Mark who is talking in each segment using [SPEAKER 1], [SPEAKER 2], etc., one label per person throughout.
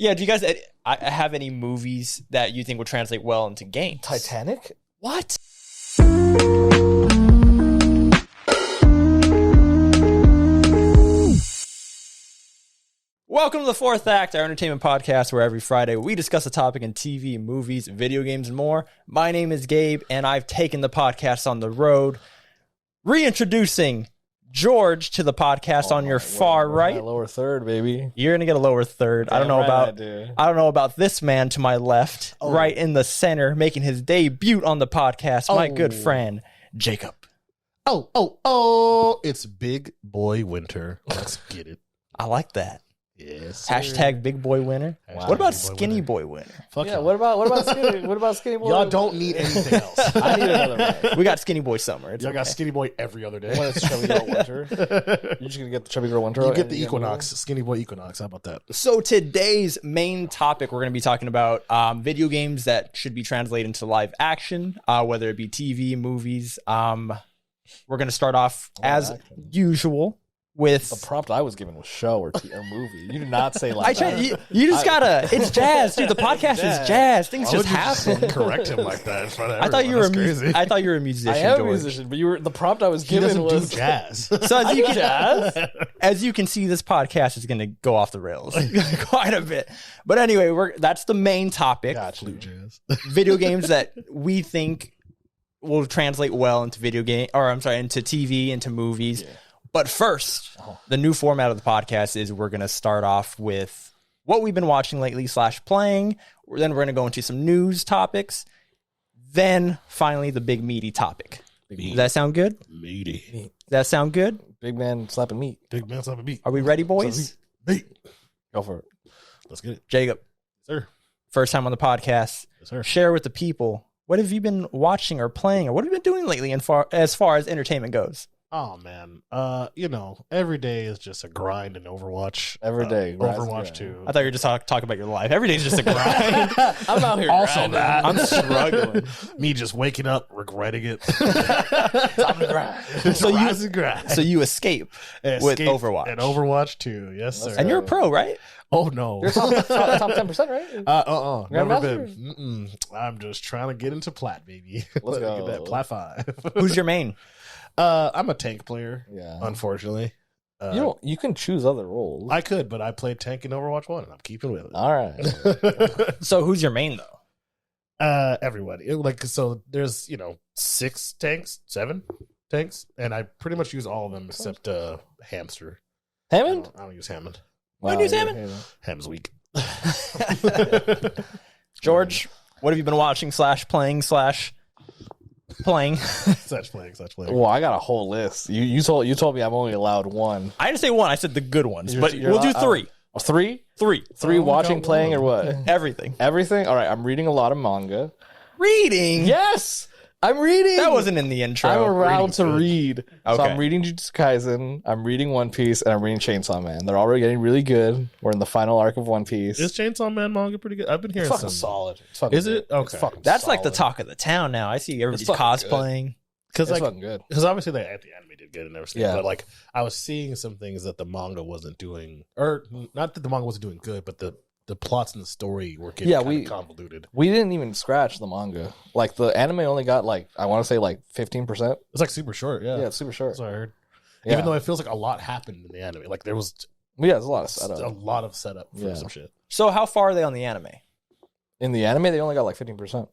[SPEAKER 1] Yeah, do you guys have any movies that you think would translate well into games?
[SPEAKER 2] Titanic?
[SPEAKER 1] What? Welcome to the Fourth Act, our entertainment podcast where every Friday we discuss a topic in TV, movies, video games, and more. My name is Gabe, and I've taken the podcast on the road. Reintroducing George to the podcast on your far right.
[SPEAKER 2] Lower third, baby.
[SPEAKER 1] You're gonna get a lower third. I don't know about this man to my left, right in the center, making his debut on the podcast. My good friend Jacob.
[SPEAKER 3] It's Big Boy Winter. Let's get it.
[SPEAKER 1] I like that.
[SPEAKER 3] Yes.
[SPEAKER 1] Hashtag Big Boy Winner.
[SPEAKER 3] Wow.
[SPEAKER 1] What about Skinny Boy Winner?
[SPEAKER 3] Fuck
[SPEAKER 2] Yeah. What about Skinny? What about Skinny Boy?
[SPEAKER 3] Y'all don't need anything else.
[SPEAKER 2] I need another one.
[SPEAKER 1] We got Skinny Boy Summer. It's
[SPEAKER 3] Y'all got
[SPEAKER 1] okay.
[SPEAKER 3] Skinny Boy every other day.
[SPEAKER 2] When it's Chubby Girl Winter. You're just gonna get the Chubby Girl Winter.
[SPEAKER 3] You get the Equinox, Skinny Boy Equinox. How about that?
[SPEAKER 1] So today's main topic, we're going to be talking about video games that should be translated into live action, whether it be TV, movies. We're going to start off as usual with
[SPEAKER 2] The prompt I was given was show or movie. You did not say like
[SPEAKER 1] I tried, you just gotta. It's jazz, dude. The podcast is jazz. Things
[SPEAKER 3] Why
[SPEAKER 1] just
[SPEAKER 3] would you
[SPEAKER 1] happen.
[SPEAKER 3] correct him like that in front of
[SPEAKER 1] I thought you were
[SPEAKER 3] everyone?
[SPEAKER 1] a
[SPEAKER 3] That's crazy.
[SPEAKER 1] I thought you were a musician.
[SPEAKER 2] I am a
[SPEAKER 1] George.
[SPEAKER 2] musician, but you were the prompt I was
[SPEAKER 3] He
[SPEAKER 2] given
[SPEAKER 3] doesn't
[SPEAKER 2] was
[SPEAKER 3] do jazz.
[SPEAKER 1] So as you can,
[SPEAKER 2] jazz.
[SPEAKER 1] as you can see, this podcast is going to go off the rails quite a bit. But anyway, that's the main topic.
[SPEAKER 2] Gotcha.
[SPEAKER 3] Blue jazz.
[SPEAKER 1] Video games that we think will translate well into into TV, into movies.
[SPEAKER 2] Yeah.
[SPEAKER 1] But first, the new format of the podcast is we're going to start off with what we've been watching lately / playing. Then we're going to go into some news topics. Then finally, the big meaty topic. Does that sound good?
[SPEAKER 3] Meaty.
[SPEAKER 1] Does that sound good?
[SPEAKER 2] Big man slapping meat.
[SPEAKER 3] Big man slapping beat.
[SPEAKER 1] Are we ready, boys?
[SPEAKER 3] Beat.
[SPEAKER 2] Go for it.
[SPEAKER 3] Let's get it.
[SPEAKER 1] Jacob,
[SPEAKER 3] Sir.
[SPEAKER 1] first time on the podcast.
[SPEAKER 3] Yes, sir.
[SPEAKER 1] Share with the people, what have you been watching or playing, or what have you been doing lately as far as entertainment goes?
[SPEAKER 3] Oh man, every day is just a grind in Overwatch.
[SPEAKER 2] Every day, rise and
[SPEAKER 3] Overwatch
[SPEAKER 2] grind.
[SPEAKER 3] 2.
[SPEAKER 1] I thought you were just talking about your life. Every day's just a grind.
[SPEAKER 2] I'm out here.
[SPEAKER 3] Also
[SPEAKER 2] grinding.
[SPEAKER 3] that.
[SPEAKER 1] I'm struggling.
[SPEAKER 3] Me just waking up, regretting it.
[SPEAKER 2] Time to grind.
[SPEAKER 1] So you-
[SPEAKER 3] Rise and grind.
[SPEAKER 1] So you escape with
[SPEAKER 3] Escape
[SPEAKER 1] Overwatch.
[SPEAKER 3] and Overwatch 2. Yes, sir.
[SPEAKER 1] And you're a pro, right?
[SPEAKER 3] Oh no.
[SPEAKER 2] You're top 10%, right?
[SPEAKER 3] Never
[SPEAKER 2] Grandmaster?
[SPEAKER 3] been. I'm just trying to get into plat, baby.
[SPEAKER 2] Let's go.
[SPEAKER 3] Get that plat 5.
[SPEAKER 1] Who's your main?
[SPEAKER 3] I'm a tank player.
[SPEAKER 2] Yeah.
[SPEAKER 3] Unfortunately,
[SPEAKER 2] You can choose other roles.
[SPEAKER 3] I could, but I played tank in Overwatch 1, and I'm keeping with it.
[SPEAKER 2] All right.
[SPEAKER 1] So who's your main, though?
[SPEAKER 3] Everybody. So there's 6 tanks, 7 tanks, and I pretty much use all of them except Hamster.
[SPEAKER 2] Hammond?
[SPEAKER 3] I don't use Hammond.
[SPEAKER 1] Don't use Hammond?
[SPEAKER 3] Ham's weak.
[SPEAKER 1] George, what have you been watching / playing / playing?
[SPEAKER 3] Such playing.
[SPEAKER 2] Well, I got a whole list. You told me I'm only allowed one.
[SPEAKER 1] I didn't say one. I said the good ones.
[SPEAKER 2] You're-
[SPEAKER 1] But
[SPEAKER 2] you're
[SPEAKER 1] we'll do
[SPEAKER 2] allowed-
[SPEAKER 1] 3.
[SPEAKER 2] Three?
[SPEAKER 1] 3.
[SPEAKER 2] Three
[SPEAKER 3] Oh,
[SPEAKER 2] watching,
[SPEAKER 3] got
[SPEAKER 2] playing, or
[SPEAKER 3] one.
[SPEAKER 2] what?
[SPEAKER 1] Everything.
[SPEAKER 2] Everything? All right, I'm reading a lot of manga.
[SPEAKER 1] Reading?
[SPEAKER 2] Yes! I'm reading!
[SPEAKER 1] That wasn't in the intro.
[SPEAKER 2] I'm allowed
[SPEAKER 3] Reading's
[SPEAKER 2] to
[SPEAKER 3] good.
[SPEAKER 2] read. So
[SPEAKER 1] Okay.
[SPEAKER 2] I'm reading Jujutsu Kaisen, I'm reading One Piece, and I'm reading Chainsaw Man. They're already getting really good. We're in the final arc of One Piece.
[SPEAKER 3] Is Chainsaw Man manga pretty good? I've been hearing
[SPEAKER 2] It's fucking
[SPEAKER 3] some.
[SPEAKER 2] solid. It's fucking
[SPEAKER 3] Is it?
[SPEAKER 2] good.
[SPEAKER 3] Okay.
[SPEAKER 2] It's fucking
[SPEAKER 1] That's like the
[SPEAKER 2] solid.
[SPEAKER 1] talk of the town now. I see everybody's
[SPEAKER 2] fucking
[SPEAKER 1] cosplaying.
[SPEAKER 3] Because
[SPEAKER 2] It's fucking good.
[SPEAKER 3] obviously the anime did good and everything.
[SPEAKER 2] Yeah.
[SPEAKER 3] But like I was seeing some things that the manga wasn't doing, or not that the manga wasn't doing good, but the plots and the story were getting kind of convoluted.
[SPEAKER 2] We didn't even scratch the manga. Like, the anime only got, I want to say, 15%.
[SPEAKER 3] It's like super short. Yeah,
[SPEAKER 2] Yeah, it's super short.
[SPEAKER 3] That's what I heard.
[SPEAKER 2] Yeah.
[SPEAKER 3] Even though it feels like a lot happened in the anime, like there was
[SPEAKER 2] Yeah, there's a lot of
[SPEAKER 3] a
[SPEAKER 2] setup.
[SPEAKER 3] lot of setup for
[SPEAKER 2] Yeah.
[SPEAKER 3] some shit.
[SPEAKER 1] So how far are they on the anime?
[SPEAKER 2] In the anime, they only got 15%.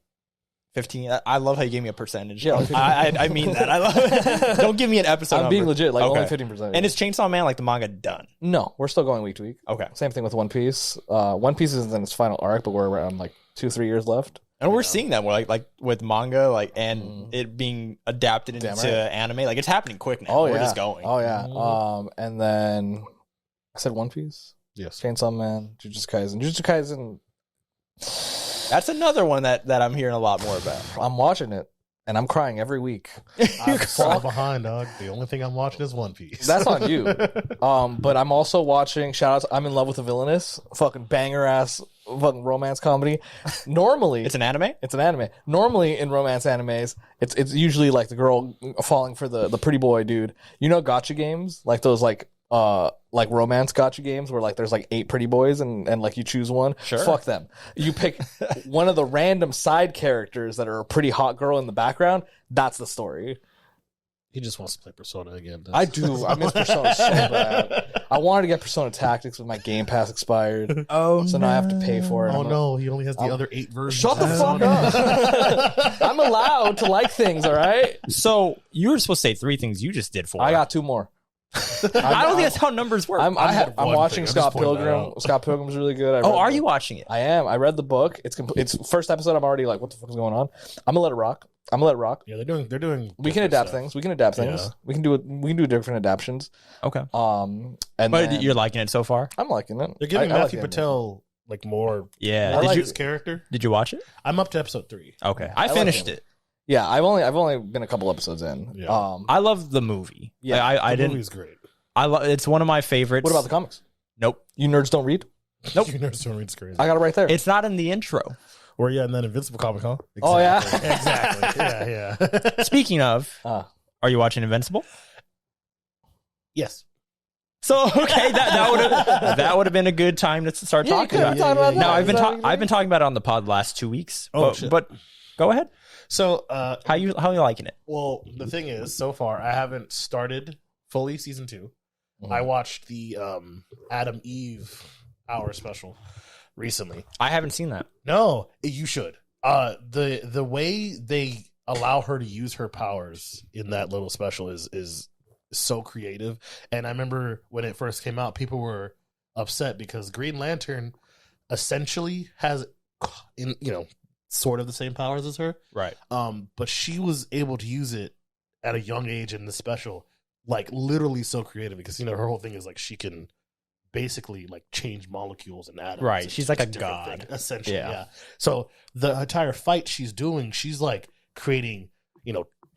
[SPEAKER 1] 15. I love how you gave me a percentage.
[SPEAKER 2] Yeah,
[SPEAKER 1] I mean that. I love it. Don't give me an episode
[SPEAKER 2] I'm being
[SPEAKER 1] number.
[SPEAKER 2] legit, only
[SPEAKER 1] Okay.
[SPEAKER 2] 15%.
[SPEAKER 1] And is Chainsaw Man like the manga done?
[SPEAKER 2] No, we're still going week to week.
[SPEAKER 1] Okay.
[SPEAKER 2] Same thing with One Piece. One Piece is in its final arc, but we're around 2-3 years left.
[SPEAKER 1] And we're seeing that like with manga and it being adapted into
[SPEAKER 2] Damn right.
[SPEAKER 1] anime. Like it's happening quick now.
[SPEAKER 2] Oh,
[SPEAKER 1] We're
[SPEAKER 2] yeah.
[SPEAKER 1] just going.
[SPEAKER 2] Oh, yeah. And then I said One Piece,
[SPEAKER 3] Yes.
[SPEAKER 2] Chainsaw Man, Jujutsu Kaisen. Jujutsu Kaisen,
[SPEAKER 1] That's another one that I'm hearing a lot more about.
[SPEAKER 2] I'm watching it, and I'm crying every week.
[SPEAKER 3] I'm so behind, dog. The only thing I'm watching is One Piece.
[SPEAKER 2] That's on you. But I'm also watching, shout out to I'm in Love with a Villainess, fucking banger ass fucking romance comedy. Normally,
[SPEAKER 1] It's an anime?
[SPEAKER 2] it's an anime. Normally in romance animes, it's usually like the girl falling for the pretty boy dude. You know, gotcha games, like those like like romance gotcha games where like there's like 8 pretty boys and like you choose one.
[SPEAKER 1] Sure.
[SPEAKER 2] Fuck them. You pick one of the random side characters that are a pretty hot girl in the background. That's the story.
[SPEAKER 3] He just wants to play Persona again.
[SPEAKER 2] I do. I miss Persona so bad. I wanted to get Persona Tactics, but my Game Pass expired.
[SPEAKER 1] Oh,
[SPEAKER 2] So now I have to pay for it.
[SPEAKER 3] Oh no, he only has the other 8 versions.
[SPEAKER 2] Shut the fuck up. I'm allowed to like things, all right?
[SPEAKER 1] So you were supposed to say 3 things you just did for.
[SPEAKER 2] I got 2 more.
[SPEAKER 1] I don't think that's how numbers work.
[SPEAKER 2] I'm
[SPEAKER 3] one
[SPEAKER 2] watching
[SPEAKER 3] thing. I'm
[SPEAKER 2] Scott
[SPEAKER 3] just pointing that
[SPEAKER 2] Pilgrim.
[SPEAKER 3] out.
[SPEAKER 2] Scott Pilgrim's really good. I
[SPEAKER 1] oh,
[SPEAKER 2] read
[SPEAKER 1] are
[SPEAKER 2] the-
[SPEAKER 1] you watching it?
[SPEAKER 2] I am. I read the book. It's first episode. I'm already like, what the fuck is going on? I'm gonna let it rock.
[SPEAKER 3] Yeah, they're doing.
[SPEAKER 2] We can
[SPEAKER 3] different
[SPEAKER 2] adapt
[SPEAKER 3] stuff.
[SPEAKER 2] things. We can adapt things.
[SPEAKER 3] Yeah.
[SPEAKER 2] We can do different adaptions.
[SPEAKER 1] Okay.
[SPEAKER 2] And
[SPEAKER 1] But
[SPEAKER 2] then-
[SPEAKER 1] you're liking it so far?
[SPEAKER 2] I'm liking it.
[SPEAKER 3] They're giving
[SPEAKER 2] I like
[SPEAKER 3] Matthew
[SPEAKER 2] the animation.
[SPEAKER 3] Patel like more.
[SPEAKER 1] Yeah.
[SPEAKER 2] I
[SPEAKER 1] Did
[SPEAKER 2] like
[SPEAKER 1] you
[SPEAKER 3] his character?
[SPEAKER 1] did you watch it?
[SPEAKER 3] I'm up to episode 3.
[SPEAKER 1] Okay.
[SPEAKER 2] I
[SPEAKER 1] I
[SPEAKER 2] like
[SPEAKER 1] finished
[SPEAKER 2] it.
[SPEAKER 1] it.
[SPEAKER 2] Yeah, I've only been a couple episodes in.
[SPEAKER 3] Yeah.
[SPEAKER 1] I love the movie.
[SPEAKER 2] Yeah,
[SPEAKER 1] Like, I
[SPEAKER 3] The
[SPEAKER 1] didn't.
[SPEAKER 3] movie's great.
[SPEAKER 1] It's one of my favorites.
[SPEAKER 2] What about the comics?
[SPEAKER 1] Nope.
[SPEAKER 2] You nerds don't read?
[SPEAKER 1] Nope.
[SPEAKER 3] You never still read crazy.
[SPEAKER 2] I got it right there.
[SPEAKER 1] It's not in the intro.
[SPEAKER 3] Or yeah, and then Invincible comic, huh?
[SPEAKER 2] Oh, yeah?
[SPEAKER 3] Exactly. Yeah.
[SPEAKER 1] Speaking of,
[SPEAKER 2] Ah.
[SPEAKER 1] are you watching Invincible?
[SPEAKER 3] Yes.
[SPEAKER 1] So okay, that would have been a good time to start
[SPEAKER 2] Yeah, you
[SPEAKER 1] talking
[SPEAKER 2] could
[SPEAKER 1] about.
[SPEAKER 2] have talked about
[SPEAKER 3] yeah,
[SPEAKER 2] that.
[SPEAKER 1] No,
[SPEAKER 2] Is that
[SPEAKER 1] I've been talking about it on the pod the last 2 weeks.
[SPEAKER 3] Oh,
[SPEAKER 1] but,
[SPEAKER 3] shit.
[SPEAKER 1] but go ahead.
[SPEAKER 3] So
[SPEAKER 1] How you liking it?
[SPEAKER 3] well, the thing is, so far I haven't started fully season 2.
[SPEAKER 2] Mhm.
[SPEAKER 3] I watched the Adam Eve hour special recently.
[SPEAKER 1] I haven't seen that.
[SPEAKER 3] No, you should. The way they allow her to use her powers in that little special is so creative. And I remember when it first came out, people were upset because Green Lantern essentially has, sort of the same powers as her.
[SPEAKER 1] Right.
[SPEAKER 3] But she was able to use it at a young age in the special, like literally so creative because her whole thing is like she can basically like change molecules and atoms.
[SPEAKER 1] Right.
[SPEAKER 3] and
[SPEAKER 1] She's like a
[SPEAKER 3] different
[SPEAKER 1] god.
[SPEAKER 3] thing, essentially.
[SPEAKER 1] Yeah.
[SPEAKER 3] Yeah. So the entire fight she's doing, she's like creating,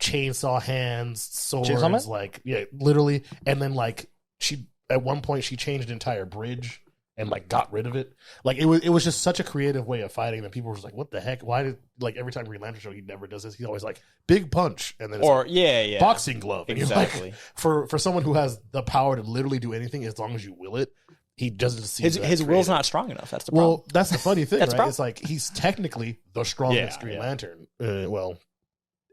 [SPEAKER 3] chainsaw hands, swords,
[SPEAKER 2] Chainsaw Man?
[SPEAKER 3] like literally. And then like she at one point she changed an entire bridge and like got rid of it. Like it was just such a creative way of fighting that people were just like, what the heck? Why did like every time Green Lantern show he never does this? He's always like big punch and then it's
[SPEAKER 1] Or
[SPEAKER 3] like,
[SPEAKER 1] yeah.
[SPEAKER 3] boxing glove. And you're like,
[SPEAKER 1] Exactly.
[SPEAKER 3] for someone who has the power to literally do anything as long as you will it, he doesn't see
[SPEAKER 1] His will's not strong enough. That's the problem.
[SPEAKER 3] Well, that's the funny thing,
[SPEAKER 1] That's the
[SPEAKER 3] right?
[SPEAKER 1] problem.
[SPEAKER 3] It's like he's technically the strongest
[SPEAKER 1] Yeah,
[SPEAKER 3] Green
[SPEAKER 1] yeah.
[SPEAKER 3] Lantern. Well,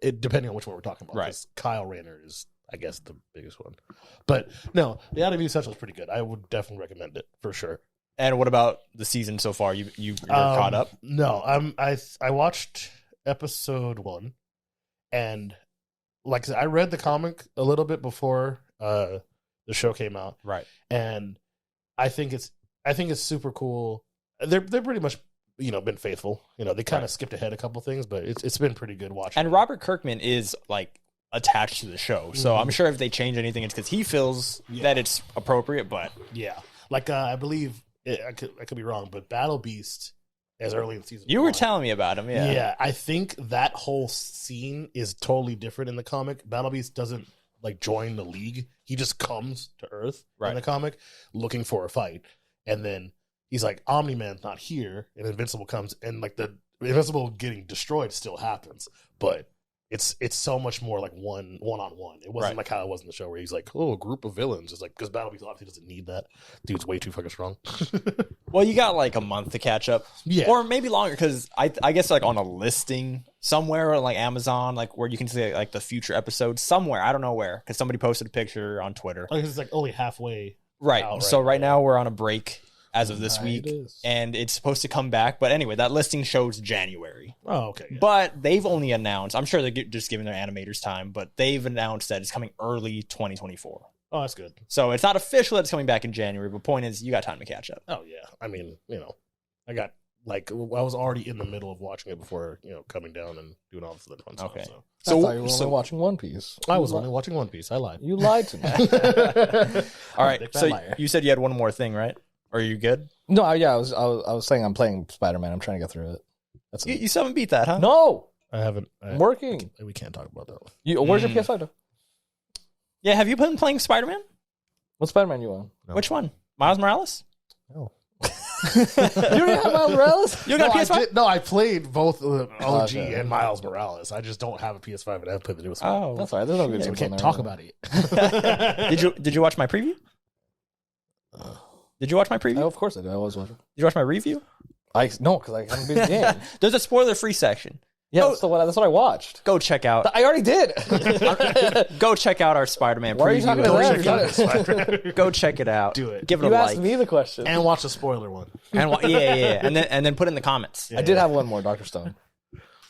[SPEAKER 3] it depending on which one we're talking about.
[SPEAKER 1] Right.
[SPEAKER 3] 'cause Kyle Rayner is, I guess, the biggest one. But no, the Adam Eve special is pretty good. I would definitely recommend it for sure.
[SPEAKER 1] And what about the season so far? You're caught up?
[SPEAKER 3] No, I watched episode 1, and like I said, I read the comic a little bit before the show came out,
[SPEAKER 1] Right.
[SPEAKER 3] and I think it's super cool. They're pretty much been faithful. They kind of skipped ahead a couple things, but it's been pretty good watching.
[SPEAKER 1] And Robert Kirkman is like attached to the show, so
[SPEAKER 3] Mhm.
[SPEAKER 1] I'm sure if they change anything, it's because he feels that it's appropriate. But
[SPEAKER 3] Yeah, like I believe I could be wrong, but Battle Beast as early in season.
[SPEAKER 1] you were
[SPEAKER 3] 1.
[SPEAKER 1] telling me about him,
[SPEAKER 3] Yeah, I think that whole scene is totally different in the comic. Battle Beast doesn't like join the league. He just comes to Earth
[SPEAKER 1] Right.
[SPEAKER 3] in the comic looking for a fight. And then he's like, Omni-Man's not here, and Invincible comes, and like the Invincible getting destroyed still happens. But it's so much more like one-on-one. It wasn't
[SPEAKER 1] Right.
[SPEAKER 3] like how it was in the show where he's like, oh, a group of villains. It's like, because Battle Beast obviously doesn't need that. Dude's way too fucking strong.
[SPEAKER 1] Well, you got like a month to catch up,
[SPEAKER 3] Yeah.
[SPEAKER 1] or maybe longer, because I guess like on a listing somewhere on like Amazon, like where you can see like the future episodes somewhere. I don't know where, because somebody posted a picture on Twitter.
[SPEAKER 3] Like, it's like only halfway.
[SPEAKER 1] Right.
[SPEAKER 3] out
[SPEAKER 1] So
[SPEAKER 3] right
[SPEAKER 1] right now we're on a break as of this week,
[SPEAKER 2] Hiatus.
[SPEAKER 1] and it's supposed to come back. But anyway, that listing shows January.
[SPEAKER 3] Oh, okay. Yeah.
[SPEAKER 1] But they've only announced, I'm sure they're just giving their animators time, but they've announced that it's coming early 2024.
[SPEAKER 3] Oh, that's good.
[SPEAKER 1] So it's not official that it's coming back in January, but point is, you got time to catch up.
[SPEAKER 3] Oh yeah, I mean, I got like I was already in the middle of watching it before coming down and doing all this other fun stuff.
[SPEAKER 1] Okay.
[SPEAKER 3] So.
[SPEAKER 2] I thought you were only watching One Piece.
[SPEAKER 3] I was only watching One Piece. I lied.
[SPEAKER 2] You lied to me.
[SPEAKER 1] All right.
[SPEAKER 3] Big fat
[SPEAKER 1] So
[SPEAKER 3] liar.
[SPEAKER 1] you said you had one more thing, right? Are you good?
[SPEAKER 2] No, I was saying I'm playing Spider-Man. I'm trying to get through it. That's
[SPEAKER 1] You still haven't beat that, huh?
[SPEAKER 2] No,
[SPEAKER 3] I haven't.
[SPEAKER 2] I'm working.
[SPEAKER 3] We can't talk about that one.
[SPEAKER 2] Where's your PS5 though?
[SPEAKER 1] Yeah, have you been playing Spider-Man?
[SPEAKER 2] What Spider-Man you on?
[SPEAKER 3] No.
[SPEAKER 1] Which one? Miles Morales?
[SPEAKER 3] No.
[SPEAKER 2] You don't even have Miles Morales?
[SPEAKER 1] You got a PS5?
[SPEAKER 3] I played both OG
[SPEAKER 2] Okay.
[SPEAKER 3] and Miles Morales. I just don't have a PS5 and I haven't played the newest one.
[SPEAKER 1] Oh.
[SPEAKER 2] That's all right. There's no good
[SPEAKER 3] So we
[SPEAKER 2] games on
[SPEAKER 3] can't
[SPEAKER 2] there.
[SPEAKER 3] talk about it.
[SPEAKER 1] Did you watch my preview? Did you watch my
[SPEAKER 2] Oh,
[SPEAKER 1] preview?
[SPEAKER 2] of course I did. I was watching.
[SPEAKER 1] Did you watch my review?
[SPEAKER 2] No, because I haven't been the game.
[SPEAKER 1] There's a spoiler-free section.
[SPEAKER 2] Yeah,
[SPEAKER 1] Oh.
[SPEAKER 2] that's what I watched.
[SPEAKER 1] Go check out.
[SPEAKER 2] I already did.
[SPEAKER 1] Go check out our Spider-Man
[SPEAKER 2] Why are you
[SPEAKER 1] preview.
[SPEAKER 2] talking about that?
[SPEAKER 1] Go check it out.
[SPEAKER 3] Do it.
[SPEAKER 1] Give it
[SPEAKER 2] You
[SPEAKER 1] a
[SPEAKER 2] asked
[SPEAKER 1] like.
[SPEAKER 2] me the question.
[SPEAKER 3] And watch the spoiler one.
[SPEAKER 1] Yeah. And then put it in the comments.
[SPEAKER 2] I did have one more, Dr. Stone.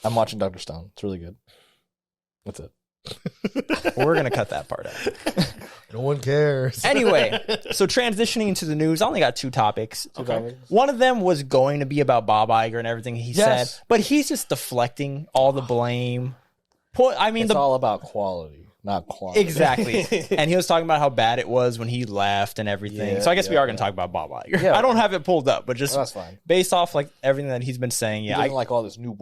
[SPEAKER 2] I'm watching Dr. Stone. It's really good. That's it.
[SPEAKER 1] We're gonna cut that part out.
[SPEAKER 3] No one cares.
[SPEAKER 1] Anyway, so transitioning into the news, I only got 2 topics.
[SPEAKER 2] Okay.
[SPEAKER 1] One of them was going to be about Bob Iger and everything he
[SPEAKER 2] Yes.
[SPEAKER 1] said, but he's just deflecting all the blame. I mean,
[SPEAKER 2] It's all about quality, not quantity.
[SPEAKER 1] exactly. And he was talking about how bad it was when he left and everything.
[SPEAKER 2] Yeah,
[SPEAKER 1] so I guess we
[SPEAKER 2] yeah,
[SPEAKER 1] are going to talk about Bob Iger.
[SPEAKER 2] Yeah.
[SPEAKER 1] I don't have it pulled up, but just
[SPEAKER 2] That's fine.
[SPEAKER 1] based off like everything that he's been saying,
[SPEAKER 2] He
[SPEAKER 1] yeah,
[SPEAKER 2] doesn't like all this new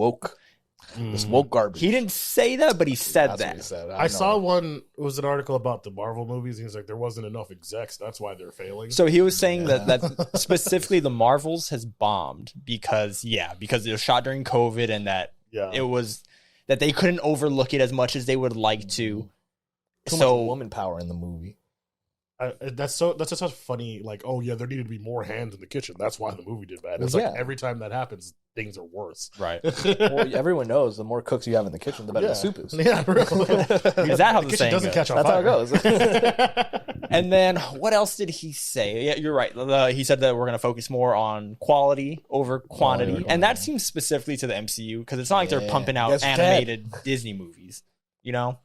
[SPEAKER 2] this woke garbage.
[SPEAKER 1] he didn't say that, but he said
[SPEAKER 2] That's what
[SPEAKER 1] that.
[SPEAKER 2] he said.
[SPEAKER 3] I saw one. It was an article about the Marvel movies. And he's like, there wasn't enough execs. That's why they're failing.
[SPEAKER 1] So he was saying that specifically the Marvels has bombed because it was shot during COVID and that it was that they couldn't overlook it as much as they would like to.
[SPEAKER 2] Too much woman power in the movie.
[SPEAKER 3] That's just such funny. Like, oh yeah, there needed to be more hands in the kitchen. That's why the movie did bad. It's like every time that happens, things are worse.
[SPEAKER 1] Right.
[SPEAKER 2] Well, everyone knows the more cooks you have in the kitchen, the better the soup is.
[SPEAKER 3] Yeah, really.
[SPEAKER 1] Is that how the
[SPEAKER 3] kitchen
[SPEAKER 1] saying
[SPEAKER 3] doesn't
[SPEAKER 1] goes?
[SPEAKER 3] catch on
[SPEAKER 2] That's
[SPEAKER 3] fire.
[SPEAKER 2] how it goes.
[SPEAKER 1] And then what else did he say? Yeah, you're right. He said that we're going to focus more on quality over quantity. And that seems specifically to the MCU because it's not like they're pumping out
[SPEAKER 2] That's
[SPEAKER 1] animated Disney movies, you know?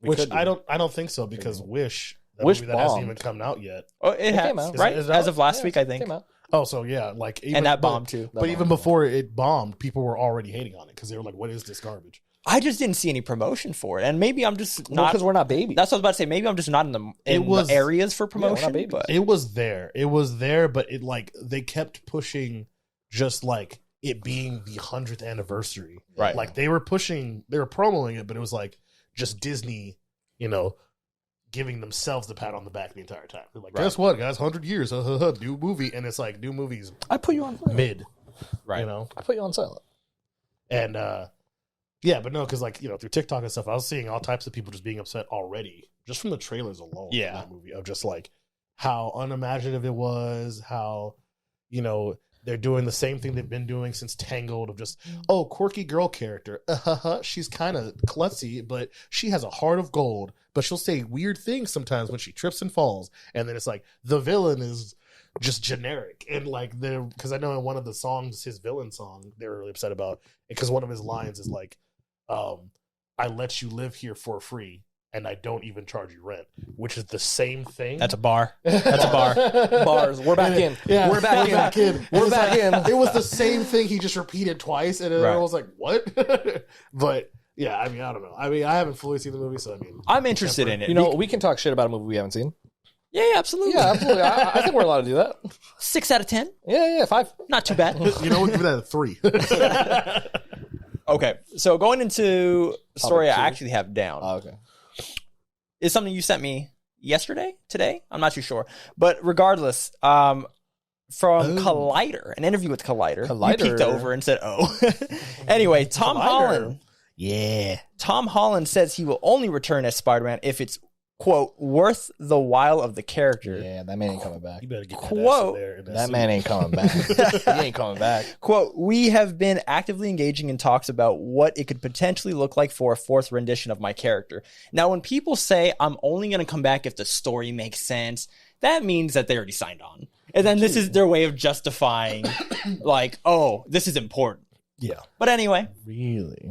[SPEAKER 3] Which I don't think so because Wish
[SPEAKER 2] Wish
[SPEAKER 3] movie that hasn't
[SPEAKER 2] bombed.
[SPEAKER 3] even come out yet.
[SPEAKER 1] Oh, it has,
[SPEAKER 2] came out.
[SPEAKER 1] right?
[SPEAKER 3] Is it
[SPEAKER 1] As
[SPEAKER 3] out?
[SPEAKER 1] of last week, I think.
[SPEAKER 2] Came out.
[SPEAKER 3] Oh, so yeah, like even,
[SPEAKER 1] And that bombed too.
[SPEAKER 3] But even before it bombed, people were already hating on it because they were like, "What is this garbage?"
[SPEAKER 1] I just didn't see any promotion for it. And maybe I'm just not.
[SPEAKER 2] Because we're not babies.
[SPEAKER 1] That's what I was about to say. Maybe I'm just not in the the areas for promotion.
[SPEAKER 2] babies.
[SPEAKER 1] But
[SPEAKER 3] It was there, but it like they kept pushing, just like it being the 100th anniversary.
[SPEAKER 1] Right.
[SPEAKER 3] Like they were promoting it, but it was like just Disney, giving themselves the pat on the back the entire time. They're like, guess what, guys? 100 years, new movie, and it's like new movies
[SPEAKER 2] I put you on silent.
[SPEAKER 3] mid,
[SPEAKER 1] right.
[SPEAKER 2] I put you on silent.
[SPEAKER 3] and yeah, but no, because like through TikTok and stuff, I was seeing all types of people just being upset already, just from the trailers alone.
[SPEAKER 1] Yeah.
[SPEAKER 3] For that movie of just like how unimaginative it was, how they're doing the same thing they've been doing since Tangled of just, oh, quirky girl character. She's kind of klutzy, but she has a heart of gold, but she'll say weird things sometimes when she trips and falls. And then it's like the villain is just generic. And like, because I know in one of the songs, his villain song, they were really upset about, because one of his lines is like, I let you live here for free. And I don't even charge you rent, which is the same thing.
[SPEAKER 1] That's a bar. That's a bar.
[SPEAKER 2] Bars. We're back in.
[SPEAKER 3] Yeah,
[SPEAKER 2] We're back in. We're back in.
[SPEAKER 3] It was the same thing he just repeated twice, and then I was like, "What?" But yeah, I mean, I don't know. I mean, I haven't fully seen the movie, so I mean,
[SPEAKER 1] I'm interested in it.
[SPEAKER 2] We can talk shit about a movie we haven't seen.
[SPEAKER 1] Yeah, absolutely.
[SPEAKER 2] Yeah, absolutely. I think we're allowed to do that.
[SPEAKER 1] 6 out of 10.
[SPEAKER 2] Yeah, 5.
[SPEAKER 1] Not too bad.
[SPEAKER 3] we'll give that a 3.
[SPEAKER 1] Okay, so going into a story
[SPEAKER 2] Topic
[SPEAKER 1] I
[SPEAKER 2] 2.
[SPEAKER 1] actually have down.
[SPEAKER 2] Oh, okay.
[SPEAKER 1] Is something you sent me today? I'm not too sure. But regardless, from Collider, an interview with Collider.
[SPEAKER 2] Collider.
[SPEAKER 1] You peeked over and said, oh. Anyway, Tom Holland.
[SPEAKER 3] Yeah.
[SPEAKER 1] Tom Holland says he will only return as Spider-Man if it's, quote, worth the while of the character.
[SPEAKER 2] Yeah, that man ain't coming back.
[SPEAKER 3] You better get that
[SPEAKER 1] Quote.
[SPEAKER 3] ass in there. In
[SPEAKER 2] That
[SPEAKER 3] suit.
[SPEAKER 2] man ain't coming back. He ain't coming back.
[SPEAKER 1] Quote, we have been actively engaging in talks about what it could potentially look like for a 4th rendition of my character. Now, when people say I'm only going to come back if the story makes sense, that means that they already signed on. And then this is their way of justifying, like, oh, this is important.
[SPEAKER 3] Yeah.
[SPEAKER 1] But anyway,
[SPEAKER 2] Really?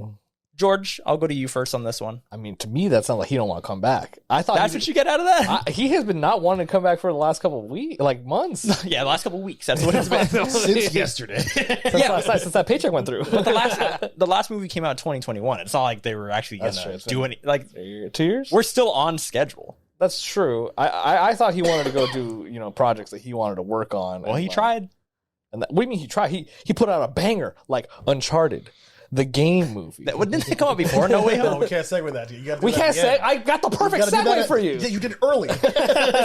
[SPEAKER 1] George, I'll go to you first on this one.
[SPEAKER 2] I mean, to me, that sounds like he don't want to come back. I thought
[SPEAKER 1] That's what you get out of that?
[SPEAKER 2] he has been not wanting to come back for the last couple of weeks, like months.
[SPEAKER 1] Yeah, the last couple of weeks. That's what it's been.
[SPEAKER 3] Since yesterday.
[SPEAKER 2] Since that paycheck went through.
[SPEAKER 1] But the last movie came out in 2021. It's not like they were actually going to do any. Like,
[SPEAKER 2] 2 years?
[SPEAKER 1] we're still on schedule.
[SPEAKER 2] That's true. I thought he wanted to go do projects that he wanted to work on.
[SPEAKER 1] Well,
[SPEAKER 2] and,
[SPEAKER 1] he tried.
[SPEAKER 2] And what do you mean he tried? He put out a banger like Uncharted, the game movie.
[SPEAKER 1] Didn't they come out before? No Way
[SPEAKER 3] No,
[SPEAKER 1] Home.
[SPEAKER 3] we can't segue that. You gotta do
[SPEAKER 2] We
[SPEAKER 3] that
[SPEAKER 2] can't
[SPEAKER 3] again.
[SPEAKER 2] say. I got the perfect
[SPEAKER 3] You gotta do
[SPEAKER 2] segue
[SPEAKER 3] that-
[SPEAKER 2] for you.
[SPEAKER 3] Yeah, you did it early.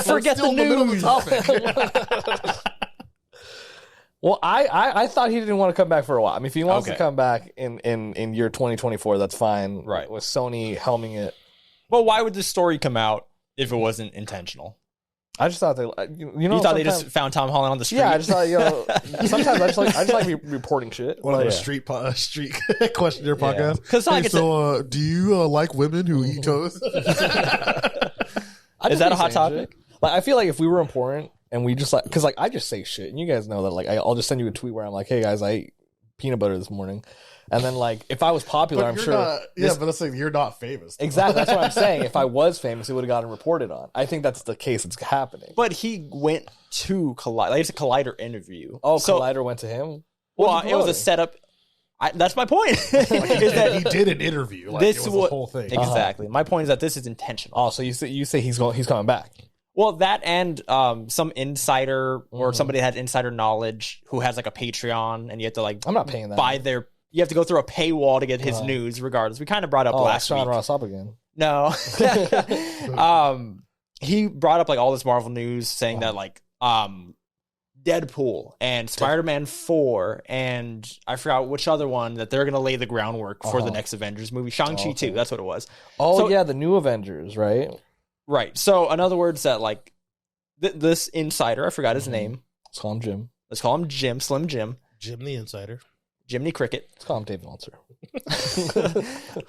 [SPEAKER 1] Forget
[SPEAKER 3] Still
[SPEAKER 1] the
[SPEAKER 3] in middle of
[SPEAKER 1] news.
[SPEAKER 3] topic.
[SPEAKER 2] Well, I thought he didn't want to come back for a while. I mean, if he wants to
[SPEAKER 1] Okay.
[SPEAKER 2] come back in year 2024, that's fine.
[SPEAKER 1] Right.
[SPEAKER 2] With Sony helming it.
[SPEAKER 1] Well, why would this story come out if it wasn't intentional?
[SPEAKER 2] I just thought they, you know,
[SPEAKER 1] You thought they just found Tom Holland on the street?
[SPEAKER 2] Yeah, I just thought, sometimes I just like reporting shit.
[SPEAKER 3] One of those street questionnaire podcasts.
[SPEAKER 1] Because
[SPEAKER 3] do you like women who eat toes?
[SPEAKER 1] Is that a hot topic?
[SPEAKER 2] Shit. Like, I feel like if we were important and we just like, because like I just say shit, and you guys know that. Like, I'll just send you a tweet where I'm like, "Hey guys, I ate peanut butter this morning," and then like if I was popular, I'm sure.
[SPEAKER 3] But it's like you're not famous.
[SPEAKER 2] Exactly, that's what I'm saying. If I was famous, it would have gotten reported on. I think that's the case. It's happening.
[SPEAKER 1] But he went to Collider. Like, it's a Collider interview.
[SPEAKER 2] Oh, so, Collider went to him.
[SPEAKER 1] Well, it was a setup. That's my point. Is that
[SPEAKER 3] he did an interview. Like,
[SPEAKER 1] this
[SPEAKER 3] it was a whole thing.
[SPEAKER 1] Exactly. My point is that this is intentional.
[SPEAKER 2] Oh, so you say he's coming back?
[SPEAKER 1] Well, that and some insider or somebody that has insider knowledge who has like a Patreon, and you have to like
[SPEAKER 2] I'm not paying that.
[SPEAKER 1] You have to go through a paywall to get his news. Regardless, we kind of brought up last
[SPEAKER 2] Sean
[SPEAKER 1] week.
[SPEAKER 2] Ross up again.
[SPEAKER 1] No, he brought up like all this Marvel news saying that like Deadpool and Spider-Man 4 and I forgot which other one that they're gonna lay the groundwork for the next Avengers movie. Shang-Chi 2, that's what it was.
[SPEAKER 2] Oh
[SPEAKER 1] so,
[SPEAKER 2] yeah, the new Avengers, right?
[SPEAKER 1] Right. So in other words, that like this insider, I forgot his name.
[SPEAKER 2] Let's call him Jim.
[SPEAKER 1] Let's call him Jim, Slim Jim.
[SPEAKER 3] Jim the Insider.
[SPEAKER 1] Jiminy Cricket.
[SPEAKER 2] Let's call him David Walter.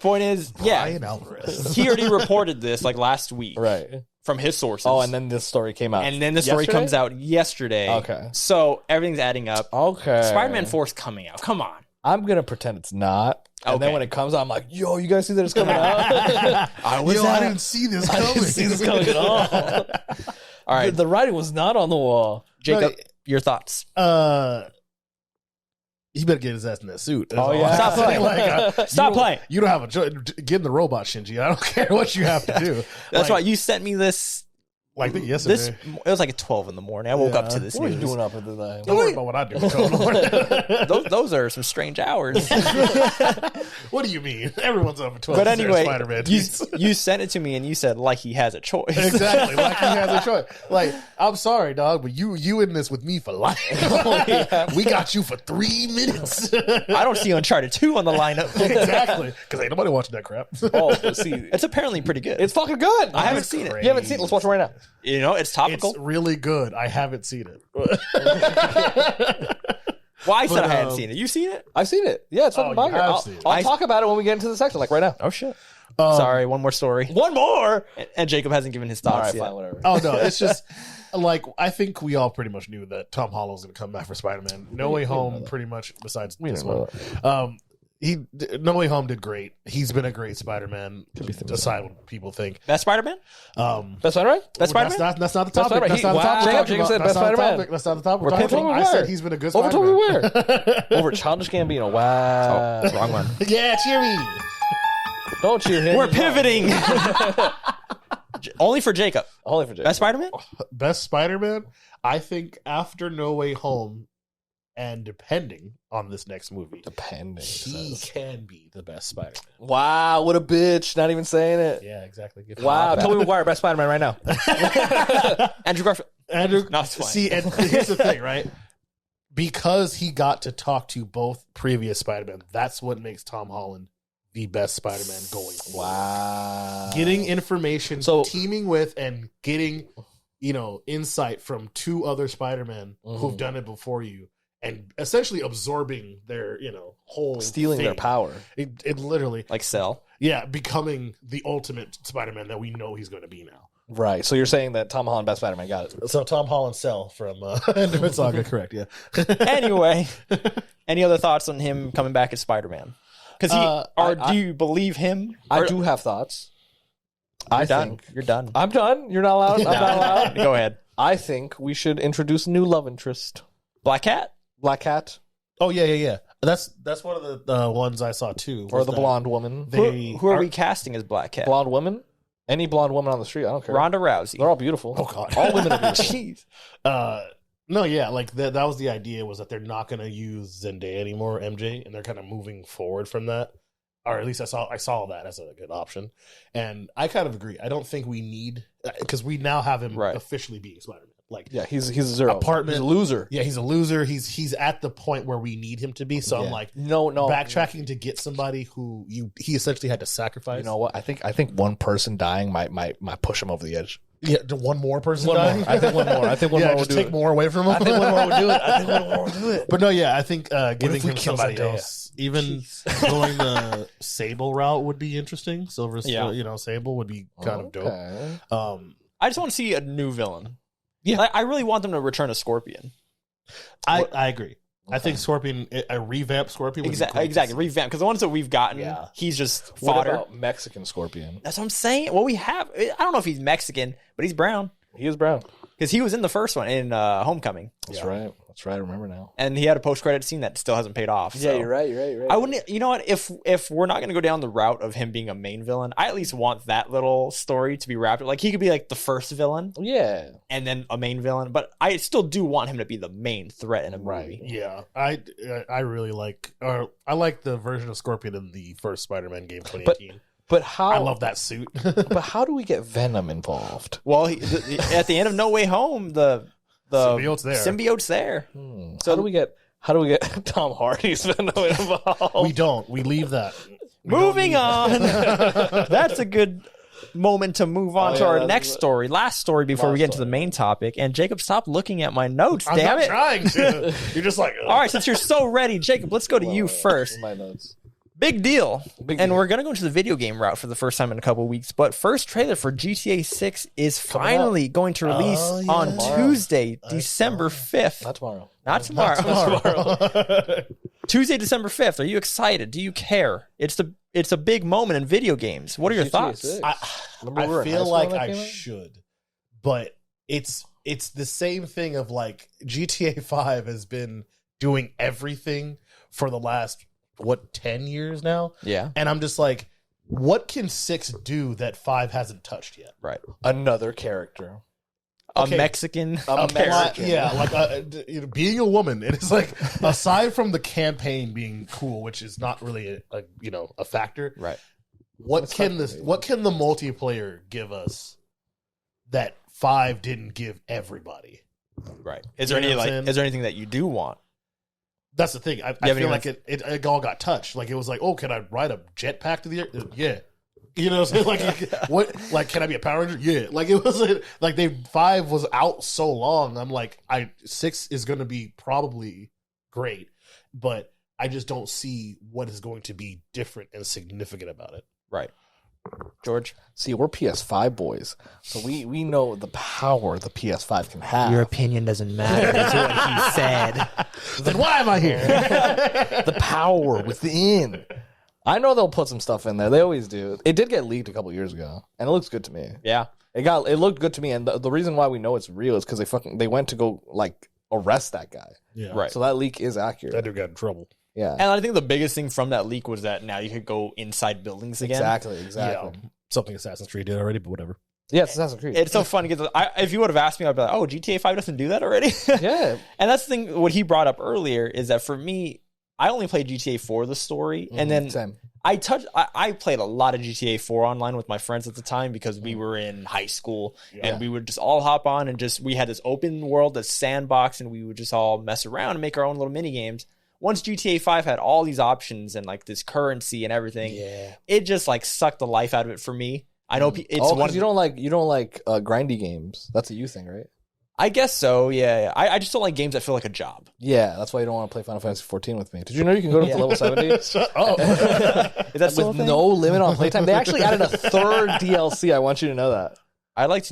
[SPEAKER 1] Point is,
[SPEAKER 3] Brian Alvarez.
[SPEAKER 1] he already reported this like last week,
[SPEAKER 2] right?
[SPEAKER 1] From his sources.
[SPEAKER 2] Oh, and then this story came out.
[SPEAKER 1] And then the story comes out yesterday.
[SPEAKER 2] Okay.
[SPEAKER 1] So everything's adding up.
[SPEAKER 2] Okay.
[SPEAKER 1] Spider-Man 4 is coming out. Come on.
[SPEAKER 2] I'm gonna pretend it's not. And then when it comes out, I'm like, yo, you guys see that it's coming out?
[SPEAKER 3] I didn't see this coming.
[SPEAKER 2] I didn't see this coming at all.
[SPEAKER 1] All right.
[SPEAKER 2] The writing was not on the wall.
[SPEAKER 1] Jacob, your thoughts?
[SPEAKER 3] He better get his ass in that suit. That's
[SPEAKER 2] Oh, yeah.
[SPEAKER 1] Stop playing. Stop playing.
[SPEAKER 3] You don't have a choice. Get in the robot, Shinji. I don't care what you have to do.
[SPEAKER 1] That's why you sent me this.
[SPEAKER 3] Like yesterday.
[SPEAKER 1] It was like at 12 in the morning. I woke up to this
[SPEAKER 2] What are you
[SPEAKER 1] news.
[SPEAKER 2] doing up at the night?
[SPEAKER 3] Don't worry about what I do.
[SPEAKER 1] those are some strange hours.
[SPEAKER 3] What do you mean? Everyone's up at 12.
[SPEAKER 1] But anyway,
[SPEAKER 3] Spider-Man
[SPEAKER 1] you sent it to me and you said like he has a choice.
[SPEAKER 3] Exactly, like he has a choice. Like, I'm sorry, dog, but you in this with me for life. We got you for 3 minutes.
[SPEAKER 1] I don't see Uncharted 2 on the lineup.
[SPEAKER 3] Exactly, because ain't nobody watching that crap.
[SPEAKER 2] See,
[SPEAKER 1] it's apparantly pretty good.
[SPEAKER 2] it's fucking good.
[SPEAKER 1] I haven't seen it.
[SPEAKER 2] You haven't seen it? Let's watch it right now.
[SPEAKER 1] You know, it's topical.
[SPEAKER 3] It's really good. I haven't seen it.
[SPEAKER 1] Well, I said I hadn't seen it. You seen it?
[SPEAKER 2] I've seen it. Yeah, it's fucking banger. I'll talk about it when we get into the section, like right now.
[SPEAKER 1] Oh shit. Sorry, one more story.
[SPEAKER 2] One more.
[SPEAKER 1] And Jacob hasn't given his
[SPEAKER 2] All
[SPEAKER 1] thoughts
[SPEAKER 2] right,
[SPEAKER 1] yet.
[SPEAKER 2] fine, whatever.
[SPEAKER 3] Oh no, it's just like I think we all pretty much knew that Tom Holland was going to come back for Spider-Man. No Way Home, pretty much. Besides this one, No Way Home did great. He's been a great Spider-Man. Aside what people think.
[SPEAKER 1] Best Spider-Man?
[SPEAKER 2] Best Spider-Man?
[SPEAKER 1] Best Spider-Man?
[SPEAKER 3] That's not the topic.
[SPEAKER 2] Spider-Man.
[SPEAKER 3] That's not the topic.
[SPEAKER 2] Jacob said best Spider-Man.
[SPEAKER 3] That's not the topic.
[SPEAKER 2] We're pitching
[SPEAKER 3] I said he's been a good
[SPEAKER 2] Over
[SPEAKER 3] Spider-Man.
[SPEAKER 2] where? Over Childish Gambino. Wow.
[SPEAKER 1] Oh, wrong one.
[SPEAKER 3] Yeah, cheer me.
[SPEAKER 2] Don't cheer him.
[SPEAKER 1] We're pivoting. Only for Jacob.
[SPEAKER 2] Only for Jacob.
[SPEAKER 1] Best Spider-Man?
[SPEAKER 3] Best Spider-Man? I think after No Way Home, and depending on this next movie, he can be the best Spider-Man.
[SPEAKER 2] Wow, what a bitch. Not even saying it.
[SPEAKER 3] Yeah, exactly.
[SPEAKER 2] Wow, Tobey Maguire, best Spider-Man right now.
[SPEAKER 1] Andrew Garfield.
[SPEAKER 3] Andrew,
[SPEAKER 1] No, it's fine.
[SPEAKER 3] see, and here's the thing, right? Because he got to talk to both previous Spider-Man, that's what makes Tom Holland the best Spider-Man going forward.
[SPEAKER 2] Wow.
[SPEAKER 3] Getting information, teaming with, and getting, insight from 2 other Spider-Men who've done it before you, and essentially absorbing their, whole
[SPEAKER 2] stealing
[SPEAKER 3] thing.
[SPEAKER 2] Their power.
[SPEAKER 3] It literally,
[SPEAKER 1] like Cell.
[SPEAKER 3] Yeah, becoming the ultimate Spider-Man that we know he's going to be now.
[SPEAKER 2] Right. So you're saying that Tom Holland, best Spider-Man, got it.
[SPEAKER 3] So Tom Holland Cell from Infinite Saga, correct? Yeah.
[SPEAKER 1] Anyway, any other thoughts on him coming back as Spider-Man? Because do you believe him?
[SPEAKER 2] I do have thoughts.
[SPEAKER 1] You're done.
[SPEAKER 2] I'm done. You're not allowed. I'm not allowed.
[SPEAKER 1] Go ahead.
[SPEAKER 2] I think we should introduce a new love interest.
[SPEAKER 1] Black Cat.
[SPEAKER 3] Oh yeah. That's one of the ones I saw too.
[SPEAKER 2] Or the blonde woman.
[SPEAKER 1] Who are we casting as Black Cat?
[SPEAKER 2] Blonde woman? Any blonde woman on the street. I don't care.
[SPEAKER 1] Ronda Rousey.
[SPEAKER 2] They're all beautiful.
[SPEAKER 3] Oh god.
[SPEAKER 2] All women are beautiful.
[SPEAKER 1] Jeez.
[SPEAKER 3] No, yeah, like that was the idea, was that they're not going to use Zendaya anymore, MJ, and they're kind of moving forward from that. Or at least I saw that as a good option. And I kind of agree. I don't think we need, because we now have him officially being Spider-Man. Like,
[SPEAKER 2] yeah, he's a zero.
[SPEAKER 3] Apartment.
[SPEAKER 2] He's a loser.
[SPEAKER 3] Yeah, he's a loser. He's at the point where we need him to be. So I'm like,
[SPEAKER 2] no,
[SPEAKER 3] backtracking to get somebody who he essentially had to sacrifice.
[SPEAKER 2] You know what? I think one person dying might push him over the edge.
[SPEAKER 3] Yeah, one more person
[SPEAKER 2] One
[SPEAKER 3] dying.
[SPEAKER 2] more. I think one more. I think one more would
[SPEAKER 3] just
[SPEAKER 2] do
[SPEAKER 3] take
[SPEAKER 2] it.
[SPEAKER 3] more away from him.
[SPEAKER 2] I think one more would do it. I think one more would do it.
[SPEAKER 3] But no, yeah, I think giving
[SPEAKER 2] if we
[SPEAKER 3] him
[SPEAKER 2] kill
[SPEAKER 3] somebody
[SPEAKER 2] Zendaya?
[SPEAKER 3] else, even going the Sable route would be interesting. Silver,
[SPEAKER 1] Yeah.
[SPEAKER 3] Sable would be kind of dope.
[SPEAKER 2] Okay.
[SPEAKER 1] I just want to see a new villain.
[SPEAKER 3] Yeah.
[SPEAKER 1] Like, I really want them to return a Scorpion.
[SPEAKER 3] I agree. I think Scorpion, a revamped Scorpion would be cool.
[SPEAKER 1] Exactly. Revamp. Because the ones that we've gotten,
[SPEAKER 3] Yeah.
[SPEAKER 1] he's just
[SPEAKER 2] What
[SPEAKER 1] fodder.
[SPEAKER 2] about Mexican Scorpion?
[SPEAKER 1] That's what I'm saying. Well, we have. I don't know if he's Mexican, but he's brown.
[SPEAKER 2] He is brown.
[SPEAKER 1] Because he was in the first one in Homecoming.
[SPEAKER 2] That's right. That's right. I remember now.
[SPEAKER 1] And he had a post-credit scene that still hasn't paid off. So.
[SPEAKER 2] Yeah, you're right. You're right. You're right.
[SPEAKER 1] I wouldn't. You know what? If we're not going to go down the route of him being a main villain, I at least want that little story to be wrapped. Like he could be like the first villain,
[SPEAKER 2] Yeah.
[SPEAKER 1] and then a main villain. But I still do want him to be the main threat in a movie.
[SPEAKER 2] Right.
[SPEAKER 3] Yeah, I really like, or I like the version of Scorpion in the first Spider-Man game 2018.
[SPEAKER 2] But how?
[SPEAKER 3] I love that suit.
[SPEAKER 2] But how do we get Venom involved?
[SPEAKER 1] Well, at the end of No Way Home, the
[SPEAKER 3] Symbiote's there.
[SPEAKER 1] So
[SPEAKER 2] How do we get Tom Hardy's Venom involved?
[SPEAKER 3] We don't. We leave that.
[SPEAKER 1] moving on. That's a good moment to move on to our next story. Last story before we get into the main topic. And Jacob, stop looking at my notes.
[SPEAKER 3] I'm
[SPEAKER 1] damn
[SPEAKER 3] not
[SPEAKER 1] it!
[SPEAKER 3] trying to. You're just like, ugh.
[SPEAKER 1] All right, since you're so ready, Jacob, let's go to you first.
[SPEAKER 2] My notes.
[SPEAKER 1] Big deal.
[SPEAKER 2] Big
[SPEAKER 1] And
[SPEAKER 2] deal.
[SPEAKER 1] we're going to go into the video game route for the first time in a couple of weeks. But first trailer for GTA 6 is finally going to release on Tuesday, December 5th.
[SPEAKER 2] Not tomorrow.
[SPEAKER 1] Not tomorrow. Tuesday, December 5th. Are you excited? Do you care? It's a big moment in video games. What are your
[SPEAKER 2] GTA
[SPEAKER 1] thoughts?
[SPEAKER 2] 6.
[SPEAKER 3] I
[SPEAKER 2] Remember we were in high
[SPEAKER 3] feel
[SPEAKER 2] school
[SPEAKER 3] like
[SPEAKER 2] when that
[SPEAKER 3] I
[SPEAKER 2] came out?
[SPEAKER 3] should, but it's the same thing of like GTA 5 has been doing everything for the last 10 years now,
[SPEAKER 1] Yeah.
[SPEAKER 3] and I'm just like, what can 6 do that 5 hasn't touched yet?
[SPEAKER 1] Right.
[SPEAKER 2] Another character.
[SPEAKER 1] A
[SPEAKER 3] Okay.
[SPEAKER 1] Mexican
[SPEAKER 2] A
[SPEAKER 1] character.
[SPEAKER 2] Mexican.
[SPEAKER 3] Yeah, like being a woman, it is like aside from the campaign being cool, which is not really a factor.
[SPEAKER 1] Right.
[SPEAKER 3] What can the multiplayer give us that 5 didn't give everybody?
[SPEAKER 1] Right. Is
[SPEAKER 3] You
[SPEAKER 1] there
[SPEAKER 3] know
[SPEAKER 1] any
[SPEAKER 3] what I'm
[SPEAKER 1] like?
[SPEAKER 3] saying?
[SPEAKER 1] Is there anything that you do want?
[SPEAKER 3] That's the thing. I
[SPEAKER 1] have
[SPEAKER 3] feel
[SPEAKER 1] any
[SPEAKER 3] like it all got touched. Like it was like, oh, can I ride a jetpack to the air? Yeah. You know what I'm saying? Like what? Like, can I be a Power Ranger? Yeah. Like it was like 5 was out so long. I'm like, 6 is going to be probably great, but I just don't see what is going to be different and significant about it.
[SPEAKER 1] Right. George,
[SPEAKER 2] See, we're PS5 boys, so we know the power the PS5 can have.
[SPEAKER 1] your opinion doesn't matter. Is what he said.
[SPEAKER 3] Then why am I here?
[SPEAKER 2] The power within. I know they'll put some stuff in there. They always do. It did get leaked a couple years ago, and it looks good to me.
[SPEAKER 1] Yeah.
[SPEAKER 2] It looked good to me, and the reason why we know it's real is because they went to go like arrest that guy.
[SPEAKER 3] Yeah.
[SPEAKER 1] Right.
[SPEAKER 2] So that leak is accurate.
[SPEAKER 3] That dude got in trouble.
[SPEAKER 2] Yeah.
[SPEAKER 1] And I think the biggest thing from that leak was that now you could go inside buildings again.
[SPEAKER 2] Exactly.
[SPEAKER 3] Yeah. Something Assassin's Creed did already, but whatever.
[SPEAKER 2] Yeah, it's Assassin's Creed.
[SPEAKER 1] It's so fun because if you would have asked me, I'd be like, "Oh, GTA 5 doesn't do that already."
[SPEAKER 2] Yeah.
[SPEAKER 1] And that's the thing. What he brought up earlier is that for me, I only played GTA 4 the story, and then
[SPEAKER 2] Same.
[SPEAKER 1] I played a lot of GTA 4 online with my friends at the time because we were in high school and we would just all hop on and we had this open world, this sandbox, and we would just all mess around and make our own little mini games. Once GTA 5 had all these options and like this currency and everything, it just like sucked the life out of it for me. I know it's one.
[SPEAKER 2] You don't like grindy games. That's a you thing, right?
[SPEAKER 1] I guess so. Yeah. I just don't like games that feel like a job.
[SPEAKER 2] Yeah, that's why you don't want to play Final Fantasy 14 with me. Did you know you can go to level 70
[SPEAKER 3] Shut up.
[SPEAKER 1] Is that still a
[SPEAKER 2] with
[SPEAKER 1] thing?
[SPEAKER 2] no limit on playtime? They actually added a third DLC. I want you to know that.
[SPEAKER 1] I like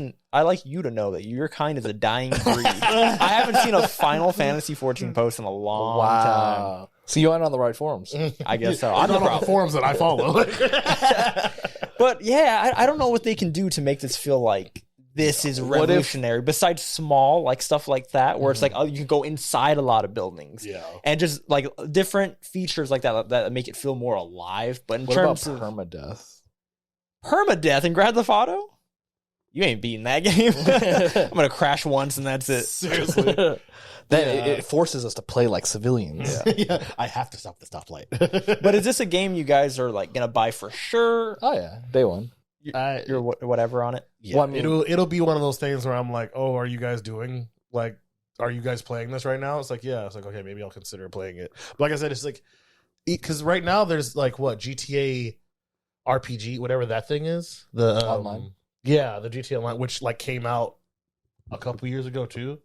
[SPEAKER 1] you to know that your kind is a dying breed. I haven't seen a Final Fantasy 14 post in a long time.
[SPEAKER 2] So you aren't on the right forums.
[SPEAKER 1] I guess so.
[SPEAKER 3] I'm
[SPEAKER 1] I'm the
[SPEAKER 3] not on the
[SPEAKER 1] problem.
[SPEAKER 3] forums that I follow.
[SPEAKER 1] But yeah, I don't know what they can do to make this feel like this is revolutionary. Besides small like stuff like that, where it's like you can go inside a lot of buildings, and just like different features like that make it feel more alive. But in terms of permadeath in Grand Theft Auto, you ain't beating that game. I'm gonna crash once and that's it.
[SPEAKER 3] Seriously.
[SPEAKER 2] Then it forces us to play like civilians.
[SPEAKER 3] Yeah, I have to stop the stoplight.
[SPEAKER 1] But is this a game you guys are like gonna buy for sure?
[SPEAKER 2] Oh yeah, day one.
[SPEAKER 1] You're whatever on it.
[SPEAKER 3] Yeah,
[SPEAKER 2] Well, I mean-
[SPEAKER 3] it'll be one of those things where I'm like, oh, are you guys playing this right now? It's like, yeah. It's like, okay, maybe I'll consider playing it. But like I said, it's like, because right now there's like what GTA RPG, whatever that thing is, the
[SPEAKER 2] Online.
[SPEAKER 3] Yeah, the GTA Online, which like came out a couple years ago too,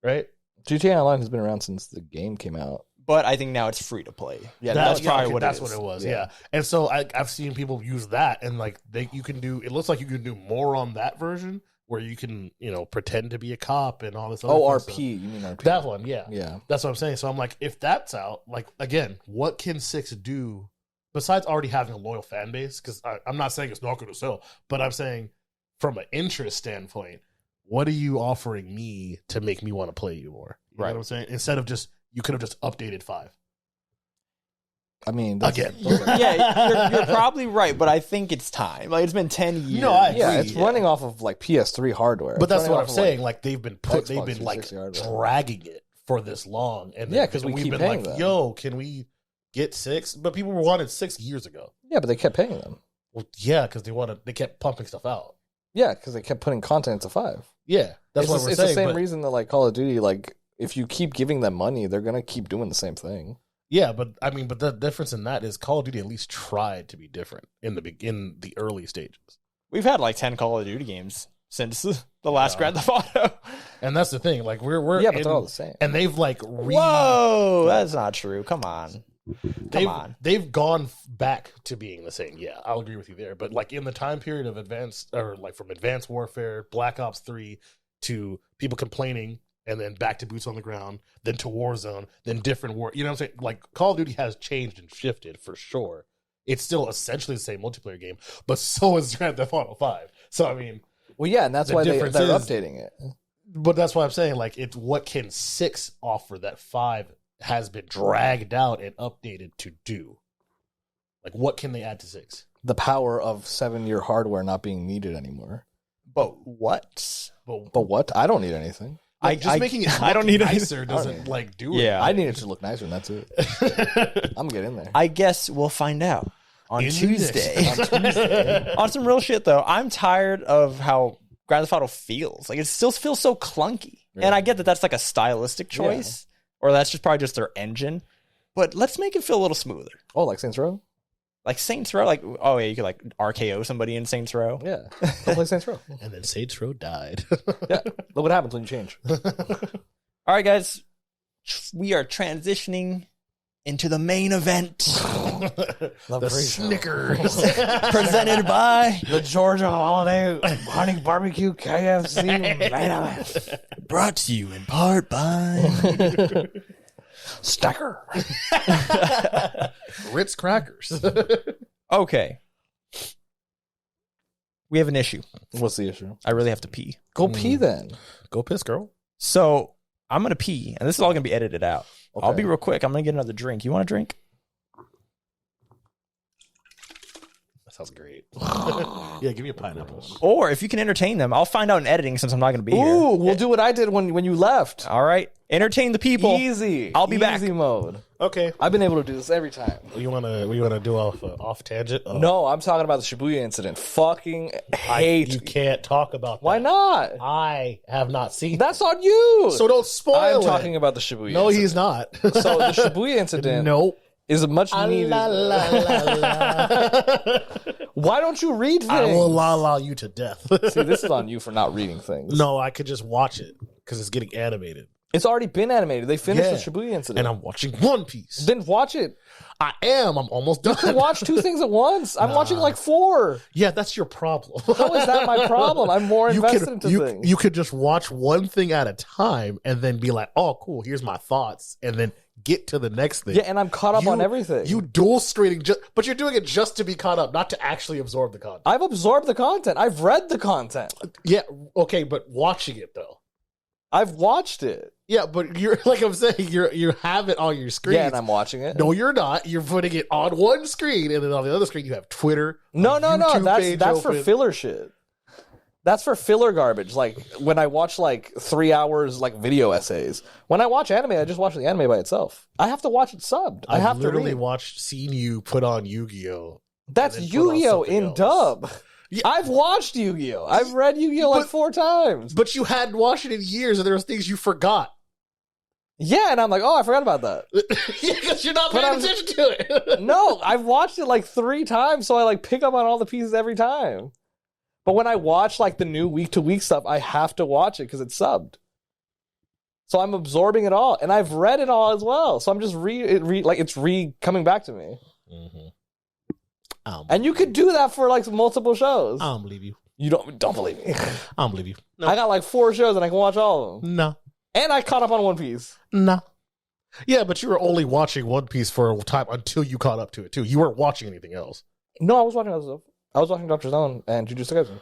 [SPEAKER 3] right?
[SPEAKER 2] GTA Online has been around since the game came out.
[SPEAKER 1] But I think now it's free to play.
[SPEAKER 2] Yeah,
[SPEAKER 1] that's probably what
[SPEAKER 3] that's
[SPEAKER 1] it is.
[SPEAKER 3] what it was.
[SPEAKER 2] Yeah.
[SPEAKER 3] Yeah, and so I've seen people use that, and like you can do. It looks like you can do more on that version where you can pretend to be a cop and all this. Other fun
[SPEAKER 2] RP,
[SPEAKER 3] stuff.
[SPEAKER 2] you mean RP?
[SPEAKER 3] That one, yeah,
[SPEAKER 2] Yeah.
[SPEAKER 3] That's what I'm saying. So I'm like, if that's out, like again, what can 6 do besides already having a loyal fan base? Because I'm not saying it's not going to sell, but I'm saying from an interest standpoint, what are you offering me to make me want to play you more? You know what I'm saying? Instead of just you could have just updated 5.
[SPEAKER 2] I mean,
[SPEAKER 3] Again.
[SPEAKER 1] You're probably right, but I think it's time. Like it's been 10 years.
[SPEAKER 3] No, I agree.
[SPEAKER 2] yeah, it's running off of like PS3 hardware.
[SPEAKER 3] But that's
[SPEAKER 2] It's
[SPEAKER 3] what
[SPEAKER 2] running
[SPEAKER 3] I'm
[SPEAKER 2] off of,
[SPEAKER 3] saying.
[SPEAKER 2] like,
[SPEAKER 3] Like they've been like
[SPEAKER 2] 360 hardware.
[SPEAKER 3] dragging it for this long, and
[SPEAKER 2] Yeah, 'cause we
[SPEAKER 3] we've
[SPEAKER 2] keep
[SPEAKER 3] been
[SPEAKER 2] paying
[SPEAKER 3] like,
[SPEAKER 2] them.
[SPEAKER 3] "Yo, can we get 6?" But people wanted 6 years ago.
[SPEAKER 2] yeah, but they kept paying them.
[SPEAKER 3] Well, yeah, because they kept pumping stuff out.
[SPEAKER 2] Yeah, because they kept putting content into 5.
[SPEAKER 3] Yeah, that's what we're
[SPEAKER 2] it's
[SPEAKER 3] saying.
[SPEAKER 2] the same
[SPEAKER 3] but,
[SPEAKER 2] reason that like Call of Duty, like if you keep giving them money, they're gonna keep doing the same thing.
[SPEAKER 3] Yeah, but I mean, but the difference in that is Call of Duty at least tried to be different in the early stages.
[SPEAKER 1] We've had like 10 Call of Duty games since the last Grand Theft Auto.
[SPEAKER 3] And that's the thing. Like we're
[SPEAKER 2] Yeah, but they're all the same.
[SPEAKER 3] and they've like
[SPEAKER 1] Whoa, that's not true. Come on. Come on.
[SPEAKER 3] They've gone back to being the same. Yeah, I'll agree with you there. But like in the time period of from Advanced Warfare, Black Ops 3 to people complaining, and then back to boots on the ground, then to Warzone, then different war. You know what I'm saying? Like Call of Duty has changed and shifted for sure. It's still essentially the same multiplayer game, but so is Grand Theft Auto 5. So I mean,
[SPEAKER 2] Well, yeah, and that's
[SPEAKER 3] The
[SPEAKER 2] why they're
[SPEAKER 3] difference is-
[SPEAKER 2] updating it.
[SPEAKER 3] but that's why I'm saying like it's what can 6 offer that 5 has been dragged out and updated to do. Like what can they add to 6?
[SPEAKER 2] The power of 7-year hardware not being needed anymore.
[SPEAKER 1] But what?
[SPEAKER 2] But what? I don't need anything.
[SPEAKER 3] Just making it
[SPEAKER 1] I don't need
[SPEAKER 3] nicer
[SPEAKER 1] anything.
[SPEAKER 3] doesn't like do it.
[SPEAKER 1] Yeah.
[SPEAKER 2] I need it to look nicer, and that's it. I'm getting there.
[SPEAKER 1] I guess we'll find out on
[SPEAKER 3] In the
[SPEAKER 1] Tuesday. On some real shit though, I'm tired of how Grand Theft Auto feels. Like it still feels so clunky.
[SPEAKER 2] Yeah.
[SPEAKER 1] And I get that that's like a stylistic choice, or that's just probably just their engine. But let's make it feel a little smoother.
[SPEAKER 2] Oh, like Saints Row?
[SPEAKER 1] Like Saints Row, like you could like RKO somebody in Saints Row.
[SPEAKER 2] Yeah. Don't play Saints Row.
[SPEAKER 3] And then Saints Row died.
[SPEAKER 2] Yeah. Look what happens when you change.
[SPEAKER 1] All right, guys, we are transitioning into the main event,
[SPEAKER 3] The Snickers.
[SPEAKER 1] presented by
[SPEAKER 2] The Georgia Holiday Honey Barbecue KFC main event.
[SPEAKER 1] brought to you in part by
[SPEAKER 2] Stacker.
[SPEAKER 3] Ritz crackers.
[SPEAKER 1] Okay. We have an issue.
[SPEAKER 2] What's the issue?
[SPEAKER 1] I really have to pee.
[SPEAKER 2] Go pee then.
[SPEAKER 3] Go piss, girl.
[SPEAKER 1] So I'm going to pee, and this is all going to be edited out.
[SPEAKER 2] Okay.
[SPEAKER 1] I'll be real quick. I'm going to get another drink. You want a drink?
[SPEAKER 3] That sounds great. Yeah, give me a pineapple.
[SPEAKER 1] Or if you can entertain them, I'll find out in editing since I'm not going to be here.
[SPEAKER 2] Ooh, we'll do what I did when you left.
[SPEAKER 1] All right. Entertain the people.
[SPEAKER 2] Easy.
[SPEAKER 1] I'll be back.
[SPEAKER 2] Easy mode.
[SPEAKER 3] Okay.
[SPEAKER 2] I've been able to do this every time.
[SPEAKER 3] You wanna do off tangent? Oh,
[SPEAKER 2] No, I'm talking about the Shibuya incident. Fucking hate.
[SPEAKER 3] you can't talk about that.
[SPEAKER 2] Why not?
[SPEAKER 3] I have not seen
[SPEAKER 2] That's on you.
[SPEAKER 3] So don't spoil
[SPEAKER 2] I'm
[SPEAKER 3] it.
[SPEAKER 2] talking about the Shibuya
[SPEAKER 3] No,
[SPEAKER 2] incident.
[SPEAKER 3] he's not.
[SPEAKER 2] So the Shibuya incident
[SPEAKER 3] Nope.
[SPEAKER 2] is a much needed.
[SPEAKER 3] La, la, la, la.
[SPEAKER 2] Why don't you read things?
[SPEAKER 3] I will la you to death.
[SPEAKER 2] See, this is on you for not reading things.
[SPEAKER 3] No, I could just watch it because it's getting animated.
[SPEAKER 2] It's already been animated. They finished
[SPEAKER 3] Yeah.
[SPEAKER 2] the Shibuya incident.
[SPEAKER 3] And I'm watching One Piece.
[SPEAKER 2] Then watch it.
[SPEAKER 3] I am. I'm almost done.
[SPEAKER 2] Watch 2 things at once. I'm watching like 4.
[SPEAKER 3] Yeah, that's your problem.
[SPEAKER 2] How is that my problem? I'm more
[SPEAKER 3] You
[SPEAKER 2] invested
[SPEAKER 3] could,
[SPEAKER 2] into
[SPEAKER 3] you,
[SPEAKER 2] things.
[SPEAKER 3] you could just watch one thing at a time and then be like, oh, cool, here's my thoughts. And then get to the next thing.
[SPEAKER 2] Yeah, and I'm caught up on everything.
[SPEAKER 3] You dual screening, but you're doing it just to be caught up, not to actually absorb the content.
[SPEAKER 2] I've absorbed the content. I've read the content.
[SPEAKER 3] Yeah, okay, but watching it though.
[SPEAKER 2] I've watched it.
[SPEAKER 3] Yeah, but you're like I'm saying, you have it on your screen.
[SPEAKER 2] Yeah, and I'm watching it.
[SPEAKER 3] No, you're not. You're putting it on one screen, and then on the other screen you have Twitter.
[SPEAKER 2] No.
[SPEAKER 3] YouTube page
[SPEAKER 2] That's for
[SPEAKER 3] open.
[SPEAKER 2] filler shit. That's for filler garbage. Like when I watch like 3 hours like video essays. When I watch anime, I just watch the anime by itself. I have to watch it subbed. I have to
[SPEAKER 3] literally
[SPEAKER 2] read.
[SPEAKER 3] seen you put on Yu-Gi-Oh.
[SPEAKER 2] That's
[SPEAKER 3] and then put on
[SPEAKER 2] Yu-Gi-Oh
[SPEAKER 3] something
[SPEAKER 2] in
[SPEAKER 3] else.
[SPEAKER 2] dub.
[SPEAKER 3] Yeah.
[SPEAKER 2] I've watched Yu-Gi-Oh. I've read Yu-Gi-Oh like
[SPEAKER 3] But-
[SPEAKER 2] 4 times.
[SPEAKER 3] But you hadn't watched it in years, and there was things you forgot.
[SPEAKER 2] Yeah, and I'm like, oh, I forgot about that.
[SPEAKER 3] Yeah, because you're not
[SPEAKER 2] But
[SPEAKER 3] paying
[SPEAKER 2] I'm-
[SPEAKER 3] attention to it.
[SPEAKER 2] No, I've watched it like 3 times, so I like pick up on all the pieces every time. But when I watch like the new week to week stuff, I have to watch it because it's subbed. So I'm absorbing it all, and I've read it all as well. So I'm just it's coming back to me. And you could do that for like multiple shows.
[SPEAKER 3] I don't believe you.
[SPEAKER 2] You don't believe me.
[SPEAKER 3] I don't believe you. No.
[SPEAKER 2] I got like 4 shows and I can watch all of them.
[SPEAKER 3] No.
[SPEAKER 2] And I caught up on One Piece.
[SPEAKER 3] No. Yeah, but you were only watching One Piece for a time until you caught up to it too. You weren't watching anything else.
[SPEAKER 2] No, I was watching other stuff. I was watching Dr. Stone and Jujutsu Kaisen.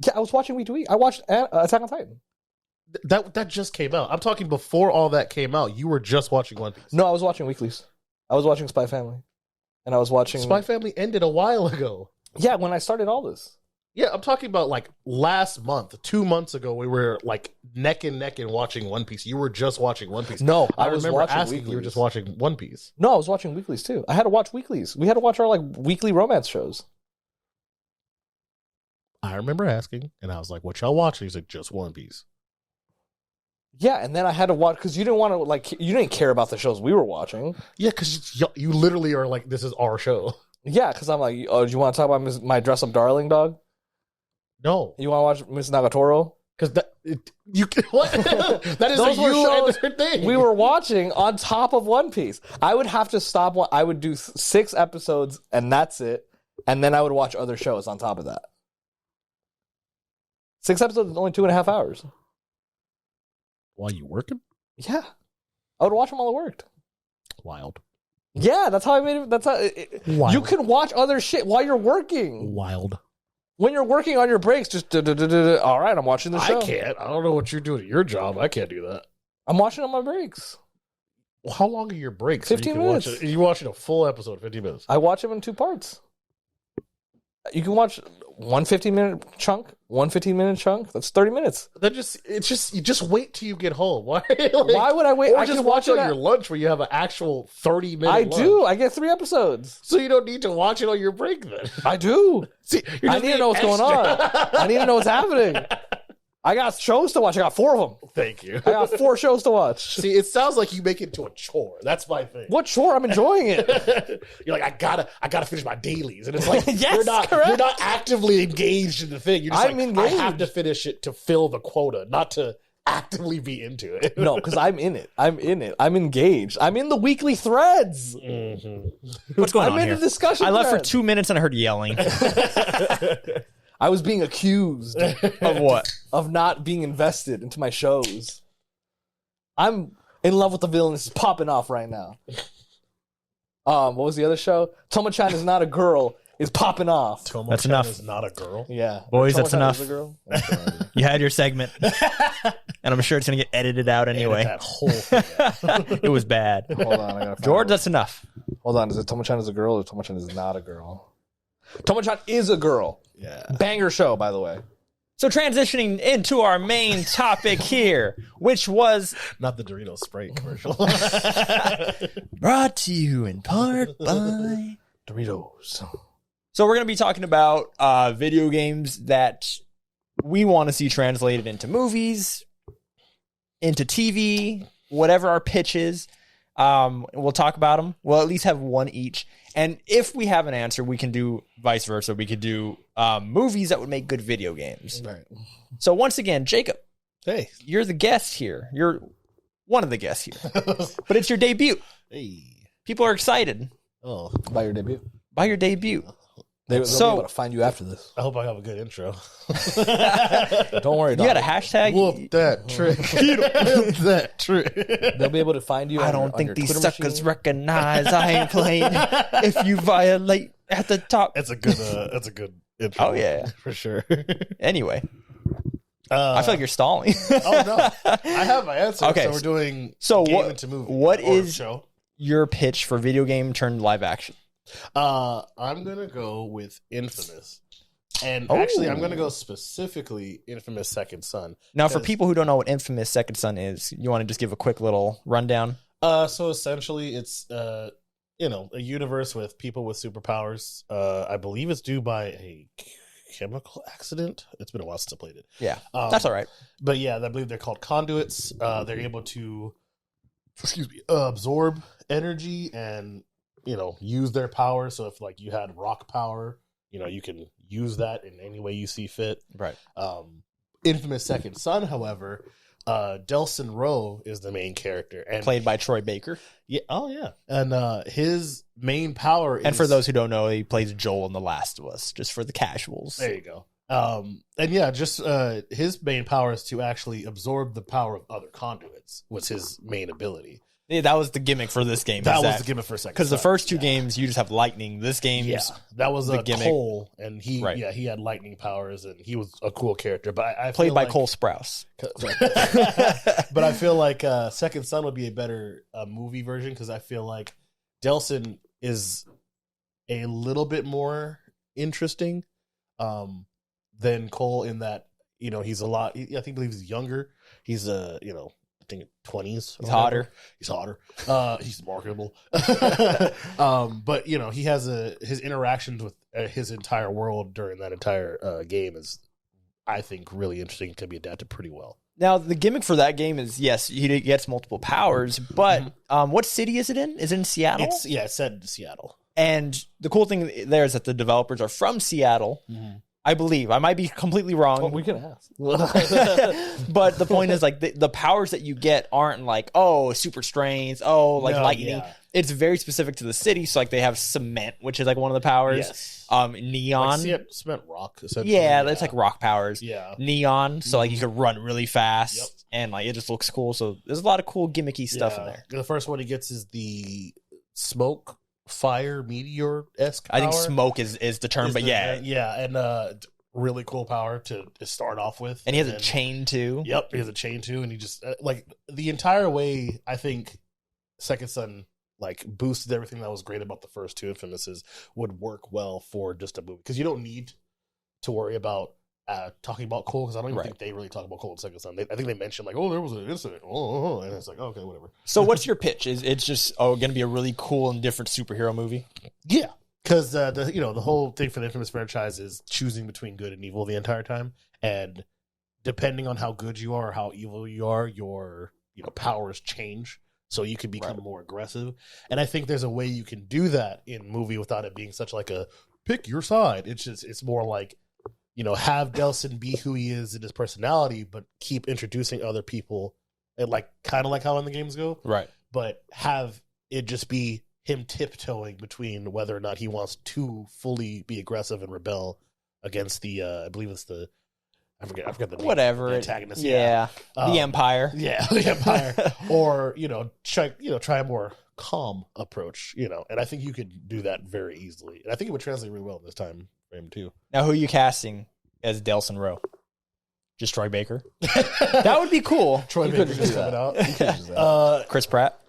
[SPEAKER 2] Yeah, I was watching week to week. I watched Attack on Titan.
[SPEAKER 3] That just came out. I'm talking before all that came out. You were just watching One Piece.
[SPEAKER 2] No, I was watching weeklies. I was watching Spy Family. And I was watching...
[SPEAKER 3] Spy Family ended a while ago.
[SPEAKER 2] Yeah, when I started all this.
[SPEAKER 3] Yeah, I'm talking about like last month, 2 months ago, we were like neck and neck and watching One Piece. You were just watching One Piece.
[SPEAKER 2] No,
[SPEAKER 3] I
[SPEAKER 2] was
[SPEAKER 3] remember
[SPEAKER 2] watching
[SPEAKER 3] asking
[SPEAKER 2] weeklies.
[SPEAKER 3] you were just watching One Piece.
[SPEAKER 2] No, I was watching weeklies too. I had to watch weeklies. We had to watch our like weekly romance shows.
[SPEAKER 3] I remember asking, and I was like, "What y'all watching?" He's like, "Just One Piece."
[SPEAKER 2] Yeah, and then I had to watch because you didn't want to like you didn't care about the shows we were watching.
[SPEAKER 3] Yeah, because you literally are like, "This is our show."
[SPEAKER 2] Yeah, because I'm like, oh, do you want to talk about my dress up darling dog?
[SPEAKER 3] No,
[SPEAKER 2] You want to watch Miss Nagatoro?
[SPEAKER 3] because you what? That is
[SPEAKER 2] Those
[SPEAKER 3] a
[SPEAKER 2] were
[SPEAKER 3] you
[SPEAKER 2] shows
[SPEAKER 3] and their thing.
[SPEAKER 2] we were watching on top of One Piece. I would have to stop. I would do 6 episodes and that's it, and then I would watch other shows on top of that. 6 episodes is only 2.5 hours.
[SPEAKER 3] While you working?
[SPEAKER 2] Yeah, I would watch them while I worked.
[SPEAKER 3] Wild.
[SPEAKER 2] Yeah, that's how I made it. That's how
[SPEAKER 3] Wild.
[SPEAKER 2] you can watch other shit while you're working.
[SPEAKER 3] Wild.
[SPEAKER 2] When you're working on your breaks, just all right, I'm watching the show.
[SPEAKER 3] I can't. I don't know what you're doing at your job. I can't do that.
[SPEAKER 2] I'm watching on my breaks.
[SPEAKER 3] Well, how long are your breaks?
[SPEAKER 2] 15 minutes.
[SPEAKER 3] You're watching a full episode, 15 minutes.
[SPEAKER 2] I watch them in 2 parts. You can watch one 15-minute chunk, one 15-minute chunk. That's 30 minutes.
[SPEAKER 3] You just wait till you get home. Why?
[SPEAKER 2] Why would I wait?
[SPEAKER 3] Or
[SPEAKER 2] I
[SPEAKER 3] just
[SPEAKER 2] can
[SPEAKER 3] watch
[SPEAKER 2] it
[SPEAKER 3] on
[SPEAKER 2] at-
[SPEAKER 3] your lunch where you have an actual 30-minute
[SPEAKER 2] I
[SPEAKER 3] lunch.
[SPEAKER 2] do. I get 3 episodes.
[SPEAKER 3] So you don't need to watch it on your break then.
[SPEAKER 2] I do.
[SPEAKER 3] See,
[SPEAKER 2] I need to know what's going on. I need to know what's happening. I got shows to watch. I got 4 of them.
[SPEAKER 3] Thank you.
[SPEAKER 2] I got 4 shows to watch.
[SPEAKER 3] See, it sounds like you make it to a chore. That's my thing.
[SPEAKER 2] What chore? I'm enjoying it.
[SPEAKER 3] You're like, I gotta finish my dailies, and it's like
[SPEAKER 2] Yes,
[SPEAKER 3] you're not
[SPEAKER 2] correct.
[SPEAKER 3] actively engaged in the thing. You're just
[SPEAKER 2] I'm
[SPEAKER 3] like,
[SPEAKER 2] engaged.
[SPEAKER 3] I have to finish it to fill the quota, not to actively be into it.
[SPEAKER 2] No, because I'm in it. I'm in it. I'm engaged. I'm in the weekly threads.
[SPEAKER 1] What's going
[SPEAKER 2] I'm
[SPEAKER 1] on
[SPEAKER 2] in
[SPEAKER 1] here?
[SPEAKER 2] the discussion.
[SPEAKER 1] I left for
[SPEAKER 2] thread.
[SPEAKER 1] 2 minutes and I heard yelling.
[SPEAKER 2] I was being accused
[SPEAKER 1] Of what?
[SPEAKER 2] of not being invested into my shows. I'm in love with the villain. This is popping off right now. What was the other show? Tomo-chan is not a girl. Is popping off.
[SPEAKER 1] That's enough.
[SPEAKER 3] Is not a girl.
[SPEAKER 2] Yeah,
[SPEAKER 1] Boys, that's
[SPEAKER 2] Tomo-chan
[SPEAKER 1] enough.
[SPEAKER 2] is a girl?
[SPEAKER 1] You had your segment. And I'm sure it's going to get edited out anyway.
[SPEAKER 3] That whole thing.
[SPEAKER 1] It was bad.
[SPEAKER 2] Hold on, I gotta find
[SPEAKER 1] George,
[SPEAKER 2] it.
[SPEAKER 1] that's enough.
[SPEAKER 2] Hold on. Is it Tomo-chan is a girl or Tomo-chan is not a girl? Tomo-chan is a girl.
[SPEAKER 3] Yeah.
[SPEAKER 2] Banger show, by the way.
[SPEAKER 1] So transitioning into our main topic here, which was
[SPEAKER 3] Not the Doritos spray commercial.
[SPEAKER 1] brought to you in part by...
[SPEAKER 2] Doritos.
[SPEAKER 1] So we're going to be talking about video games that we want to see translated into movies, into TV, whatever our pitch is. We'll talk about them. We'll at least have one each. And if we have an answer, we can do vice versa. We could do movies that would make good video games.
[SPEAKER 2] Right.
[SPEAKER 1] So once again, Jacob,
[SPEAKER 3] Hey.
[SPEAKER 1] you're the guest here. You're one of the guests here. But it's your debut.
[SPEAKER 3] Hey.
[SPEAKER 1] People are excited
[SPEAKER 3] Oh,
[SPEAKER 2] By your debut.
[SPEAKER 1] by your debut.
[SPEAKER 2] They'll
[SPEAKER 1] So-
[SPEAKER 2] be able to find you after this.
[SPEAKER 3] I hope I have a good intro.
[SPEAKER 2] Don't worry,
[SPEAKER 1] You got a
[SPEAKER 2] dog.
[SPEAKER 1] hashtag?
[SPEAKER 3] Whoop that trick. Whoop that trick.
[SPEAKER 2] They'll be able to find you.
[SPEAKER 1] I
[SPEAKER 2] on
[SPEAKER 1] don't
[SPEAKER 2] your- on
[SPEAKER 1] think
[SPEAKER 2] your
[SPEAKER 1] these
[SPEAKER 2] Twitter
[SPEAKER 1] suckers
[SPEAKER 2] machine.
[SPEAKER 1] recognize I ain't playing if you violate at the top.
[SPEAKER 3] That's a good intro.
[SPEAKER 1] Oh, yeah.
[SPEAKER 3] For sure.
[SPEAKER 1] Anyway, I feel like you're stalling.
[SPEAKER 3] Oh no. I have my answer.
[SPEAKER 1] Okay,
[SPEAKER 3] So we're doing
[SPEAKER 1] so
[SPEAKER 3] game
[SPEAKER 1] what-
[SPEAKER 3] into movie.
[SPEAKER 1] what
[SPEAKER 3] or
[SPEAKER 1] is-
[SPEAKER 3] show?
[SPEAKER 1] Your pitch for video game turned live action.
[SPEAKER 3] I'm gonna go with Infamous. And
[SPEAKER 1] Oh.
[SPEAKER 3] actually I'm gonna go specifically Infamous Second Son.
[SPEAKER 1] Now, for
[SPEAKER 3] 'Cause-
[SPEAKER 1] people who don't know what Infamous Second Son is, you want to just give a quick little rundown?
[SPEAKER 3] So essentially it's a universe with people with superpowers. I believe it's due by a chemical accident. It's been a while since I played it.
[SPEAKER 1] Yeah, that's all right.
[SPEAKER 3] But yeah, I believe they're called conduits. They're able to, absorb energy and use their power. So if like you had rock power, you can use that in any way you see fit.
[SPEAKER 1] Right.
[SPEAKER 3] Infamous Second Son, however, Delson Rowe is the main character, and
[SPEAKER 1] Played by Troy Baker.
[SPEAKER 3] yeah, and his main power is,
[SPEAKER 1] And for those who don't know, he plays Joel in The Last of Us, just for the casuals.
[SPEAKER 3] there you go. And yeah, just his main power is to actually absorb the power of other conduits. Was his main ability.
[SPEAKER 1] Yeah, that was the gimmick for this game.
[SPEAKER 3] That was the gimmick for a second.
[SPEAKER 1] Because the first two games, you just have lightning. This game's
[SPEAKER 3] that was
[SPEAKER 1] the
[SPEAKER 3] a
[SPEAKER 1] gimmick.
[SPEAKER 3] Cole, and he had lightning powers, and he was a cool character. But I
[SPEAKER 1] played
[SPEAKER 3] feel
[SPEAKER 1] by
[SPEAKER 3] like,
[SPEAKER 1] Cole Sprouse.
[SPEAKER 3] But I feel like Second Son would be a better movie version because I feel like Delson is a little bit more interesting than Cole in that he's a lot. I believe he's younger. He's I think 20s.
[SPEAKER 1] He's hotter.
[SPEAKER 3] He's hotter. He's marketable. But he has his interactions with his entire world during that entire game is, I think, really interesting. Can be adapted pretty well.
[SPEAKER 1] Now, the gimmick for that game is, yes, he gets multiple powers, but what city is it in? Is it in Seattle?
[SPEAKER 3] It's set in Seattle.
[SPEAKER 1] And the cool thing there is that the developers are from Seattle.
[SPEAKER 3] Mm-hmm.
[SPEAKER 1] I believe. I might be completely wrong.
[SPEAKER 2] Well, we can ask.
[SPEAKER 1] But the point is, like, the powers that you get aren't like, super strength, lightning.
[SPEAKER 3] Yeah.
[SPEAKER 1] It's very specific to the city. So, like, they have cement, which is, like, one of the powers.
[SPEAKER 3] Yes.
[SPEAKER 1] Neon.
[SPEAKER 3] Like cement rock, essentially.
[SPEAKER 1] Yeah, that's like rock powers.
[SPEAKER 3] Yeah.
[SPEAKER 1] Neon, so, like, you could run really fast.
[SPEAKER 3] Yep.
[SPEAKER 1] And, like, it just looks cool. So, there's a lot of cool gimmicky stuff in there.
[SPEAKER 3] The first one he gets is the smoke, fire, meteor-esque power.
[SPEAKER 1] I think smoke is the term, but yeah.
[SPEAKER 3] Yeah, and really cool power to start off with.
[SPEAKER 1] And he has a chain, too.
[SPEAKER 3] Yep, he has a chain, too, and he just, the entire way, I think Second Son, boosted everything that was great about the first two Infamouses would work well for just a movie. Because you don't need to worry about talking about Cole, because I don't even think they really talk about Cole in Second Son. I think they mentioned, there was an incident, and it's like, okay, whatever.
[SPEAKER 1] So what's your pitch? Is it's just going to be a really cool and different superhero movie?
[SPEAKER 3] Yeah, because the whole thing for the Infamous franchise is choosing between good and evil the entire time, and depending on how good you are or how evil you are, your powers change, so you can become more aggressive. And I think there's a way you can do that in movie without it being such like a pick your side. It's more like, have Delson be who he is in his personality, but keep introducing other people, and kind of like how in the games go,
[SPEAKER 1] Right.
[SPEAKER 3] but have it just be him tiptoeing between whether or not he wants to fully be aggressive and rebel against the I believe it's the I forget the name,
[SPEAKER 1] Whatever.
[SPEAKER 3] the antagonist.
[SPEAKER 1] Yeah. The Empire.
[SPEAKER 3] Yeah, the Empire. Or try a more calm approach. And I think you could do that very easily, and I think it would translate really well in this time frame too.
[SPEAKER 1] Now, who are you casting as Delson Rowe? Just Troy Baker? That would be cool.
[SPEAKER 3] Troy Baker just coming out.
[SPEAKER 1] Chris Pratt?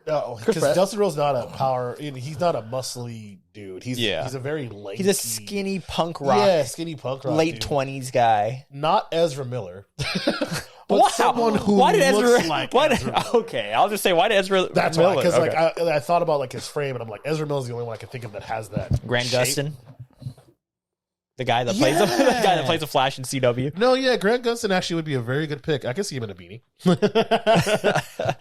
[SPEAKER 3] No, because Delson Rowe's not a power. He's not a muscly dude. He's a very lanky.
[SPEAKER 1] He's a skinny punk rock.
[SPEAKER 3] Skinny punk rock.
[SPEAKER 1] Late
[SPEAKER 3] dude.
[SPEAKER 1] 20s guy.
[SPEAKER 3] Not Ezra Miller. But
[SPEAKER 1] Wow.
[SPEAKER 3] someone who
[SPEAKER 1] why did
[SPEAKER 3] looks
[SPEAKER 1] Ezra,
[SPEAKER 3] like
[SPEAKER 1] why did,
[SPEAKER 3] Ezra Miller.
[SPEAKER 1] Okay, I'll just say, why did Ezra
[SPEAKER 3] That's
[SPEAKER 1] Miller?
[SPEAKER 3] why, because
[SPEAKER 1] Okay.
[SPEAKER 3] I thought about his frame, and I'm like, Ezra Miller's the only one I can think of that has that.
[SPEAKER 1] Grant
[SPEAKER 3] shape.
[SPEAKER 1] Gustin? The guy that plays the guy that plays the Flash in CW.
[SPEAKER 3] No, yeah, Grant Gustin actually would be a very good pick. I could see him in a beanie.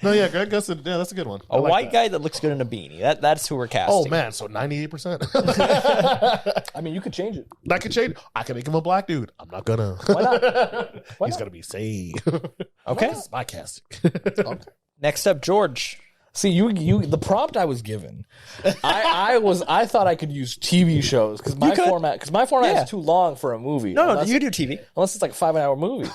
[SPEAKER 3] No, yeah, Grant Gustin, yeah, that's a good one.
[SPEAKER 1] A white guy that looks good in a beanie. That's who we're casting.
[SPEAKER 3] Oh man, so 98%.
[SPEAKER 2] I mean, you could change it.
[SPEAKER 3] I could change. I could make him a black dude. I'm not gonna.
[SPEAKER 2] Why not?
[SPEAKER 3] He's gonna be saved.
[SPEAKER 1] Okay.
[SPEAKER 3] This is my casting.
[SPEAKER 1] Next up, George.
[SPEAKER 2] See, you the prompt I was given, I thought I could use TV shows because my format
[SPEAKER 1] Yeah.
[SPEAKER 2] is too long for a movie.
[SPEAKER 1] No, you do TV.
[SPEAKER 2] Unless it's like a 5-hour movie.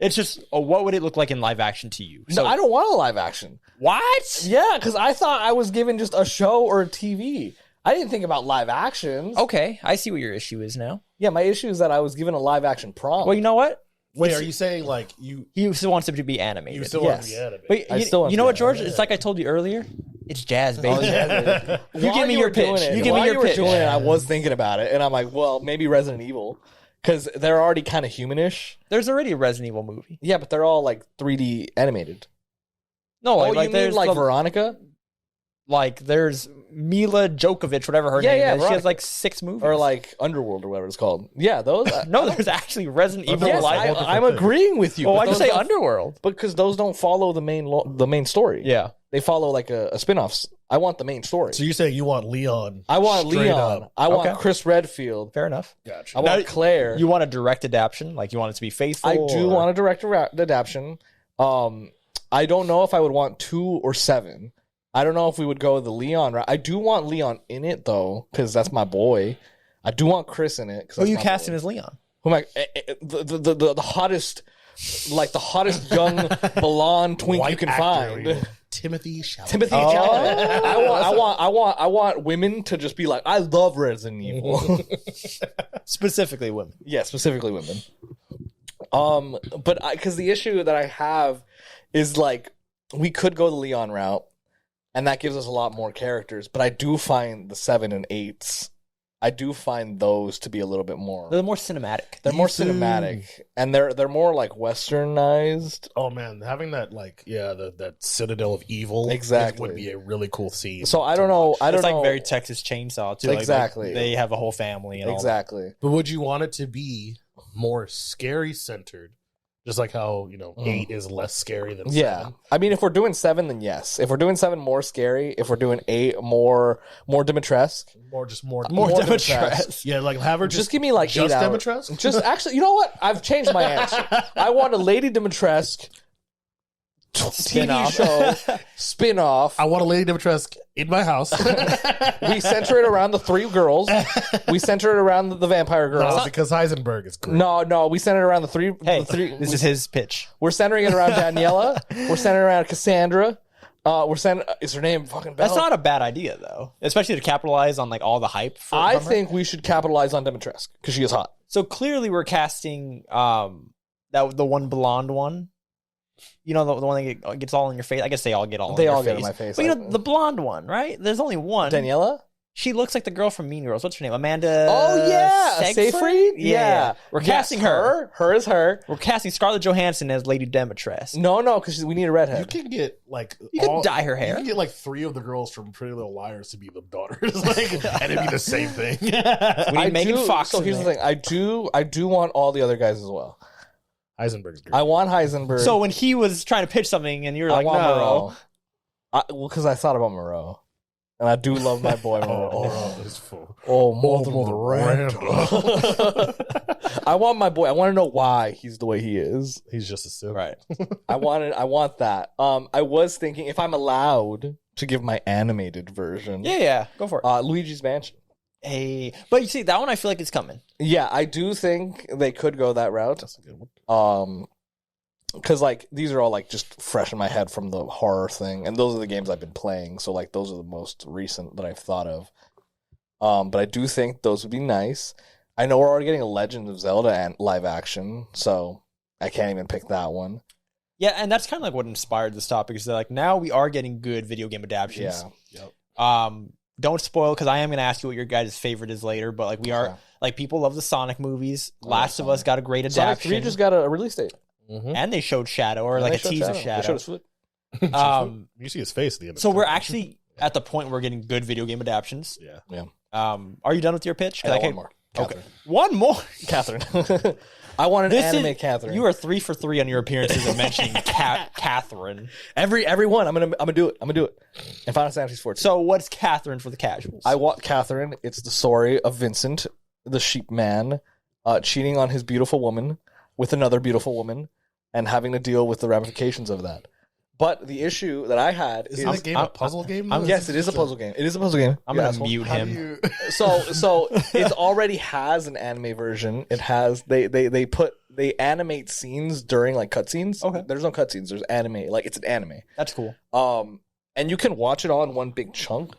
[SPEAKER 1] It's just, what would it look like in live action to you?
[SPEAKER 2] No, I don't want a live action.
[SPEAKER 1] What?
[SPEAKER 2] Yeah, because I thought I was given just a show or a TV. I didn't think about live actions.
[SPEAKER 1] Okay, I see what your issue is now.
[SPEAKER 2] Yeah, my issue is that I was given a live action prompt.
[SPEAKER 1] Well, you know what?
[SPEAKER 3] Wait, are you saying you?
[SPEAKER 1] He still wants it to be animated.
[SPEAKER 3] You still want to be animated?
[SPEAKER 1] But
[SPEAKER 2] I still want
[SPEAKER 1] you know
[SPEAKER 2] to
[SPEAKER 1] what,
[SPEAKER 2] be
[SPEAKER 1] George?
[SPEAKER 2] animated.
[SPEAKER 1] It's like I told you earlier. It's jazz, baby.
[SPEAKER 2] You
[SPEAKER 1] give me your pitch. You give me your pitch.
[SPEAKER 2] Doing it, I was thinking about it, and I'm like, well, maybe Resident Evil, because they're already kind of humanish.
[SPEAKER 1] There's already a Resident Evil movie.
[SPEAKER 2] Yeah, but they're all like 3D animated.
[SPEAKER 1] No,
[SPEAKER 2] Oh, you mean
[SPEAKER 1] there's
[SPEAKER 2] like Veronica?
[SPEAKER 1] Like there's Mila Djokovic, whatever her name is.
[SPEAKER 2] Veronica.
[SPEAKER 1] She has like 6 movies.
[SPEAKER 2] Or like Underworld or whatever it's called. Yeah, those.
[SPEAKER 1] no, there's actually Resident Evil
[SPEAKER 2] Yes,
[SPEAKER 1] live.
[SPEAKER 2] I'm agreeing with you.
[SPEAKER 1] Oh,
[SPEAKER 2] but
[SPEAKER 1] why'd you
[SPEAKER 2] those
[SPEAKER 1] say
[SPEAKER 2] don't-
[SPEAKER 1] Underworld?
[SPEAKER 2] Because those don't follow the main story.
[SPEAKER 1] Yeah.
[SPEAKER 2] They follow like a spin-off I want the main story.
[SPEAKER 3] So you're saying you want Leon?
[SPEAKER 2] I want
[SPEAKER 3] straight
[SPEAKER 2] Leon.
[SPEAKER 3] up.
[SPEAKER 2] I want
[SPEAKER 1] Okay.
[SPEAKER 2] Chris Redfield.
[SPEAKER 1] Fair enough.
[SPEAKER 3] Gotcha.
[SPEAKER 2] I want Claire.
[SPEAKER 1] You want a direct adaptation? Like you want it to be faithful?
[SPEAKER 2] I do
[SPEAKER 1] or-
[SPEAKER 2] want a direct adaptation. I don't know if I would want 2 or 7. I don't know if we would go the Leon route. I do want Leon in it though, because that's my boy. I do want Chris in it.
[SPEAKER 1] Who are you casting as Leon?
[SPEAKER 2] Who am I? The hottest, like the hottest young blonde twink
[SPEAKER 3] White
[SPEAKER 2] you can
[SPEAKER 3] actor,
[SPEAKER 2] find.
[SPEAKER 3] you know, Timothy Chalamet.
[SPEAKER 2] Timothy Chalamet. I want women to just be like, I love Resident Evil.
[SPEAKER 1] Specifically women.
[SPEAKER 2] Yeah, specifically women. But because the issue that I have is like we could go the Leon route, and that gives us a lot more characters. But I do find the 7 and 8s, I do find those to be a little bit more.
[SPEAKER 1] They're more cinematic.
[SPEAKER 2] They're more cinematic, and they're more like westernized.
[SPEAKER 3] Oh man, having that that Citadel of Evil
[SPEAKER 2] Exactly.
[SPEAKER 3] would be a really cool scene.
[SPEAKER 2] So I don't know. I don't
[SPEAKER 1] It's like
[SPEAKER 2] know
[SPEAKER 1] very Texas Chainsaw too. Like,
[SPEAKER 2] Exactly.
[SPEAKER 1] they have a whole family and all that.
[SPEAKER 2] exactly.
[SPEAKER 3] But would you want it to be more scary centered? Just like how, 8 is less scary than 7.
[SPEAKER 2] Yeah, I mean, if we're doing 7, then yes. If we're doing 7, more scary. If we're doing 8, more Dimitrescu.
[SPEAKER 3] More
[SPEAKER 2] More
[SPEAKER 1] Dimitrescu.
[SPEAKER 3] Yeah, like have her
[SPEAKER 2] Just give me like
[SPEAKER 3] just
[SPEAKER 2] 8 hours.
[SPEAKER 3] Dimitrescu?
[SPEAKER 2] Just actually, you know what? I've changed my answer. I want a Lady Dimitrescu TV show spin-off.
[SPEAKER 3] I want a Lady Dimitrescu in my house.
[SPEAKER 2] We center it around the 3 girls. We center it around the vampire girls.
[SPEAKER 3] No, because Heisenberg is great.
[SPEAKER 2] No, we center it around the 3.
[SPEAKER 1] Hey,
[SPEAKER 2] the 3
[SPEAKER 1] this is his pitch.
[SPEAKER 2] We're centering it around Daniela. We're centering it around Cassandra. Is her name fucking Belle?
[SPEAKER 1] That's not a bad idea though, especially to capitalize on like all the hype.
[SPEAKER 2] I
[SPEAKER 1] from her.
[SPEAKER 2] think we should capitalize on Dimitrescu because she is hot.
[SPEAKER 1] So clearly we're casting the one blonde one. You know, the one that gets all in your face. I guess they all get all.
[SPEAKER 2] They
[SPEAKER 1] in your
[SPEAKER 2] all get
[SPEAKER 1] face.
[SPEAKER 2] in my face.
[SPEAKER 1] But the blonde one, right? There's only one.
[SPEAKER 2] Daniela?
[SPEAKER 1] She looks like the girl from Mean Girls. What's her name? Amanda.
[SPEAKER 2] Oh yeah,
[SPEAKER 1] Seyfried?
[SPEAKER 2] Seyfried.
[SPEAKER 1] Yeah. We're casting her.
[SPEAKER 2] Her is her.
[SPEAKER 1] We're casting Scarlett Johansson as Lady Dimitrescu.
[SPEAKER 2] No, because we need a
[SPEAKER 3] You
[SPEAKER 2] redhead.
[SPEAKER 3] can get like
[SPEAKER 1] You can dye her
[SPEAKER 3] You
[SPEAKER 1] hair.
[SPEAKER 3] can get like 3 of the girls from Pretty Little Liars to be the daughters, and it'd be the same thing.
[SPEAKER 1] We need Megan Fox.
[SPEAKER 2] So
[SPEAKER 1] in
[SPEAKER 2] here's the
[SPEAKER 1] there.
[SPEAKER 2] thing. I do want all the other guys as well.
[SPEAKER 3] Heisenberg's great.
[SPEAKER 2] I want Heisenberg.
[SPEAKER 1] So when he was trying to pitch something, and you were
[SPEAKER 2] I
[SPEAKER 1] like,
[SPEAKER 2] want
[SPEAKER 1] "No,
[SPEAKER 2] Moreau. Because I thought about Moreau, and I do love my boy Moreau.
[SPEAKER 3] is full.
[SPEAKER 2] Mother Miranda. I want my boy. I want to know why he's the way he is.
[SPEAKER 3] He's just a sim.
[SPEAKER 1] right?"
[SPEAKER 2] I want that. I was thinking if I'm allowed to give my animated version.
[SPEAKER 1] Yeah, go for it.
[SPEAKER 2] Luigi's Mansion.
[SPEAKER 1] Hey, but you see that one, I feel like it's coming.
[SPEAKER 2] Yeah, I do think they could go that route.
[SPEAKER 3] That's a good one.
[SPEAKER 2] Because like these are all like just fresh in my head from the horror thing, and those are the games I've been playing. So like those are the most recent that I've thought of. But I do think those would be nice. I know we're already getting a Legend of Zelda and live action, so I can't even pick that one.
[SPEAKER 1] Yeah, and that's kind of like what inspired this topic. Is that like now we are getting good video game adaptations.
[SPEAKER 2] Yeah.
[SPEAKER 3] Yep.
[SPEAKER 1] Don't spoil because I am going to ask you what your guys' favorite is later. But like we are,
[SPEAKER 2] Okay.
[SPEAKER 1] like people love the Sonic movies.
[SPEAKER 2] I
[SPEAKER 1] Last
[SPEAKER 2] love
[SPEAKER 1] of Us
[SPEAKER 2] Sonic.
[SPEAKER 1] got a great
[SPEAKER 2] Sonic
[SPEAKER 1] adaptation.
[SPEAKER 2] 3 just got a release date.
[SPEAKER 3] Mm-hmm.
[SPEAKER 1] And they showed Shadow or
[SPEAKER 2] And
[SPEAKER 1] like
[SPEAKER 2] they
[SPEAKER 1] a
[SPEAKER 2] showed
[SPEAKER 1] tease of
[SPEAKER 2] They
[SPEAKER 1] Shadow.
[SPEAKER 2] showed us Flip.
[SPEAKER 3] You see his face at the end.
[SPEAKER 1] So
[SPEAKER 3] of
[SPEAKER 1] we're
[SPEAKER 3] it.
[SPEAKER 1] actually at the point where we're getting good video game adaptions.
[SPEAKER 3] Yeah.
[SPEAKER 1] Are you done with your pitch?
[SPEAKER 2] I
[SPEAKER 1] 'Cause
[SPEAKER 2] got
[SPEAKER 1] I
[SPEAKER 2] one more.
[SPEAKER 1] Okay,
[SPEAKER 2] Catherine.
[SPEAKER 1] one more.
[SPEAKER 2] Catherine. I want an
[SPEAKER 1] This
[SPEAKER 2] anime
[SPEAKER 1] is
[SPEAKER 2] Catherine.
[SPEAKER 1] You are 3 for 3 on your appearances of mentioning Catherine.
[SPEAKER 2] every one. I'm gonna do it. I'm gonna do it. And Final Fantasy 14.
[SPEAKER 1] So what's Catherine for the casuals?
[SPEAKER 2] I want Catherine. It's the story of Vincent, the sheep man, cheating on his beautiful woman with another beautiful woman, and having to deal with the ramifications of that. But the issue that I had
[SPEAKER 3] Isn't that game a puzzle game?
[SPEAKER 2] yes, it is a puzzle game. It is a puzzle game.
[SPEAKER 1] I'm
[SPEAKER 2] You
[SPEAKER 1] gonna
[SPEAKER 2] asshole.
[SPEAKER 1] mute
[SPEAKER 3] How do
[SPEAKER 1] him.
[SPEAKER 3] you?
[SPEAKER 2] So it already has an anime version. It has they animate scenes during like cutscenes.
[SPEAKER 1] Okay.
[SPEAKER 2] There's no cutscenes. There's anime. Like it's an anime.
[SPEAKER 1] That's cool.
[SPEAKER 2] And you can watch it all in one big chunk.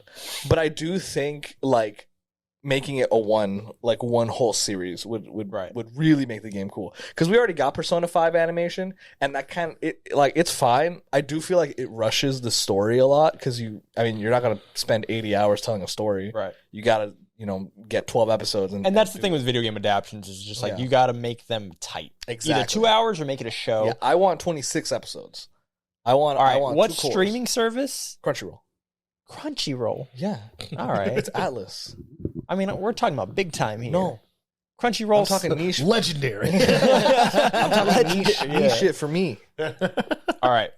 [SPEAKER 2] But I do think like making it one whole series would really make the game cool. Because we already got Persona 5 animation, and that it's fine. I do feel like it rushes the story a lot because you're not gonna spend 80 hours telling a story.
[SPEAKER 1] Right.
[SPEAKER 2] You gotta get 12 episodes
[SPEAKER 1] And that's the thing with video game adaptions is just like
[SPEAKER 2] Yeah.
[SPEAKER 1] you got to make them tight.
[SPEAKER 2] Exactly.
[SPEAKER 1] Either 2 hours or make it a show.
[SPEAKER 2] Yeah, I want 26 episodes. I want.
[SPEAKER 1] All right.
[SPEAKER 2] I want
[SPEAKER 1] What
[SPEAKER 2] 2 cores.
[SPEAKER 1] streaming service?
[SPEAKER 2] Crunchyroll.
[SPEAKER 1] Crunchyroll.
[SPEAKER 2] Yeah.
[SPEAKER 1] All right.
[SPEAKER 2] It's Atlas.
[SPEAKER 1] I mean, we're talking about big time here.
[SPEAKER 2] No.
[SPEAKER 1] Crunchyroll.
[SPEAKER 2] I'm talking niche.
[SPEAKER 3] Legendary.
[SPEAKER 2] I'm talking niche
[SPEAKER 1] Yeah.
[SPEAKER 2] shit for me.
[SPEAKER 1] All right.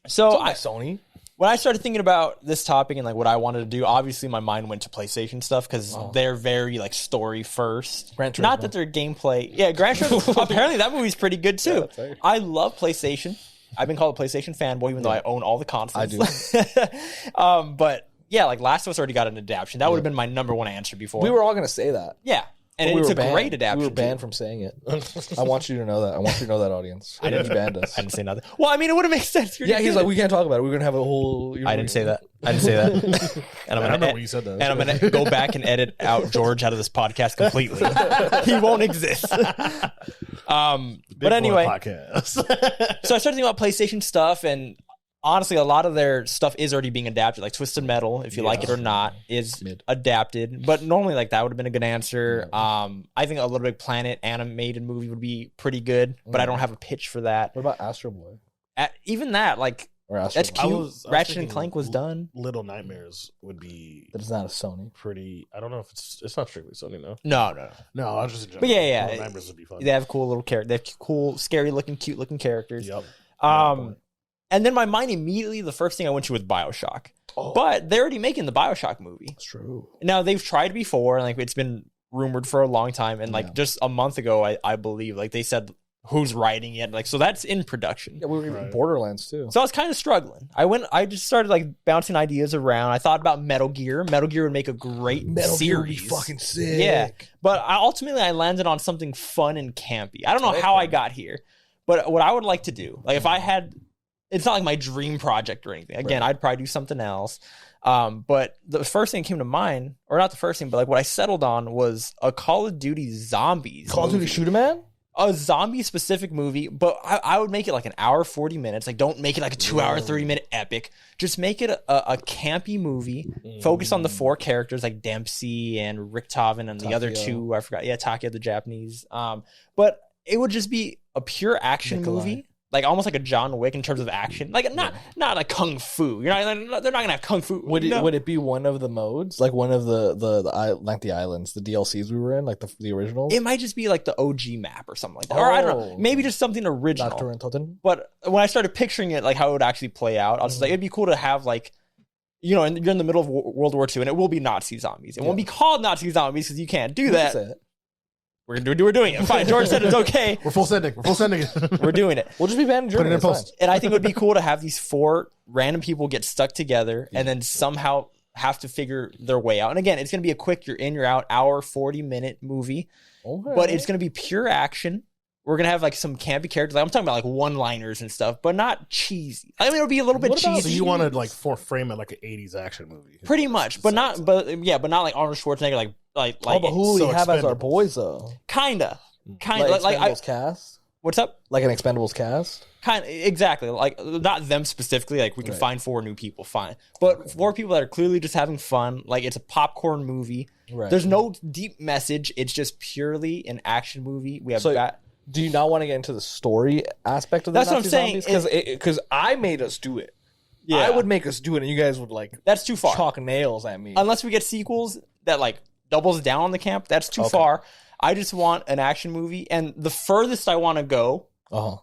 [SPEAKER 1] So
[SPEAKER 2] Don't buy Sony.
[SPEAKER 1] when I started thinking about this topic and like what I wanted to do, obviously my mind went to PlayStation stuff because they're very like story first. Not that they're gameplay. Yeah, Gran Turismo. Apparently that movie's pretty good too. Yeah, I love PlayStation. I've been called a PlayStation fanboy, even though I own all the consoles.
[SPEAKER 2] I
[SPEAKER 1] do. But yeah, like Last of Us already got an adaptation. That would have been my number one answer before.
[SPEAKER 2] We were all gonna say that.
[SPEAKER 1] Yeah. And it's a great adaptation.
[SPEAKER 2] We were banned from saying it. I want you to know that. I want you to know that, audience. I didn't banned us.
[SPEAKER 1] I didn't say nothing. Well, I mean, it would have made sense.
[SPEAKER 2] Yeah, he's like, we can't talk about it. We're gonna have a whole.
[SPEAKER 1] I didn't say that. I didn't say that. And
[SPEAKER 3] I remember when you said that.
[SPEAKER 1] And I'm gonna go back and edit out George out of this podcast completely. He won't exist. But anyway, so I started thinking about PlayStation stuff, and honestly, a lot of their stuff is already being adapted. Like Twisted Metal, if you like it or not, is adapted. But normally, like that would have been a good answer. I think a Little Big Planet animated movie would be pretty good, but I don't have a pitch for that.
[SPEAKER 2] What about Astro Boy?
[SPEAKER 1] Even that, like that's cute. I was Ratchet and Clank was done.
[SPEAKER 3] Little Nightmares would be.
[SPEAKER 2] But it's not a Sony.
[SPEAKER 3] Pretty. I don't know if it's not strictly Sony.
[SPEAKER 1] No.
[SPEAKER 3] I was just.
[SPEAKER 1] But yeah.
[SPEAKER 3] Little Nightmares would be fun.
[SPEAKER 1] They have cool little characters. They have cool, scary looking, cute looking characters.
[SPEAKER 3] Yep.
[SPEAKER 1] And then my mind immediately, the first thing I went to was BioShock. But they're already making the BioShock movie.
[SPEAKER 2] That's true.
[SPEAKER 1] Now, they've tried before, and like it's been rumored for a long time. And like just a month ago, I believe, like they said who's writing it. Like, so that's in production.
[SPEAKER 2] Yeah, we were in Borderlands too.
[SPEAKER 1] So I was kind of struggling. I just started like bouncing ideas around. I thought about Metal Gear. Metal Gear would make a great series.
[SPEAKER 2] Metal Gear would be fucking sick.
[SPEAKER 1] Yeah. But ultimately, I landed on something fun and campy. I don't know how I got here. But what I would like to do, like if I had... It's not like my dream project or anything. Again, I'd probably do something else. But the first thing that came to mind, or not the first thing, but like what I settled on was a Call of Duty Zombies.
[SPEAKER 2] Call of Duty Shooter Man?
[SPEAKER 1] A zombie specific movie, but I would make it like an hour, 40 minutes. Like, don't make it like a 2 hour, 30-minute epic. Just make it a campy movie. Focus on the 4 characters like Dempsey and Richtofen and the other 2. I forgot. Yeah, Takia, the Japanese. But it would just be a pure action movie. Like almost like a John Wick in terms of action, like not a kung fu. They're not gonna have kung fu.
[SPEAKER 2] Would it be one of the modes, like one of like the islands, the DLCs we were in, like the originals?
[SPEAKER 1] It might just be like the OG map or something like that, or I don't know, maybe just something original. But when I started picturing it, like how it would actually play out, I was like, it'd be cool to have like, you're in the middle of World War II, and it will be Nazi zombies. It won't be called Nazi zombies because you can't do that. We're doing it. Fine. George said it's okay.
[SPEAKER 3] We're full sending it.
[SPEAKER 1] We're doing it.
[SPEAKER 2] We'll just be banned in Germany.
[SPEAKER 3] Put it in post.
[SPEAKER 1] And I think it would be cool to have these 4 random people get stuck together and then somehow have to figure their way out. And again, it's going to be a quick, you're in, you're out, hour, 40-minute movie. Okay. But it's going to be pure action. We're going to have like some campy characters. Like, I'm talking about like one-liners and stuff, but not cheesy. I mean, it'll be a little bit cheesy.
[SPEAKER 3] So you wanted like frame it like an 80s action movie.
[SPEAKER 1] Pretty much, but not like Arnold Schwarzenegger, like
[SPEAKER 2] but who we have as our boys though?
[SPEAKER 1] Kinda.
[SPEAKER 2] Like Expendables cast.
[SPEAKER 1] What's up?
[SPEAKER 2] Like an Expendables cast.
[SPEAKER 1] Exactly. Like not them specifically. Like we can find 4 new people, fine. But 4 people that are clearly just having fun. Like it's a popcorn movie. Right. There's no deep message. It's just purely an action movie. We have
[SPEAKER 2] Do you not want to get into the story aspect of the
[SPEAKER 1] That's
[SPEAKER 2] Nazi
[SPEAKER 1] what I'm
[SPEAKER 2] saying. Because I made us do it. Yeah. I would make us do it, and you guys would like.
[SPEAKER 1] That's too far.
[SPEAKER 2] Chalk nails at me.
[SPEAKER 1] Unless we get sequels that like doubles down on the camp. That's too far. I just want an action movie, and the furthest I want to go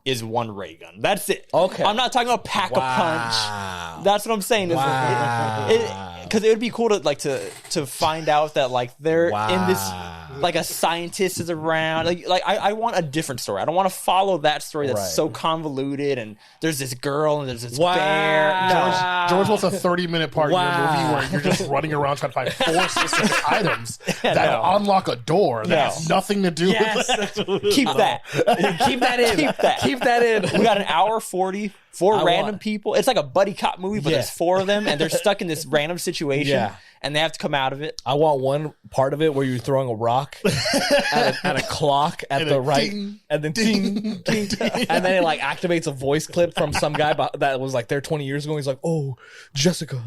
[SPEAKER 1] is one ray gun. That's it. Okay. I'm not talking about pack a punch. That's what I'm saying. Because it would be cool to find out that like they're in this, like a scientist is around. Like I want a different story. I don't want to follow that story that's so convoluted and there's this girl and there's this bear.
[SPEAKER 3] George wants a 30-minute part in your movie where you're just running around trying to find 4 specific items that unlock a door that has nothing to do with it.
[SPEAKER 1] Keep that.
[SPEAKER 2] Keep that in. Keep that in.
[SPEAKER 1] We got an hour 40. 4 random people. It's like a buddy cop movie, but there's 4 of them, and they're stuck in this random situation, and they have to come out of it.
[SPEAKER 2] I want one part of it where you're throwing a rock at a clock at the right, ding, and then ding, ding, and then it like activates a voice clip from some guy that was like there 20 years ago. He's like, "Oh, Jessica,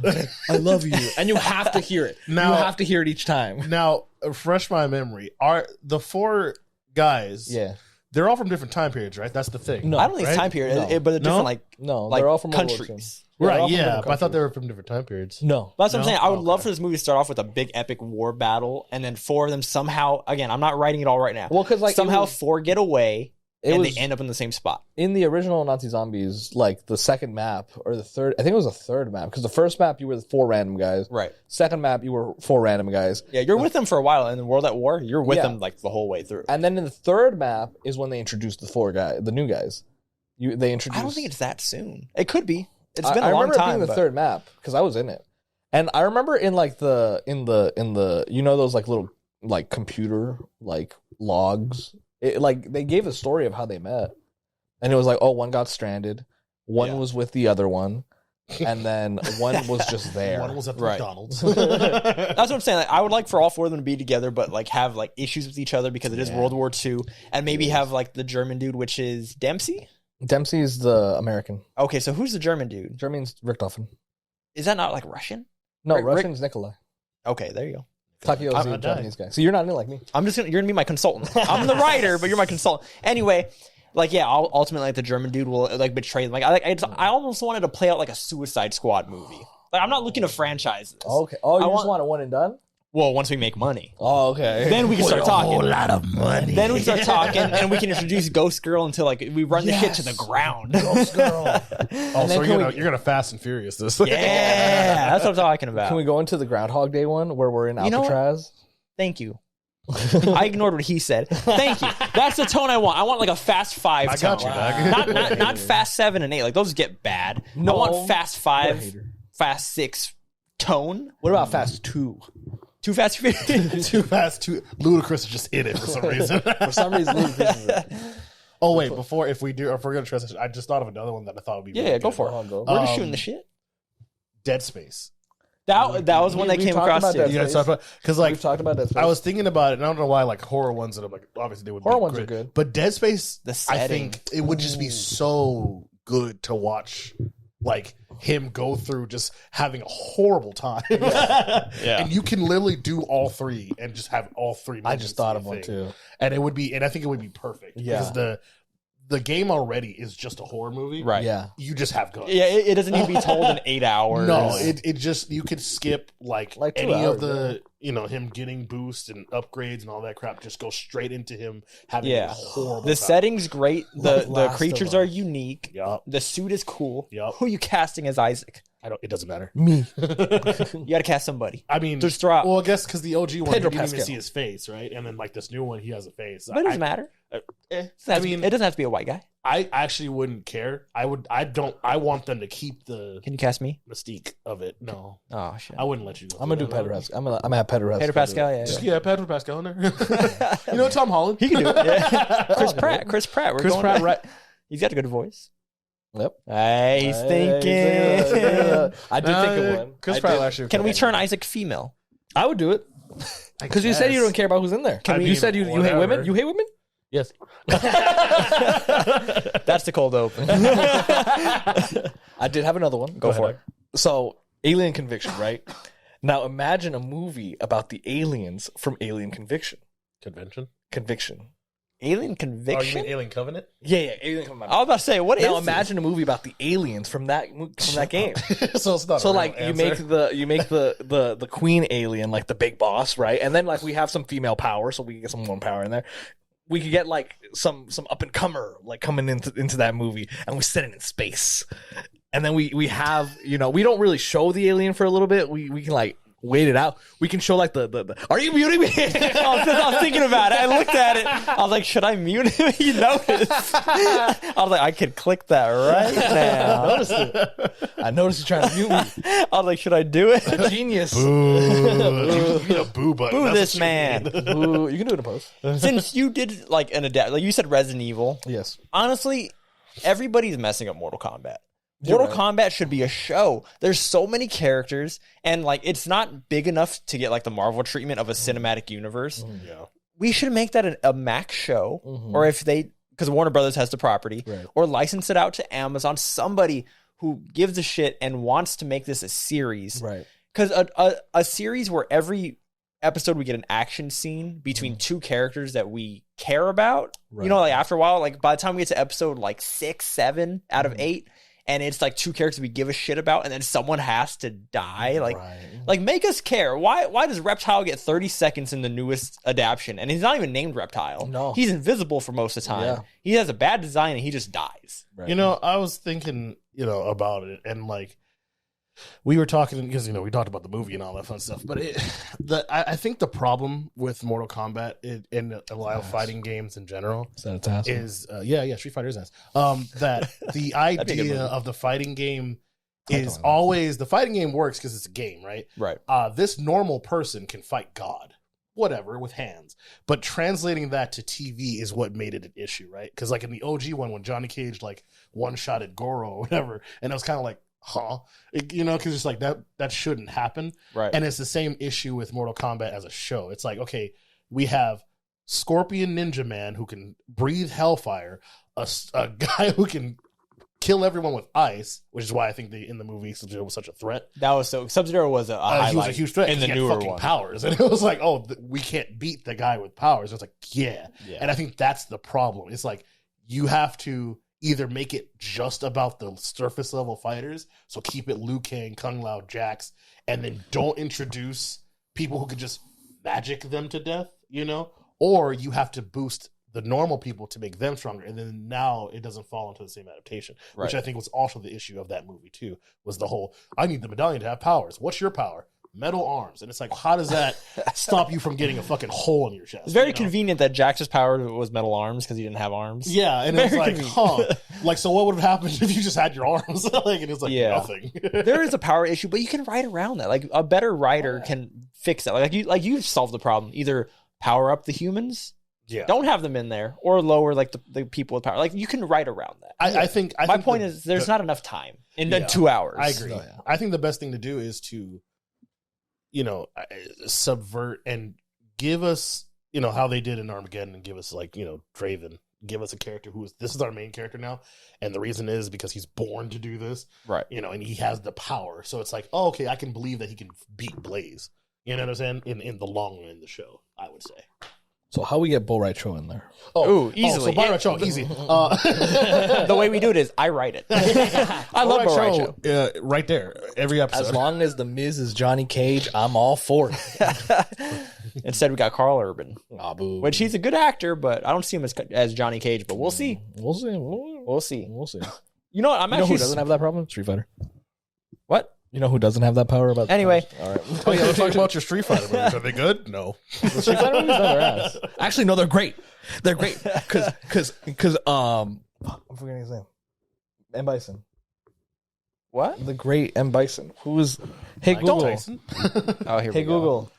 [SPEAKER 2] I love you," and you have to hear it. Now, you have to hear it each time.
[SPEAKER 3] Now, refresh my memory. Are the 4 guys?
[SPEAKER 2] Yeah.
[SPEAKER 3] They're all from different time periods, right? That's the thing.
[SPEAKER 1] No, I don't think it's time period, but they're different, like
[SPEAKER 2] they're all from
[SPEAKER 1] countries.
[SPEAKER 3] Right, but I thought they were from different time periods.
[SPEAKER 2] No.
[SPEAKER 1] That's what I'm saying. I would love for this movie to start off with a big epic war battle, and then 4 of them somehow, again, I'm not writing it all right now.
[SPEAKER 2] Well, because like
[SPEAKER 1] somehow 4 get away, and they end up in the same spot.
[SPEAKER 2] In the original Nazi Zombies, like the second map or the third, I think it was a third map, because the first map you were the 4 random guys.
[SPEAKER 1] Right.
[SPEAKER 2] Second map you were 4 random guys.
[SPEAKER 1] Yeah, you're with them for a while. In the World at War, you're with them like the whole way through.
[SPEAKER 2] And then in the third map is when they introduced the new guys. They introduced.
[SPEAKER 1] I don't think it's that soon. It could be. It's been a long
[SPEAKER 2] I remember
[SPEAKER 1] time.
[SPEAKER 2] It being the third map because I was in it, and I remember in like the those like little like computer like logs. Like they gave a story of how they met, and it was like, oh, one got stranded, one was with the other one, and then one was just there.
[SPEAKER 3] One was at the
[SPEAKER 1] Right.
[SPEAKER 3] McDonald's.
[SPEAKER 1] That's what I'm saying. Like, I would like for all 4 of them to be together, but like have like issues with each other because it is World War II, and maybe have like the German dude, which is Dempsey.
[SPEAKER 2] Dempsey is the American.
[SPEAKER 1] Okay, so who's the German dude?
[SPEAKER 2] German's Richthofen.
[SPEAKER 1] Is that not like Russian?
[SPEAKER 2] No, Russian's Nikolai.
[SPEAKER 1] Okay, there you go.
[SPEAKER 2] Takio's the Japanese guy. So you're not in it like me.
[SPEAKER 1] You're gonna be my consultant. I'm the writer, but you're my consultant. Anyway, like ultimately like, the German dude will like betray them. Like I almost wanted to play out like a Suicide Squad movie. Like I'm not looking to franchise this.
[SPEAKER 2] Okay. Oh, you just want a one and done?
[SPEAKER 1] Well, once we make money.
[SPEAKER 2] Oh, okay.
[SPEAKER 1] Then we can start talking.
[SPEAKER 3] A whole lot of money.
[SPEAKER 1] Then we start talking, and we can introduce Ghost Girl until like we run the shit to the ground.
[SPEAKER 2] Ghost Girl.
[SPEAKER 3] Oh, so you're gonna Fast and Furious this?
[SPEAKER 1] Yeah, that's what I'm talking about.
[SPEAKER 2] Can we go into the Groundhog Day one where we're in Alcatraz?
[SPEAKER 1] Thank you. I ignored what he said. Thank you. That's the tone I want. I want like a Fast 5 tone.
[SPEAKER 3] I got you, dog.
[SPEAKER 1] Not Fast 7 and 8. Like those get bad.
[SPEAKER 2] No.
[SPEAKER 1] I want Fast 5, Fast 6 tone.
[SPEAKER 2] What about Fast 2?
[SPEAKER 1] Too Fast
[SPEAKER 3] Too Fast, too Ludacris is just in it for some reason.
[SPEAKER 2] For some reason, Ludacris is it.
[SPEAKER 3] Oh wait, if we're gonna transition, I just thought of another one that I thought would be
[SPEAKER 1] Yeah,
[SPEAKER 3] really
[SPEAKER 1] go
[SPEAKER 3] good.
[SPEAKER 1] for it. We're just shooting the shit.
[SPEAKER 3] Dead Space.
[SPEAKER 1] That was one that
[SPEAKER 2] we
[SPEAKER 1] came
[SPEAKER 2] talked
[SPEAKER 1] across
[SPEAKER 2] about
[SPEAKER 1] too.
[SPEAKER 2] Dead
[SPEAKER 3] You guys
[SPEAKER 2] Space.
[SPEAKER 3] talked about because like
[SPEAKER 2] We've talked about Dead Space.
[SPEAKER 3] I was thinking about it, and I don't know why like horror ones that I'm like obviously they would
[SPEAKER 2] Horror
[SPEAKER 3] be
[SPEAKER 2] ones are
[SPEAKER 3] good.
[SPEAKER 2] good.
[SPEAKER 3] But Dead Space,
[SPEAKER 1] The
[SPEAKER 3] I
[SPEAKER 1] setting.
[SPEAKER 3] think it would just be so good to watch like him go through just having a horrible time. And you can literally do all 3 and just have all 3
[SPEAKER 2] I just thought of one too.
[SPEAKER 3] And it would be, and I think it would be perfect.
[SPEAKER 2] Yeah.
[SPEAKER 3] Because the game already is just a horror movie.
[SPEAKER 1] Right.
[SPEAKER 2] Yeah.
[SPEAKER 3] You just have guns.
[SPEAKER 1] Yeah, it doesn't need to be told in 8 hours.
[SPEAKER 3] No, it just, you could skip like
[SPEAKER 2] 2
[SPEAKER 3] any
[SPEAKER 2] hours,
[SPEAKER 3] of the, him getting boost and upgrades and all that crap. Just go straight into him having a horrible
[SPEAKER 1] The
[SPEAKER 3] time.
[SPEAKER 1] setting's great. The
[SPEAKER 2] Last of
[SPEAKER 1] creatures
[SPEAKER 2] Us.
[SPEAKER 1] are unique.
[SPEAKER 3] Yup.
[SPEAKER 1] The suit is cool.
[SPEAKER 3] Yup.
[SPEAKER 1] Who are you casting as Isaac?
[SPEAKER 3] It doesn't matter.
[SPEAKER 2] Me.
[SPEAKER 1] You got to cast somebody.
[SPEAKER 3] I mean,
[SPEAKER 1] Just throw out.
[SPEAKER 3] well, I guess because the OG one,
[SPEAKER 2] Pedro
[SPEAKER 3] you didn't
[SPEAKER 2] Pascal.
[SPEAKER 3] even see his face, right? And then like this new one, he has a face.
[SPEAKER 1] But it doesn't matter.
[SPEAKER 3] I mean,
[SPEAKER 1] it doesn't have to be a white guy.
[SPEAKER 3] I actually wouldn't care. I want them to keep the
[SPEAKER 1] Can you cast me?
[SPEAKER 3] mystique of it. No,
[SPEAKER 1] Oh shit.
[SPEAKER 3] I wouldn't let you go.
[SPEAKER 2] I'm gonna do Pedro Pascal. I'm gonna have Pedro Pascal.
[SPEAKER 1] Pedro Pascal. Yeah.
[SPEAKER 3] Just Pedro Pascal in there. Tom Holland.
[SPEAKER 1] He can do it. Yeah. Chris Pratt. Chris Pratt. We're
[SPEAKER 3] Chris
[SPEAKER 1] going
[SPEAKER 3] Pratt,
[SPEAKER 1] there.
[SPEAKER 3] right?
[SPEAKER 1] He's got a good voice.
[SPEAKER 2] Yep.
[SPEAKER 1] Hey, he's thinking.
[SPEAKER 2] I did think of one.
[SPEAKER 3] Chris
[SPEAKER 2] I
[SPEAKER 3] Pratt
[SPEAKER 2] did.
[SPEAKER 3] actually.
[SPEAKER 1] Can we turn Isaac female?
[SPEAKER 2] I would do it. Because you said you don't care about who's in there. You said you hate
[SPEAKER 3] whatever.
[SPEAKER 2] women. You hate women.
[SPEAKER 3] Yes.
[SPEAKER 1] That's the cold open.
[SPEAKER 2] I did have another one.
[SPEAKER 1] Go for it.
[SPEAKER 2] So, Alien Conviction, right? Now, imagine a movie about the aliens from Alien Conviction. Conviction.
[SPEAKER 1] Alien
[SPEAKER 3] Oh, you
[SPEAKER 1] Conviction?
[SPEAKER 3] mean Alien Covenant?
[SPEAKER 2] Yeah, Alien Conviction.
[SPEAKER 1] I was about to say, what is
[SPEAKER 2] Now,
[SPEAKER 1] this?
[SPEAKER 2] imagine a movie about the aliens from that game.
[SPEAKER 3] So it's not.
[SPEAKER 2] So
[SPEAKER 3] a real
[SPEAKER 2] like you
[SPEAKER 3] answer.
[SPEAKER 2] make the queen alien like the big boss, right? And then like we have some female power, so we can get some woman power in there. We could get like some up and comer like coming into that movie, and we set it in space. And then we have we don't really show the alien for a little bit. We can like wait it out. We can show like the are you muting me?
[SPEAKER 1] I was thinking about it. I looked at it. I was like, should I mute him? You noticed. I was like, I could click that right now.
[SPEAKER 2] I noticed you trying to mute me.
[SPEAKER 1] I was like, should I do it?
[SPEAKER 2] Genius.
[SPEAKER 3] You need a boo button.
[SPEAKER 1] Boo
[SPEAKER 3] That's
[SPEAKER 1] this
[SPEAKER 3] what you
[SPEAKER 1] man.
[SPEAKER 3] need.
[SPEAKER 2] Ooh, you can do it in post.
[SPEAKER 1] Since you did like an adapt, like you said Resident Evil.
[SPEAKER 2] Yes.
[SPEAKER 1] Honestly, everybody's messing up Mortal Kombat. Mortal Kombat should be a show. There's so many characters, and like it's not big enough to get like the Marvel treatment of a cinematic universe.
[SPEAKER 3] Yeah.
[SPEAKER 1] We should make that a Max show, or if they, because Warner Brothers has the property, or license it out to Amazon. Somebody who gives a shit and wants to make this a series,
[SPEAKER 2] Right.
[SPEAKER 1] Because a series where every episode we get an action scene between two characters that we care about.
[SPEAKER 2] Right.
[SPEAKER 1] You know, like after a while, like by the time we get to episode like 6, 7 out of 8. and it's like two characters we give a shit about, and then someone has to die. Like make us care. Why does Reptile get 30 seconds in the newest adaptation, and he's not even named Reptile?
[SPEAKER 2] No,
[SPEAKER 1] he's invisible for most of the time. Yeah. He has a bad design, and he just dies.
[SPEAKER 3] Right. I was thinking, about it, and like we were talking because we talked about the movie and all that fun stuff. But I think the problem with Mortal Kombat and a lot of fighting games in general is Street Fighter is ass. That the idea of the fighting game is always the fighting game works because it's a game, right?
[SPEAKER 1] Right.
[SPEAKER 3] This normal person can fight God, whatever, with hands. But translating that to TV is what made it an issue, right? Because like in the OG one, when Johnny Cage like one-shotted Goro or whatever, and it was kind of like, because it's like that shouldn't happen,
[SPEAKER 1] right?
[SPEAKER 3] And it's the same issue with Mortal Kombat as a show. It's like, okay, we have Scorpion Ninja Man who can breathe hellfire, a guy who can kill everyone with ice, which is why I think in the movie Sub-Zero was such a threat.
[SPEAKER 1] That was Sub-Zero was a highlight.
[SPEAKER 3] He was a huge threat
[SPEAKER 1] in the newer
[SPEAKER 3] fucking
[SPEAKER 1] one.
[SPEAKER 3] Powers, and it was like, we can't beat the guy with powers. It's like, yeah, and I think that's the problem. It's like you have to either make it just about the surface level fighters, so keep it Liu Kang, Kung Lao, Jax, and then don't introduce people who could just magic them to death, or you have to boost the normal people to make them stronger, and then now it doesn't fall into the same adaptation, which I think was also the issue of that movie too, was the whole, I need the medallion to have powers. What's your power? Metal arms. And it's like, how does that stop you from getting a fucking hole in your chest?
[SPEAKER 1] It's very convenient that Jax's power was metal arms because he didn't have arms.
[SPEAKER 3] Yeah, and it's like, like, so what would have happened if you just had your arms? And it's like nothing.
[SPEAKER 1] There is a power issue, but you can write around that. Like a better writer can fix that. Like you solve the problem. Either power up the humans, don't have them in there, or lower like the people with power. Like you can write around that.
[SPEAKER 3] I think
[SPEAKER 1] my point is there's not enough time in 2 hours.
[SPEAKER 3] I agree. I think the best thing to do is to subvert and give us, how they did in Armageddon, and give us like, Draven, give us a character this is our main character now. And the reason is because he's born to do this.
[SPEAKER 1] Right.
[SPEAKER 3] And he has the power. So it's like, oh, okay, I can believe that he can beat Blaze. You know what I'm saying? In the long run in the show, I would say.
[SPEAKER 2] So how we get Bo Raicho in there?
[SPEAKER 1] Easily.
[SPEAKER 3] So Bo Raicho, easy.
[SPEAKER 1] The way we do it is I write it. I love Bo Raicho.
[SPEAKER 3] Right there, every episode.
[SPEAKER 2] As long as the Miz is Johnny Cage, I'm all for it.
[SPEAKER 1] Instead, we got Carl Urban,
[SPEAKER 2] boo.
[SPEAKER 1] which he's a good actor, but I don't see him as Johnny Cage. But we'll see.
[SPEAKER 2] We'll see.
[SPEAKER 1] We'll see.
[SPEAKER 2] We'll see.
[SPEAKER 1] You know what? I'm actually
[SPEAKER 2] who doesn't have that problem? Street Fighter.
[SPEAKER 1] What?
[SPEAKER 2] You know who doesn't have that power?
[SPEAKER 1] Anyway.
[SPEAKER 2] All right.
[SPEAKER 3] Oh, yeah, let's talk about your Street Fighter movies. Are they good? No.
[SPEAKER 2] The Street Fighter movies are their ass. Actually, no, they're great. They're great. Because I'm forgetting his name. M. Bison.
[SPEAKER 1] What?
[SPEAKER 2] The great M. Bison. Who was... Hey,
[SPEAKER 3] Mike
[SPEAKER 2] Google.
[SPEAKER 3] Tyson?
[SPEAKER 1] Oh, here we
[SPEAKER 2] Hey,
[SPEAKER 1] go.
[SPEAKER 2] Google.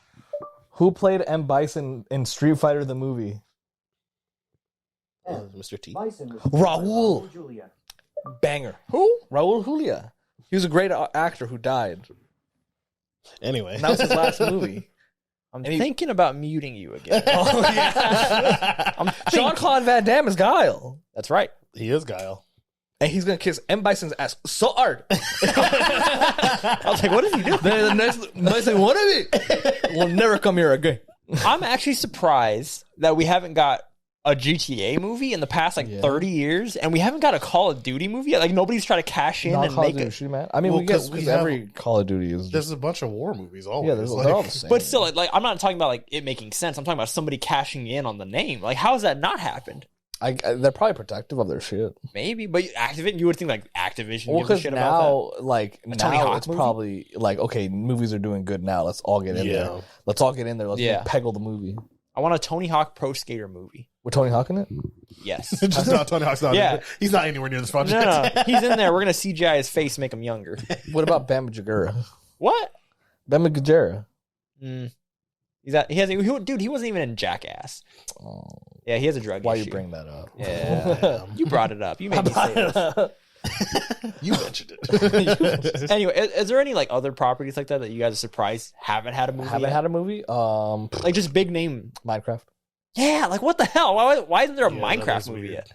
[SPEAKER 2] Who played M. Bison in Street Fighter the movie?
[SPEAKER 3] Mr. T.
[SPEAKER 2] Raul Julia. Banger. Who? Raul Julia. He was a great actor who died.
[SPEAKER 3] Anyway.
[SPEAKER 2] And that was his last movie.
[SPEAKER 1] I'm thinking about muting you again.
[SPEAKER 2] Jean-Claude Van Damme is Guile.
[SPEAKER 1] That's right.
[SPEAKER 3] He is Guile.
[SPEAKER 2] And he's going to kiss M. Bison's ass so hard.
[SPEAKER 1] I was like, what is he doing?
[SPEAKER 2] The next one of it will never come here again.
[SPEAKER 1] I'm actually surprised that we haven't got a GTA movie in the past 30 years, and we haven't got a Call of Duty movie yet. Like nobody's trying to cash in and make it.
[SPEAKER 2] Man. I mean, every Call of Duty is.
[SPEAKER 3] There's a bunch of war movies always.
[SPEAKER 2] Yeah, they're all the same.
[SPEAKER 1] But still, like I'm not talking about like it making sense. I'm talking about somebody cashing in on the name. Like, how has that not happened?
[SPEAKER 2] They're probably protective of their shit.
[SPEAKER 1] Maybe, but Activision, you would think like Activision
[SPEAKER 2] well,
[SPEAKER 1] gives a shit about that.
[SPEAKER 2] Now it's movie? Probably like, okay, movies are doing good now. Let's all get in there. Let's all get in there. Let's peggle the movie.
[SPEAKER 1] I want a Tony Hawk Pro Skater movie.
[SPEAKER 2] With Tony Hawk in it?
[SPEAKER 1] Yes.
[SPEAKER 3] Just not Tony Hawk's not. Yeah. He's not anywhere near this project.
[SPEAKER 1] No, he's in there. We're gonna CGI his face, make him younger.
[SPEAKER 2] What about Bam Margera?
[SPEAKER 1] What?
[SPEAKER 2] Bam Margera.
[SPEAKER 1] Dude, he wasn't even in Jackass. Oh. Yeah, he has a drug issue.
[SPEAKER 2] Why you bring that up?
[SPEAKER 1] Yeah. You brought it up. You made me say this.
[SPEAKER 3] You mentioned it.
[SPEAKER 1] Anyway, is there any like other properties like that you guys are surprised haven't had a movie?
[SPEAKER 2] Had a movie?
[SPEAKER 1] Like just big name
[SPEAKER 2] Minecraft.
[SPEAKER 1] Yeah, like what the hell? Why isn't there a Minecraft movie yet?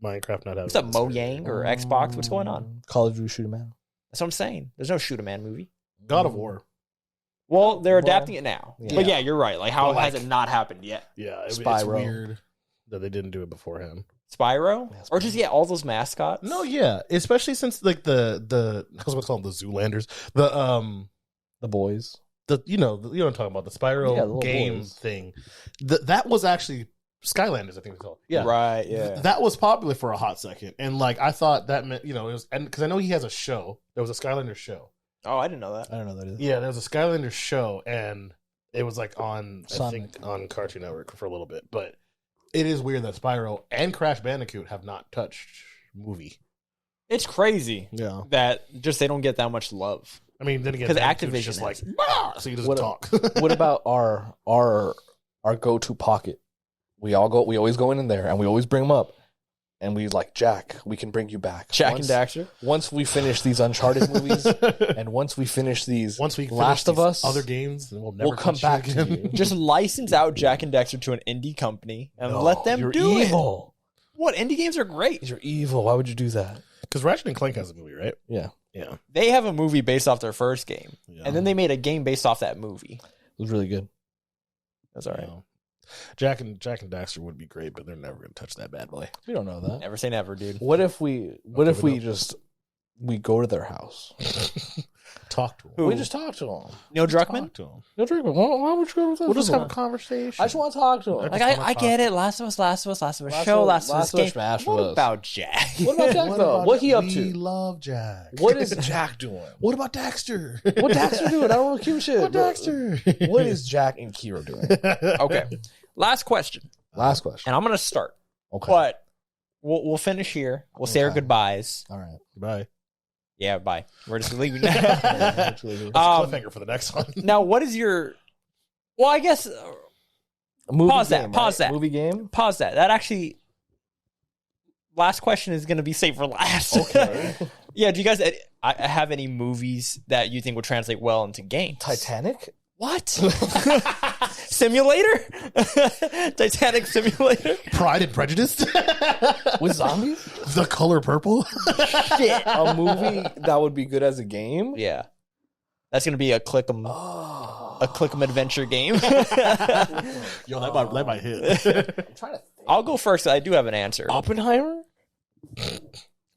[SPEAKER 3] Minecraft not having.
[SPEAKER 1] What's up, Mojang or Xbox? What's going on?
[SPEAKER 2] Call of Duty Shoot 'em Man.
[SPEAKER 1] That's what I'm saying. There's no Shoot 'em Man movie.
[SPEAKER 3] God of War.
[SPEAKER 1] Well, they're adapting it now. Yeah. But yeah, you're right. Like, how has it not happened yet?
[SPEAKER 3] Yeah, it's
[SPEAKER 2] Spyro.
[SPEAKER 3] weird that they didn't do it beforehand.
[SPEAKER 1] Spyro? Or just, all those mascots?
[SPEAKER 3] No, yeah, especially since like the I was going to call them the Zoolanders,
[SPEAKER 2] The boys.
[SPEAKER 3] you know what I'm talking about, the Spyro game
[SPEAKER 2] boys.
[SPEAKER 3] thing. That was actually Skylanders, I think it's called. Yeah,
[SPEAKER 1] Right, yeah.
[SPEAKER 3] That was popular for a hot second, and like I thought that meant it was, and because I know he has a show. There was a Skylanders show.
[SPEAKER 1] Oh, I didn't know that.
[SPEAKER 2] I don't know that either.
[SPEAKER 3] Yeah, there was a Skylanders show, and it was like on
[SPEAKER 2] Sonic.
[SPEAKER 3] I think on Cartoon Network for a little bit. But it is weird that Spyro and Crash Bandicoot have not touched movie.
[SPEAKER 1] It's crazy
[SPEAKER 2] Yeah.
[SPEAKER 1] that just they don't get that much love.
[SPEAKER 3] I mean, then again,
[SPEAKER 1] 'Cause
[SPEAKER 3] Bandicoot's
[SPEAKER 1] Activision
[SPEAKER 3] just like
[SPEAKER 1] has-
[SPEAKER 3] so he doesn't
[SPEAKER 2] What-
[SPEAKER 3] talk.
[SPEAKER 2] What about our go-to pocket? We always go in there and we always bring them up. And we like, Jack, we can bring you back.
[SPEAKER 1] Jack and Daxter?
[SPEAKER 2] Once we finish these Uncharted movies, and once we finish these
[SPEAKER 3] Once we
[SPEAKER 2] Last
[SPEAKER 3] finish
[SPEAKER 2] of
[SPEAKER 3] these
[SPEAKER 2] Us,
[SPEAKER 3] other games, then we'll never
[SPEAKER 2] come
[SPEAKER 3] touch you
[SPEAKER 2] back to
[SPEAKER 3] again.
[SPEAKER 2] you.
[SPEAKER 1] Just license out Jack and Daxter to an indie company and
[SPEAKER 2] No,
[SPEAKER 1] let them
[SPEAKER 2] you're
[SPEAKER 1] do
[SPEAKER 2] evil.
[SPEAKER 1] it. What? Indie games are great.
[SPEAKER 2] You're evil. Why would you do that?
[SPEAKER 3] Because Ratchet and Clank has a movie, right?
[SPEAKER 2] Yeah,
[SPEAKER 3] Yeah.
[SPEAKER 1] They have a movie based off their first game,
[SPEAKER 3] Yeah.
[SPEAKER 1] and then they made a game based off that movie.
[SPEAKER 2] it was really good.
[SPEAKER 1] That's all right.
[SPEAKER 3] You know, Jack and Daxter would be great, but they're never going to touch that bad boy.
[SPEAKER 2] We don't know that.
[SPEAKER 1] Never say never, dude.
[SPEAKER 2] What if we we go to their house?
[SPEAKER 3] Talk to him.
[SPEAKER 1] Who?
[SPEAKER 2] We just talk to them.
[SPEAKER 1] Neil Druckmann?
[SPEAKER 3] Talk to him.
[SPEAKER 2] No treatment. Why would you go to
[SPEAKER 3] We'll just have a
[SPEAKER 2] them?
[SPEAKER 3] conversation.
[SPEAKER 2] I just want to talk to them.
[SPEAKER 1] Like,
[SPEAKER 3] wanna
[SPEAKER 1] I
[SPEAKER 3] talk.
[SPEAKER 1] get it. Last of Us,
[SPEAKER 2] Last
[SPEAKER 1] show,
[SPEAKER 2] of-
[SPEAKER 1] Last of Us
[SPEAKER 2] Last of Us,
[SPEAKER 1] game.
[SPEAKER 2] Smash
[SPEAKER 1] What
[SPEAKER 2] Bros.
[SPEAKER 1] about Jack?
[SPEAKER 2] What about Jack though?
[SPEAKER 3] about
[SPEAKER 2] What he up
[SPEAKER 3] we
[SPEAKER 2] to?
[SPEAKER 3] love Jack.
[SPEAKER 2] What is Jack doing?
[SPEAKER 3] What about Daxter?
[SPEAKER 2] What Daxter doing? I don't know cute shit.
[SPEAKER 3] What Daxter?
[SPEAKER 2] What is Jack and Kiro doing?
[SPEAKER 1] Okay. Last question.
[SPEAKER 2] Last question.
[SPEAKER 1] And I'm going to start.
[SPEAKER 2] Okay.
[SPEAKER 1] But we'll finish here. We'll say our
[SPEAKER 2] Okay.
[SPEAKER 1] goodbyes.
[SPEAKER 2] All right.
[SPEAKER 3] Bye.
[SPEAKER 1] Yeah, bye. We're just leaving now.
[SPEAKER 2] Actually,
[SPEAKER 3] Cliffhanger for the next one.
[SPEAKER 1] Now, what is your... Well, I guess...
[SPEAKER 2] movie
[SPEAKER 1] Pause that,
[SPEAKER 2] game,
[SPEAKER 1] pause
[SPEAKER 2] right?
[SPEAKER 1] that.
[SPEAKER 2] Movie game.
[SPEAKER 1] Pause that. That actually... Last question is going to be saved for last.
[SPEAKER 2] Okay.
[SPEAKER 1] Yeah, do you guys have any movies that you think would translate well into games?
[SPEAKER 2] Titanic.
[SPEAKER 1] What? Simulator? Titanic Simulator?
[SPEAKER 3] Pride and Prejudice.
[SPEAKER 2] With zombies?
[SPEAKER 3] The Color Purple.
[SPEAKER 1] Shit.
[SPEAKER 2] A movie that would be good as a game?
[SPEAKER 1] Yeah. That's going to be a click-em
[SPEAKER 2] Oh.
[SPEAKER 1] adventure game.
[SPEAKER 3] Yo, that might hit.
[SPEAKER 2] I'm trying to think.
[SPEAKER 1] I'll go first. I do have an answer.
[SPEAKER 2] Oppenheimer?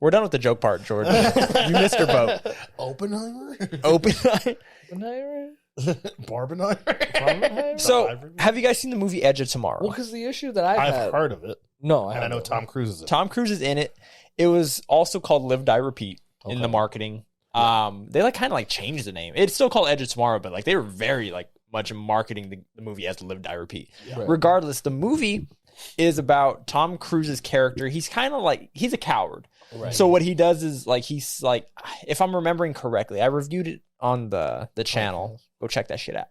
[SPEAKER 1] We're done with the joke part, George. You missed your boat.
[SPEAKER 3] Oppenheimer.
[SPEAKER 1] Oppenheimer.
[SPEAKER 2] Oppenheimer?
[SPEAKER 3] Barbenheimer.
[SPEAKER 1] So, have you guys seen the movie Edge of Tomorrow?
[SPEAKER 2] Well, because the issue that I've
[SPEAKER 3] I've
[SPEAKER 2] had...
[SPEAKER 3] heard of it,
[SPEAKER 2] No,
[SPEAKER 3] and I know
[SPEAKER 2] haven't.
[SPEAKER 3] Tom Cruise is in it.
[SPEAKER 1] Tom Cruise is in it. It was also called Live, Die, Repeat in
[SPEAKER 2] Okay.
[SPEAKER 1] the marketing. They like kind of like changed the name. It's still called Edge of Tomorrow, but like they were very like much marketing the movie as Live, Die, Repeat.
[SPEAKER 2] Right.
[SPEAKER 1] Regardless, the movie is about Tom Cruise's character. He's kind of like he's a coward.
[SPEAKER 2] Right.
[SPEAKER 1] So what he does is like he's like, if I'm remembering correctly, I reviewed it on the channel. Go check that shit out.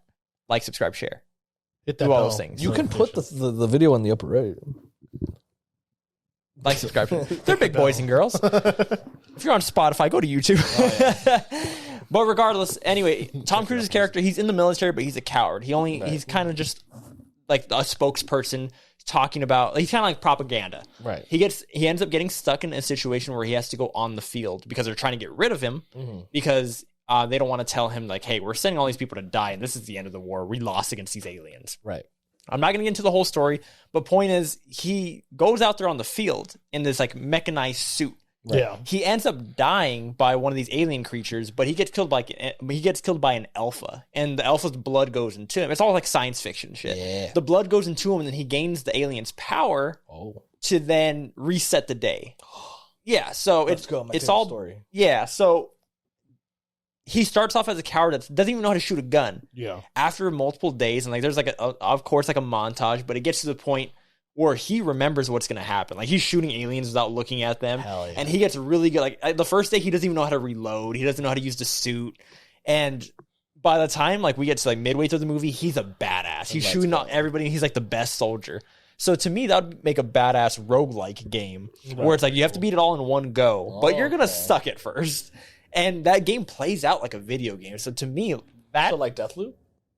[SPEAKER 1] Like, subscribe, share.
[SPEAKER 3] Hit that
[SPEAKER 1] do all
[SPEAKER 3] bell.
[SPEAKER 1] those things.
[SPEAKER 2] You can put the video in the upper right.
[SPEAKER 1] Like, subscribe. They're big boys and girls. If you're on Spotify, go to YouTube. But regardless, anyway, Tom Cruise's character, he's in the military, but he's a coward. He's kind of just like a spokesperson talking about, he's kind of like propaganda.
[SPEAKER 2] Right.
[SPEAKER 1] He ends up getting stuck in a situation where he has to go on the field because they're trying to get rid of him because they don't want to tell him like, hey, we're sending all these people to die and this is the end of the war. We lost against these aliens.
[SPEAKER 2] Right.
[SPEAKER 1] I'm not going to get into the whole story, but point is he goes out there on the field in this like mechanized suit.
[SPEAKER 3] Yeah.
[SPEAKER 1] He ends up dying by one of these alien creatures, but he gets killed by an alpha, and the alpha's blood goes into him. It's all like science fiction shit.
[SPEAKER 2] Yeah.
[SPEAKER 1] The blood goes into him, and then he gains the alien's power to then reset the day. Yeah, so
[SPEAKER 2] Let's go. My
[SPEAKER 1] it's
[SPEAKER 2] favorite
[SPEAKER 1] all
[SPEAKER 2] story.
[SPEAKER 1] Yeah, so he starts off as a coward that doesn't even know how to shoot a gun.
[SPEAKER 3] Yeah.
[SPEAKER 1] After multiple days, and like there's like of course like a montage, but it gets to the point where he remembers what's going to happen. Like he's shooting aliens without looking at them.
[SPEAKER 2] Hell yeah.
[SPEAKER 1] And he gets really good. Like the first day he doesn't even know how to reload. He doesn't know how to use the suit. And by the time like we get to like midway through the movie, he's a badass. He's shooting at everybody. And he's like the best soldier. So to me, that would make a badass roguelike game where it's like you have to beat it all in one go, but you're going to suck at first. And that game plays out like a video game. So to me, that
[SPEAKER 2] So like Deathloop?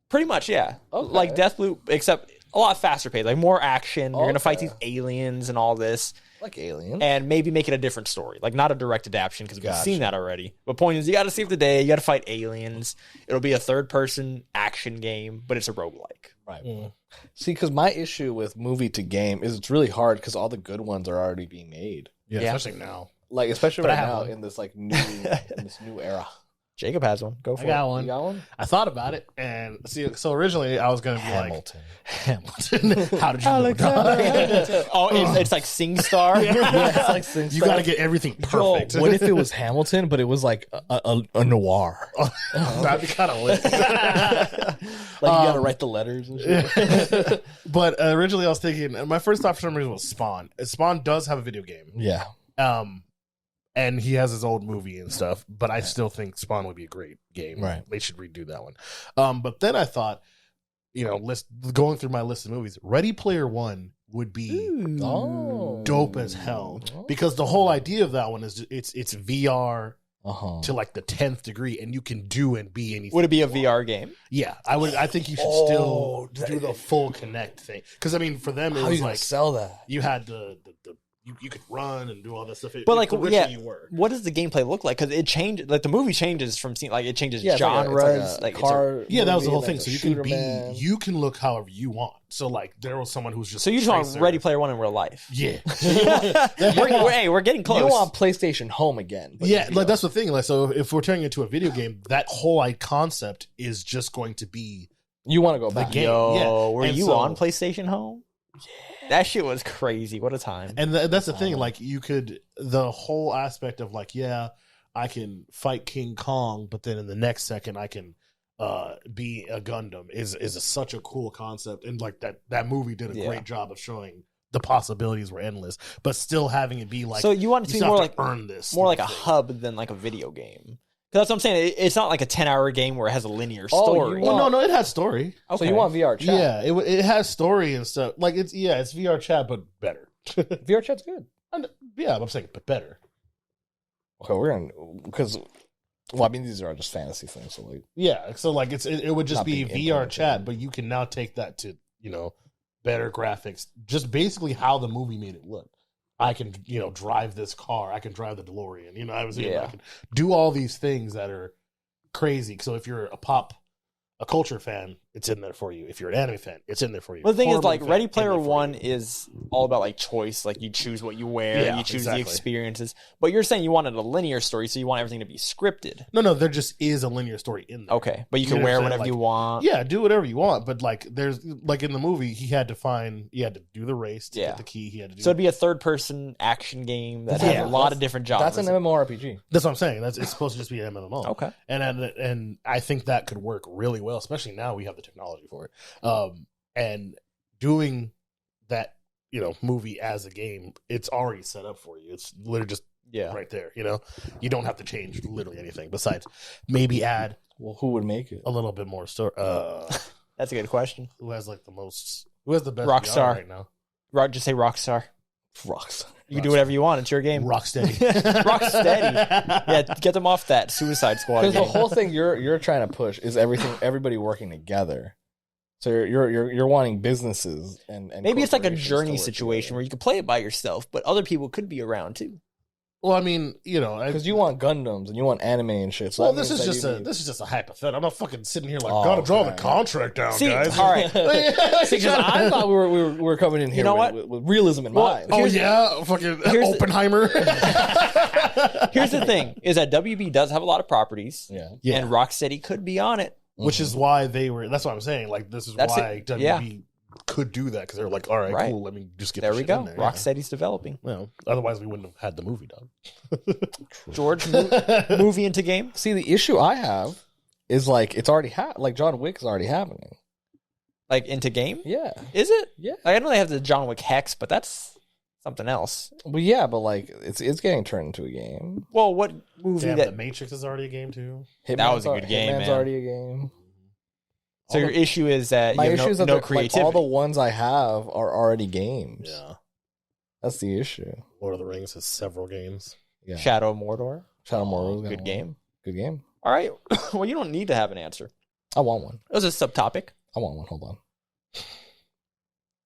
[SPEAKER 1] pretty much, yeah.
[SPEAKER 2] Okay.
[SPEAKER 1] Like Deathloop, except a lot faster paced, like more action. You're gonna fight
[SPEAKER 2] Okay.
[SPEAKER 1] these aliens and all this.
[SPEAKER 2] Like Alien.
[SPEAKER 1] and maybe make it a different story, like not a direct adaptation because we've seen that already. But point is, you got to save the day. You got to fight aliens. It'll be a third-person action game, but it's a roguelike.
[SPEAKER 2] Right. See, because my issue with movie to game is it's really hard because all the good ones are already being made.
[SPEAKER 1] Yeah.
[SPEAKER 3] Especially now.
[SPEAKER 2] Like, especially
[SPEAKER 3] But I
[SPEAKER 2] right
[SPEAKER 3] have
[SPEAKER 2] now
[SPEAKER 3] one.
[SPEAKER 2] in this like new in this new era.
[SPEAKER 1] Jacob has one. Go for
[SPEAKER 3] I got
[SPEAKER 1] it.
[SPEAKER 3] one.
[SPEAKER 2] You got one?
[SPEAKER 3] I thought about it, and see, so originally I was going to be
[SPEAKER 2] Hamilton.
[SPEAKER 3] Hamilton. How did you know? Dog?
[SPEAKER 1] Oh, it's like SingStar.
[SPEAKER 2] Yeah, it's like
[SPEAKER 3] You got to get everything perfect.
[SPEAKER 2] What if it was Hamilton, but it was like a noir?
[SPEAKER 3] That'd be kind of lit.
[SPEAKER 2] Like you gotta write the letters and shit.
[SPEAKER 3] But originally I was thinking, my first thought for some reason was Spawn. Spawn does have a video game.
[SPEAKER 2] Yeah.
[SPEAKER 3] And he has his old movie and stuff, but I still think Spawn would be a great game.
[SPEAKER 2] Right.
[SPEAKER 3] They should redo that one. But then I thought, going through my list of movies, Ready Player One would be dope as hell. Because the whole idea of that one is it's VR to like the 10th degree, and you can do and be anything.
[SPEAKER 1] Would it be a VR game?
[SPEAKER 3] Yeah, I think you should still do the full Connect thing. Because I mean, for them, it
[SPEAKER 2] How are
[SPEAKER 3] was
[SPEAKER 2] you gonna
[SPEAKER 3] like
[SPEAKER 2] sell that?
[SPEAKER 3] you had you could run and do all that stuff.
[SPEAKER 1] But like,
[SPEAKER 3] the
[SPEAKER 1] yeah,
[SPEAKER 3] richer you were.
[SPEAKER 1] what does the gameplay look like? Because it changes. Like the movie changes from scene. Like it changes
[SPEAKER 2] Yeah,
[SPEAKER 1] genres.
[SPEAKER 2] it's like a car.
[SPEAKER 3] Yeah, that was the whole
[SPEAKER 2] movie,
[SPEAKER 3] thing.
[SPEAKER 2] like
[SPEAKER 3] So
[SPEAKER 2] a
[SPEAKER 3] you can
[SPEAKER 2] shooter man.
[SPEAKER 3] you can look however you want. So like, there was someone who's just
[SPEAKER 1] so you just want
[SPEAKER 3] Tracer.
[SPEAKER 1] Ready Player One in real life?
[SPEAKER 3] Yeah,
[SPEAKER 1] we're getting close.
[SPEAKER 2] You don't want PlayStation Home again. But
[SPEAKER 3] yeah. Like that's the thing. Like, so if we're turning it into a video game, that whole concept is just going to be
[SPEAKER 2] you want to go back.
[SPEAKER 3] game.
[SPEAKER 1] Yo,
[SPEAKER 3] Yeah.
[SPEAKER 1] were
[SPEAKER 3] And
[SPEAKER 1] you
[SPEAKER 3] so-
[SPEAKER 1] on PlayStation Home? Yeah, that shit was crazy. What a time!
[SPEAKER 3] And that's the thing. Like, you could the whole aspect of like, yeah, I can fight King Kong, but then in the next second I can be a Gundam is such a cool concept. And like that movie did a great job of showing the possibilities were endless, but still having it be like,
[SPEAKER 1] So you want it to be
[SPEAKER 3] still
[SPEAKER 1] more
[SPEAKER 3] have
[SPEAKER 1] like
[SPEAKER 3] earn this,
[SPEAKER 1] more like a
[SPEAKER 3] thing.
[SPEAKER 1] hub than like a video game. Because that's what I'm saying. It's not like a 10-hour game where it has a linear
[SPEAKER 2] Oh,
[SPEAKER 1] story.
[SPEAKER 2] you
[SPEAKER 3] Well, no, it has story.
[SPEAKER 2] So you want VR chat?
[SPEAKER 3] Yeah, it has story and stuff. Like it's VR chat, but better.
[SPEAKER 2] VR chat's good.
[SPEAKER 3] Yeah, I'm saying, but better.
[SPEAKER 2] Okay, we're gonna because. Well, I mean, these are just fantasy things. So like,
[SPEAKER 3] Yeah, so like it would just
[SPEAKER 2] Not
[SPEAKER 3] be
[SPEAKER 2] being
[SPEAKER 3] VR
[SPEAKER 2] implemented.
[SPEAKER 3] chat, but you can now take that to better graphics. Just basically how the movie made it look. I can drive this car. I can drive the DeLorean. I can do all these things that are crazy. So if you're a culture fan, it's in there for you. If you're an anime fan, it's in there for you.
[SPEAKER 1] But the thing is,
[SPEAKER 3] Horror
[SPEAKER 1] like,
[SPEAKER 3] fan,
[SPEAKER 1] Ready
[SPEAKER 3] in
[SPEAKER 1] Player
[SPEAKER 3] there for
[SPEAKER 1] One
[SPEAKER 3] you.
[SPEAKER 1] is all about, like, choice. Like, you choose what you wear,
[SPEAKER 3] Yeah,
[SPEAKER 1] you choose
[SPEAKER 3] exactly.
[SPEAKER 1] the experiences. But you're saying you wanted a linear story, so you want everything to be scripted.
[SPEAKER 3] No, there just is a linear story in there.
[SPEAKER 1] Okay, but you
[SPEAKER 3] You
[SPEAKER 1] can
[SPEAKER 3] know what
[SPEAKER 1] wear
[SPEAKER 3] I'm saying?
[SPEAKER 1] whatever you
[SPEAKER 3] Like,
[SPEAKER 1] want.
[SPEAKER 3] Yeah, do whatever you want, but like there's like in the movie, he had to do the race to
[SPEAKER 1] Yeah.
[SPEAKER 3] get the key. He had to do.
[SPEAKER 1] So it'd be a third-person action game that has
[SPEAKER 3] Yeah,
[SPEAKER 1] a lot of different genres.
[SPEAKER 2] that's an MMORPG.
[SPEAKER 3] That's what I'm saying. It's supposed to just be an MMO.
[SPEAKER 1] Okay.
[SPEAKER 3] And I think that could work really well, especially now we have the technology for it. And doing that, movie as a game, it's already set up for you. It's literally just
[SPEAKER 1] Yeah.
[SPEAKER 3] right there. You don't have to change literally anything besides maybe add
[SPEAKER 2] Well, who would make it?
[SPEAKER 3] a little bit more story.
[SPEAKER 1] That's a good question.
[SPEAKER 3] Who has like the most? Who has the best
[SPEAKER 1] Rockstar.
[SPEAKER 3] VR right now?
[SPEAKER 1] Just say Rockstar.
[SPEAKER 2] Rocks.
[SPEAKER 1] You can do whatever you want. It's your game.
[SPEAKER 3] Rocksteady.
[SPEAKER 1] Rocksteady. Yeah, get them off that Suicide Squad
[SPEAKER 2] Because the
[SPEAKER 1] game.
[SPEAKER 2] whole thing you're trying to push is everybody working together. So you're wanting businesses and
[SPEAKER 1] Maybe it's like a
[SPEAKER 2] corporations to
[SPEAKER 1] journey
[SPEAKER 2] work
[SPEAKER 1] situation
[SPEAKER 2] together.
[SPEAKER 1] where you can play it by yourself, but other people could be around too.
[SPEAKER 3] Well, I mean,
[SPEAKER 2] Because you want Gundams and you want anime and shit. So
[SPEAKER 3] well,
[SPEAKER 2] that
[SPEAKER 3] this
[SPEAKER 2] means
[SPEAKER 3] is
[SPEAKER 2] that
[SPEAKER 3] just a hypothetical. I'm not fucking sitting here like
[SPEAKER 2] Oh,
[SPEAKER 3] gotta draw the
[SPEAKER 2] okay.
[SPEAKER 3] contract down,
[SPEAKER 1] See,
[SPEAKER 3] guys.
[SPEAKER 1] all right.
[SPEAKER 2] See, 'cause I thought we were coming in here
[SPEAKER 1] You know
[SPEAKER 2] with realism in
[SPEAKER 1] Well,
[SPEAKER 2] mind.
[SPEAKER 3] Oh
[SPEAKER 1] Here's-
[SPEAKER 3] yeah, fucking
[SPEAKER 1] here's the-
[SPEAKER 3] Oppenheimer.
[SPEAKER 1] Here's the thing: is that WB does have a lot of properties,
[SPEAKER 2] Yeah.
[SPEAKER 3] Yeah.
[SPEAKER 1] and Rocksteady could be on it.
[SPEAKER 3] Which is why they were. That's what I'm saying. Like this is
[SPEAKER 1] That's
[SPEAKER 3] why
[SPEAKER 1] it.
[SPEAKER 3] WB could do that because they're like, all right,
[SPEAKER 1] Right.
[SPEAKER 3] cool. Let me just get
[SPEAKER 1] There
[SPEAKER 3] this
[SPEAKER 1] we
[SPEAKER 3] shit
[SPEAKER 1] go.
[SPEAKER 3] in there.
[SPEAKER 1] Rocksteady's developing.
[SPEAKER 3] Yeah. Well, otherwise we wouldn't have had the movie done.
[SPEAKER 1] George, movie into game.
[SPEAKER 2] See, the issue I have is like it's already like John Wick is already happening.
[SPEAKER 1] Like into game?
[SPEAKER 2] Yeah.
[SPEAKER 1] Is it?
[SPEAKER 2] Yeah.
[SPEAKER 1] Like, I know they have the John Wick Hex, but that's something else.
[SPEAKER 2] Well, yeah, but like it's getting turned into a game.
[SPEAKER 1] Well, what movie
[SPEAKER 3] Damn,
[SPEAKER 1] that?
[SPEAKER 3] The Matrix is already a game too.
[SPEAKER 1] That was a good game,
[SPEAKER 2] Hitman's
[SPEAKER 1] man.
[SPEAKER 2] already a game.
[SPEAKER 1] So your issue is that
[SPEAKER 2] My
[SPEAKER 1] you
[SPEAKER 2] issue
[SPEAKER 1] have
[SPEAKER 2] is
[SPEAKER 1] no
[SPEAKER 2] that like,
[SPEAKER 1] creativity.
[SPEAKER 2] all the ones I have are already games.
[SPEAKER 3] Yeah.
[SPEAKER 2] That's the issue.
[SPEAKER 3] Lord of the Rings has several games.
[SPEAKER 2] Yeah.
[SPEAKER 1] Shadow of Mordor,
[SPEAKER 2] Shadow Mortal.
[SPEAKER 1] good game.
[SPEAKER 2] Good game.
[SPEAKER 1] All right. Well, you don't need to have an answer.
[SPEAKER 2] I want one.
[SPEAKER 1] It was a subtopic.
[SPEAKER 2] I want one. Hold on.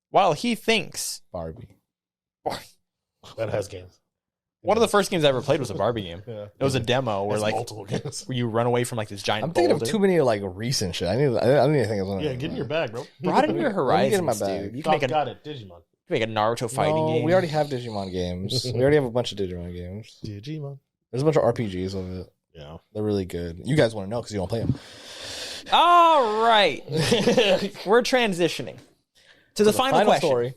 [SPEAKER 1] While he thinks,
[SPEAKER 2] Barbie.
[SPEAKER 3] That has games.
[SPEAKER 1] One of the first games I ever played was a Barbie game.
[SPEAKER 3] Yeah.
[SPEAKER 1] It was a demo where
[SPEAKER 3] It's
[SPEAKER 1] like
[SPEAKER 3] multiple games.
[SPEAKER 1] where you run away from like this giant
[SPEAKER 2] I'm thinking
[SPEAKER 1] boulder.
[SPEAKER 2] of too many like recent shit. I don't even think of one.
[SPEAKER 3] Yeah, get in your bag, bro.
[SPEAKER 1] Broaden your
[SPEAKER 2] Let me get in
[SPEAKER 1] horizons,
[SPEAKER 2] my bag.
[SPEAKER 1] dude. You can make
[SPEAKER 3] Got it. Digimon.
[SPEAKER 1] make a Naruto fighting game.
[SPEAKER 2] We already have Digimon games. We already have a bunch of Digimon games.
[SPEAKER 3] Digimon.
[SPEAKER 2] There's a bunch of RPGs of it.
[SPEAKER 3] Yeah.
[SPEAKER 2] They're really good. You guys want to know because you don't play them.
[SPEAKER 1] All right. We're transitioning to the final question.
[SPEAKER 2] Story.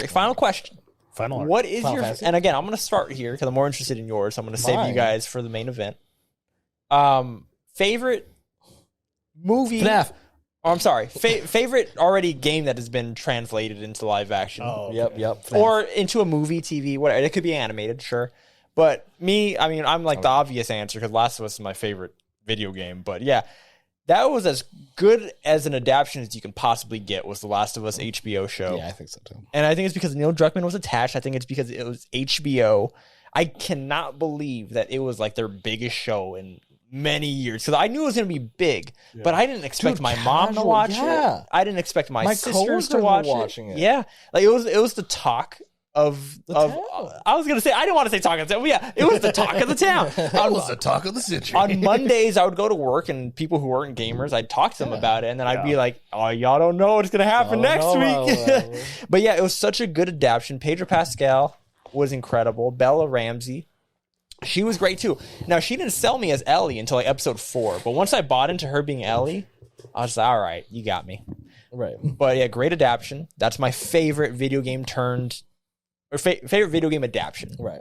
[SPEAKER 1] Final question.
[SPEAKER 3] Final art.
[SPEAKER 1] What is
[SPEAKER 2] Final
[SPEAKER 1] your
[SPEAKER 2] Fantasy?
[SPEAKER 1] and again, I'm going to start here because I'm more interested in yours. I'm going to save you
[SPEAKER 2] Mine.
[SPEAKER 1] guys for the main event. Favorite movie?
[SPEAKER 2] FNAF.
[SPEAKER 1] Oh, I'm sorry. Favorite already game that has been translated into live action,
[SPEAKER 3] Oh, okay.
[SPEAKER 2] Yep. FNAF.
[SPEAKER 1] or into a movie, TV, whatever. It could be animated, sure. But me, I mean, I'm like the obvious answer because Last of Us is my favorite video game. But yeah, that was as good as an adaptation as you can possibly get. Was the Last of Us HBO show?
[SPEAKER 2] Yeah, I think so too.
[SPEAKER 1] And I think it's because Neil Druckmann was attached. I think it's because it was HBO. I cannot believe that it was like their biggest show in many years. Because I knew it was going to be big, but I didn't expect my mom to watch it. I didn't expect my sisters
[SPEAKER 2] coworkers
[SPEAKER 1] to
[SPEAKER 2] were
[SPEAKER 1] watch
[SPEAKER 2] watching it.
[SPEAKER 1] Yeah, like it was the talk of
[SPEAKER 2] town.
[SPEAKER 1] I was gonna say I didn't want to say talk of the town. But yeah, it was the talk of the town.
[SPEAKER 3] That was the talk of the century.
[SPEAKER 1] On Mondays, I would go to work, and people who weren't gamers, I'd talk to them about it, and then I'd be like, "Oh, y'all don't know what's gonna happen next week." But yeah, it was such a good adaptation. Pedro Pascal was incredible. Bella Ramsey, she was great too. Now she didn't sell me as Ellie until like episode 4, but once I bought into her being Ellie, I was like, "All right, you got me."
[SPEAKER 2] Right.
[SPEAKER 1] But yeah, great adaptation. That's my favorite video game favorite video game adaptation.
[SPEAKER 2] Right.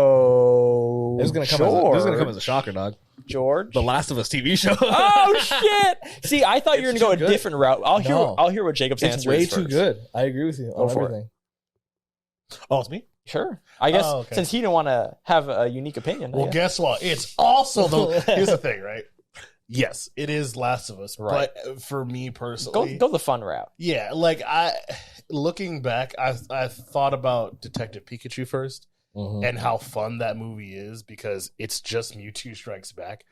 [SPEAKER 1] So
[SPEAKER 2] This is gonna come as a shocker, dog.
[SPEAKER 1] George.
[SPEAKER 2] The Last of Us TV show.
[SPEAKER 1] Oh shit! See, I thought you were gonna go a
[SPEAKER 2] too good.
[SPEAKER 1] different route. I'll hear what Jacob's
[SPEAKER 2] It's
[SPEAKER 1] answer
[SPEAKER 2] way
[SPEAKER 1] is
[SPEAKER 2] too
[SPEAKER 1] first.
[SPEAKER 2] good. I agree with you on
[SPEAKER 1] for it.
[SPEAKER 2] everything.
[SPEAKER 3] Oh, it's me?
[SPEAKER 1] Sure. I guess
[SPEAKER 3] Oh, okay.
[SPEAKER 1] since he didn't want to have a unique opinion.
[SPEAKER 3] Well,
[SPEAKER 1] yeah.
[SPEAKER 3] guess what? It's also the. Here's the thing, right? Yes, it is Last of Us,
[SPEAKER 1] Right.
[SPEAKER 3] but for me personally,
[SPEAKER 1] go the fun route.
[SPEAKER 3] yeah, like looking back, I thought about Detective Pikachu first
[SPEAKER 2] Mhm.
[SPEAKER 3] and how fun that movie is because it's just Mewtwo Strikes Back.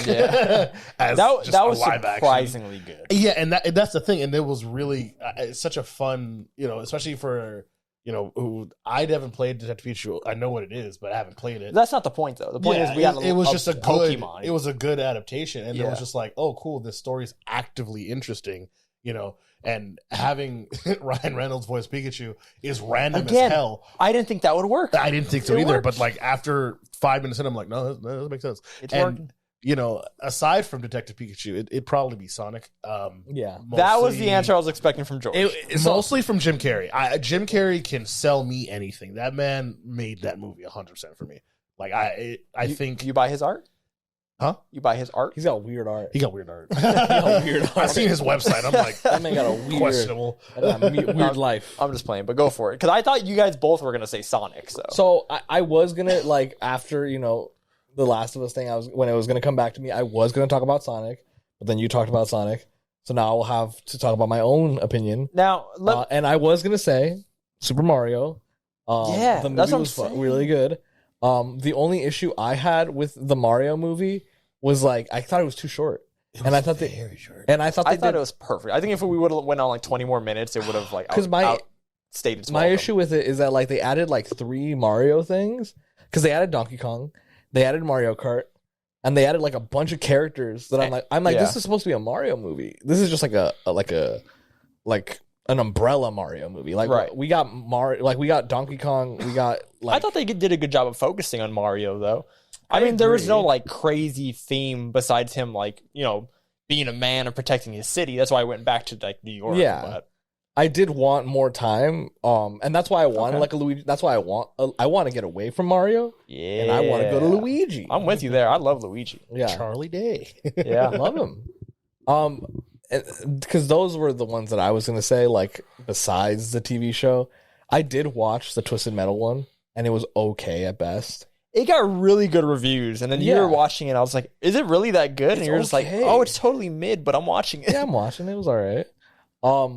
[SPEAKER 1] Yeah.
[SPEAKER 3] As
[SPEAKER 1] That
[SPEAKER 3] just
[SPEAKER 1] was
[SPEAKER 3] a live action.
[SPEAKER 1] surprisingly good.
[SPEAKER 3] Yeah, and that's the thing, and it was really it's such a fun, especially for who I haven't played Detective Pikachu. I know what it is, but I haven't played it.
[SPEAKER 1] That's not the point though. The point is we got
[SPEAKER 3] it was just a good
[SPEAKER 1] Pokemon.
[SPEAKER 3] it was a good adaptation, and it
[SPEAKER 1] Yeah.
[SPEAKER 3] was just like, oh cool, this story's actively interesting, and having Ryan Reynolds voice Pikachu is random
[SPEAKER 1] Again,
[SPEAKER 3] as hell.
[SPEAKER 1] I didn't think that would work.
[SPEAKER 3] I didn't think so
[SPEAKER 1] It
[SPEAKER 3] either,
[SPEAKER 1] worked.
[SPEAKER 3] but like after 5 minutes in, I'm like, no, that doesn't make sense.
[SPEAKER 1] It's
[SPEAKER 3] and
[SPEAKER 1] working.
[SPEAKER 3] aside from Detective Pikachu, it'd probably be Sonic.
[SPEAKER 2] Yeah.
[SPEAKER 1] That was
[SPEAKER 3] Mostly-
[SPEAKER 1] the answer I was expecting from George.
[SPEAKER 3] It's mostly from Jim Carrey. Jim Carrey can sell me anything. That man made that movie 100% for me. Like I think
[SPEAKER 1] you buy his art?
[SPEAKER 3] Huh?
[SPEAKER 1] You buy his art?
[SPEAKER 2] He's got weird art.
[SPEAKER 3] he got weird art.
[SPEAKER 2] weird art.
[SPEAKER 3] I've seen his website. I'm like,
[SPEAKER 2] That man got a weird,
[SPEAKER 3] questionable.
[SPEAKER 2] weird life.
[SPEAKER 1] I'm just playing, but go for it. Because I thought you guys both were gonna say Sonic.
[SPEAKER 2] So I was gonna like after the Last of Us thing. When it was gonna come back to me, I was gonna talk about Sonic, but then you talked about Sonic, so now I will have to talk about my own opinion.
[SPEAKER 1] now
[SPEAKER 2] And I was gonna say Super Mario.
[SPEAKER 1] Yeah,
[SPEAKER 2] the movie
[SPEAKER 1] that's what I'm
[SPEAKER 2] was
[SPEAKER 1] saying.
[SPEAKER 2] really good. The only issue I had with the Mario movie was like I thought it was too short, and I thought
[SPEAKER 3] very short.
[SPEAKER 2] and I thought
[SPEAKER 1] I thought it was perfect. I think if we would have went on like 20 more minutes, it would have like
[SPEAKER 2] 'Cause
[SPEAKER 1] outstayed its
[SPEAKER 2] my
[SPEAKER 1] welcome.
[SPEAKER 2] issue with it is that like they added like 3 Mario things because they added Donkey Kong, they added Mario Kart, and they added like a bunch of characters that I'm like
[SPEAKER 1] Yeah.
[SPEAKER 2] this is supposed to be a Mario movie. This is just like an umbrella Mario movie. Like
[SPEAKER 1] Right.
[SPEAKER 2] we got Mario, like we got Donkey Kong, we got like
[SPEAKER 1] I thought they did a good job of focusing on Mario, though. I
[SPEAKER 2] I
[SPEAKER 1] mean, there was
[SPEAKER 2] agree.
[SPEAKER 1] no like crazy theme besides him, like being a man and protecting his city. That's why I went back to like New York.
[SPEAKER 2] Yeah.
[SPEAKER 1] But
[SPEAKER 2] I did want more time, and that's why I wanted
[SPEAKER 1] Okay.
[SPEAKER 2] like a Luigi. That's why I want to get away from Mario,
[SPEAKER 1] yeah,
[SPEAKER 2] and I want to go to Luigi.
[SPEAKER 1] I'm with you there. I love Luigi.
[SPEAKER 2] Yeah,
[SPEAKER 3] Charlie Day.
[SPEAKER 1] Yeah,
[SPEAKER 2] I love him. Because those were the ones that I was gonna say. Like besides the TV show, I did watch the Twisted Metal one, and it was okay at best.
[SPEAKER 1] it got really good reviews, and then you
[SPEAKER 2] Yeah.
[SPEAKER 1] were watching it. I was like, "Is it really that good?" And
[SPEAKER 2] It's
[SPEAKER 1] you're just like,
[SPEAKER 2] okay.
[SPEAKER 1] "Oh, it's totally mid," but I'm watching it.
[SPEAKER 2] Yeah, I'm watching it. It was all right.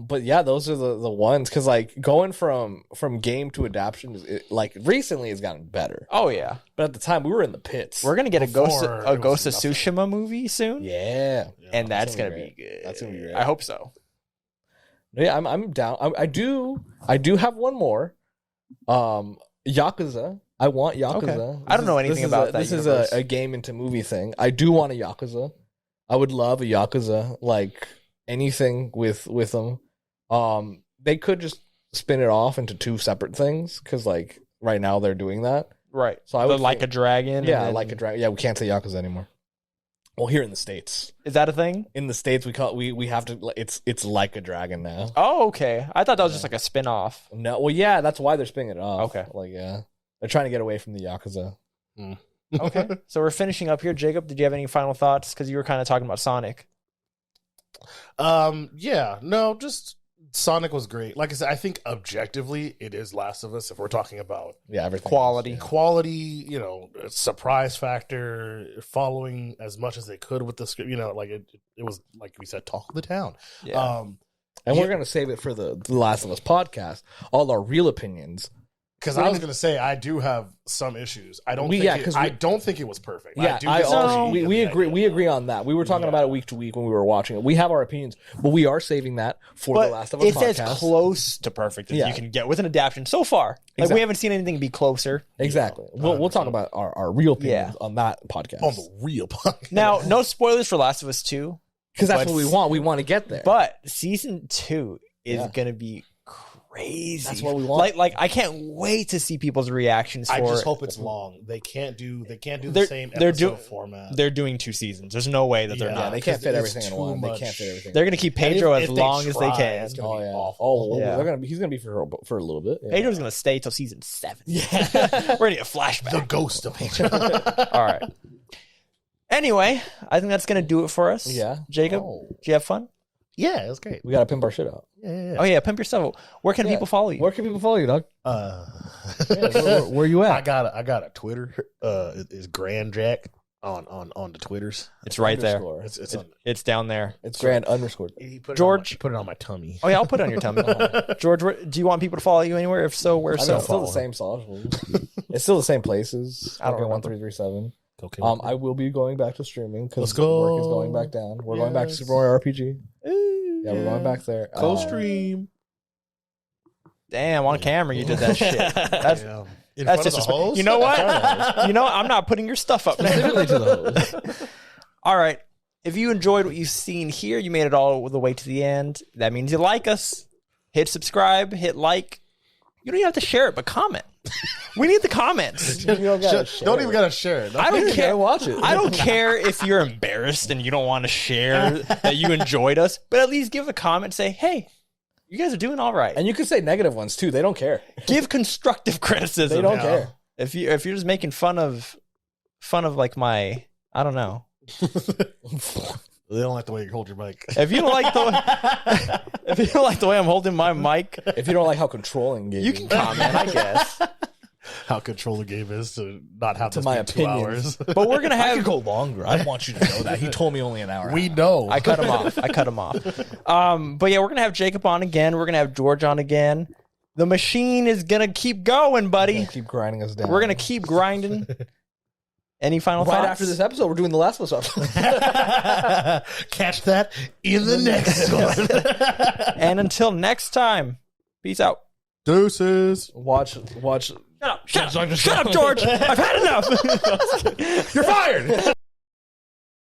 [SPEAKER 2] But yeah, those are the ones because like going from game to adaptation is like recently has gotten better.
[SPEAKER 1] Oh yeah,
[SPEAKER 2] But at the time we were in the pits.
[SPEAKER 1] we're gonna get a Ghost
[SPEAKER 3] Before,
[SPEAKER 1] of
[SPEAKER 3] it was nothing.
[SPEAKER 1] Tsushima movie soon,
[SPEAKER 2] yeah.
[SPEAKER 1] and that's
[SPEAKER 2] gonna
[SPEAKER 1] gonna
[SPEAKER 2] be
[SPEAKER 1] be good.
[SPEAKER 2] That's gonna be great.
[SPEAKER 1] I hope so.
[SPEAKER 2] Yeah, I'm down. I do have one more. Yakuza. I want Yakuza.
[SPEAKER 1] Okay. I don't know anything about that
[SPEAKER 2] This is
[SPEAKER 1] universe.
[SPEAKER 2] a game into movie thing. I do want a Yakuza. I would love a Yakuza, like anything with them. They could just spin it off into two separate things because, like, right now they're doing that.
[SPEAKER 1] Right.
[SPEAKER 2] So I would
[SPEAKER 1] like a dragon.
[SPEAKER 2] Yeah, like a dragon. Yeah, we can't say Yakuza anymore. Well, here in the States.
[SPEAKER 1] Is that a thing?
[SPEAKER 2] In the States, we have to. It's like a dragon now.
[SPEAKER 1] Oh, okay. I thought that was just like a spin-off.
[SPEAKER 2] No, well, yeah, that's why they're spinning it off.
[SPEAKER 1] Okay.
[SPEAKER 2] Like, yeah, they're trying to get away from the Yakuza.
[SPEAKER 1] Okay. So we're finishing up here. Jacob, did you have any final thoughts? Because you were kind of talking about Sonic.
[SPEAKER 3] Yeah, no, just Sonic was great. Like I said, I think objectively it is Last of Us if we're talking about
[SPEAKER 2] Everything
[SPEAKER 1] quality.
[SPEAKER 3] Quality, surprise factor, following as much as they could with the script. Like it was, like we said, talk of the town.
[SPEAKER 1] Yeah.
[SPEAKER 2] And we're gonna save it for the Last of Us podcast. All our real opinions.
[SPEAKER 3] Because I was going to say I do have some issues. I don't think it was perfect.
[SPEAKER 2] Yeah, we agree. We agree on that. We were talking about it week to week when we were watching it. We have our opinions, but we are saving that for the Last of Us podcast.
[SPEAKER 1] It's as close to perfect as you can get with an adaptation so far. Like we haven't seen anything be closer.
[SPEAKER 2] Exactly. We'll talk about our real opinions on that podcast.
[SPEAKER 3] On the real podcast.
[SPEAKER 1] Now, no spoilers for Last of Us 2.
[SPEAKER 2] Because that's what we want. We want to get there.
[SPEAKER 1] But season 2 is going to be crazy.
[SPEAKER 2] That's what we want.
[SPEAKER 1] Like I can't wait to see people's reactions.
[SPEAKER 3] I just hope it's long. They can't do the same episode format.
[SPEAKER 1] They're doing 2 seasons. There's no way that they're not.
[SPEAKER 2] They can't fit everything in one. They can't fit everything.
[SPEAKER 1] They're gonna keep Pedro as long as they can.
[SPEAKER 2] He's gonna be for a little bit. Yeah.
[SPEAKER 1] Pedro's gonna stay till season 7.
[SPEAKER 2] Yeah,
[SPEAKER 1] we're gonna get a flashback.
[SPEAKER 3] The ghost of Pedro.
[SPEAKER 1] All right. Anyway, I think that's gonna do it for us.
[SPEAKER 2] Yeah,
[SPEAKER 1] Jacob, did you have fun?
[SPEAKER 3] Yeah, it was great.
[SPEAKER 2] We gotta pimp our shit out.
[SPEAKER 3] Yeah.
[SPEAKER 1] Oh yeah, pimp yourself. Where can people follow you?
[SPEAKER 2] Where can people follow you, dog? Where you at?
[SPEAKER 3] I got a Twitter. It's Grand Jack on the Twitters.
[SPEAKER 1] It's right there. It's down there.
[SPEAKER 2] It's Grand underscore.
[SPEAKER 1] George,
[SPEAKER 3] put it on my tummy.
[SPEAKER 1] Oh yeah, I'll put it on your tummy. George, do you want people to follow you anywhere? If so, where so?
[SPEAKER 2] It's still the same socials. It's still the same places.
[SPEAKER 1] I don't know.
[SPEAKER 2] 1337.
[SPEAKER 3] Okay.
[SPEAKER 2] I will be going back to streaming because
[SPEAKER 3] Let's go.
[SPEAKER 2] work is going back down. We're going back to Super Mario RPG. Yeah, we're going back there.
[SPEAKER 3] Co-stream.
[SPEAKER 1] Damn, on camera you did that shit. That's just
[SPEAKER 3] host?
[SPEAKER 1] You know what? I'm not putting your stuff up.
[SPEAKER 2] Specifically to the host.
[SPEAKER 1] All right. If you enjoyed what you've seen here, you made it all the way to the end. That means you like us. Hit subscribe, hit like. You don't even have to share it, but comment. We need the comments.
[SPEAKER 3] Don't even gotta share it.
[SPEAKER 1] I don't care.
[SPEAKER 2] Watch it.
[SPEAKER 1] I don't care if you're embarrassed and you don't want to share that you enjoyed us, but at least give a comment. Say, hey, you guys are doing all right.
[SPEAKER 2] And you can say negative ones too. They don't care.
[SPEAKER 1] Give constructive criticism.
[SPEAKER 2] They don't care.
[SPEAKER 1] If you're just making fun of like my, I don't know.
[SPEAKER 3] They don't like the way you hold your mic.
[SPEAKER 1] If you don't like the way I'm holding my mic,
[SPEAKER 2] if you don't like how controlling Gabe
[SPEAKER 1] you can comment, I guess.
[SPEAKER 3] How controller Gabe is to not have
[SPEAKER 2] to
[SPEAKER 3] this
[SPEAKER 2] my
[SPEAKER 3] be 2
[SPEAKER 2] opinions.
[SPEAKER 3] hours.
[SPEAKER 1] But we're gonna have
[SPEAKER 2] I could go longer. I want you to know that. He told me only an hour.
[SPEAKER 3] We know.
[SPEAKER 1] I cut him off. But yeah, we're gonna have Jacob on again. We're gonna have George on again. The machine is gonna keep going, buddy.
[SPEAKER 2] Keep grinding us down.
[SPEAKER 1] We're gonna keep grinding. Any final thoughts?
[SPEAKER 2] Right after this episode, we're doing the Last of Us episode.
[SPEAKER 3] Catch that in the next one.
[SPEAKER 1] And until next time, peace out.
[SPEAKER 3] Deuces.
[SPEAKER 2] Watch.
[SPEAKER 1] Shut up, George. I've had enough.
[SPEAKER 3] You're fired.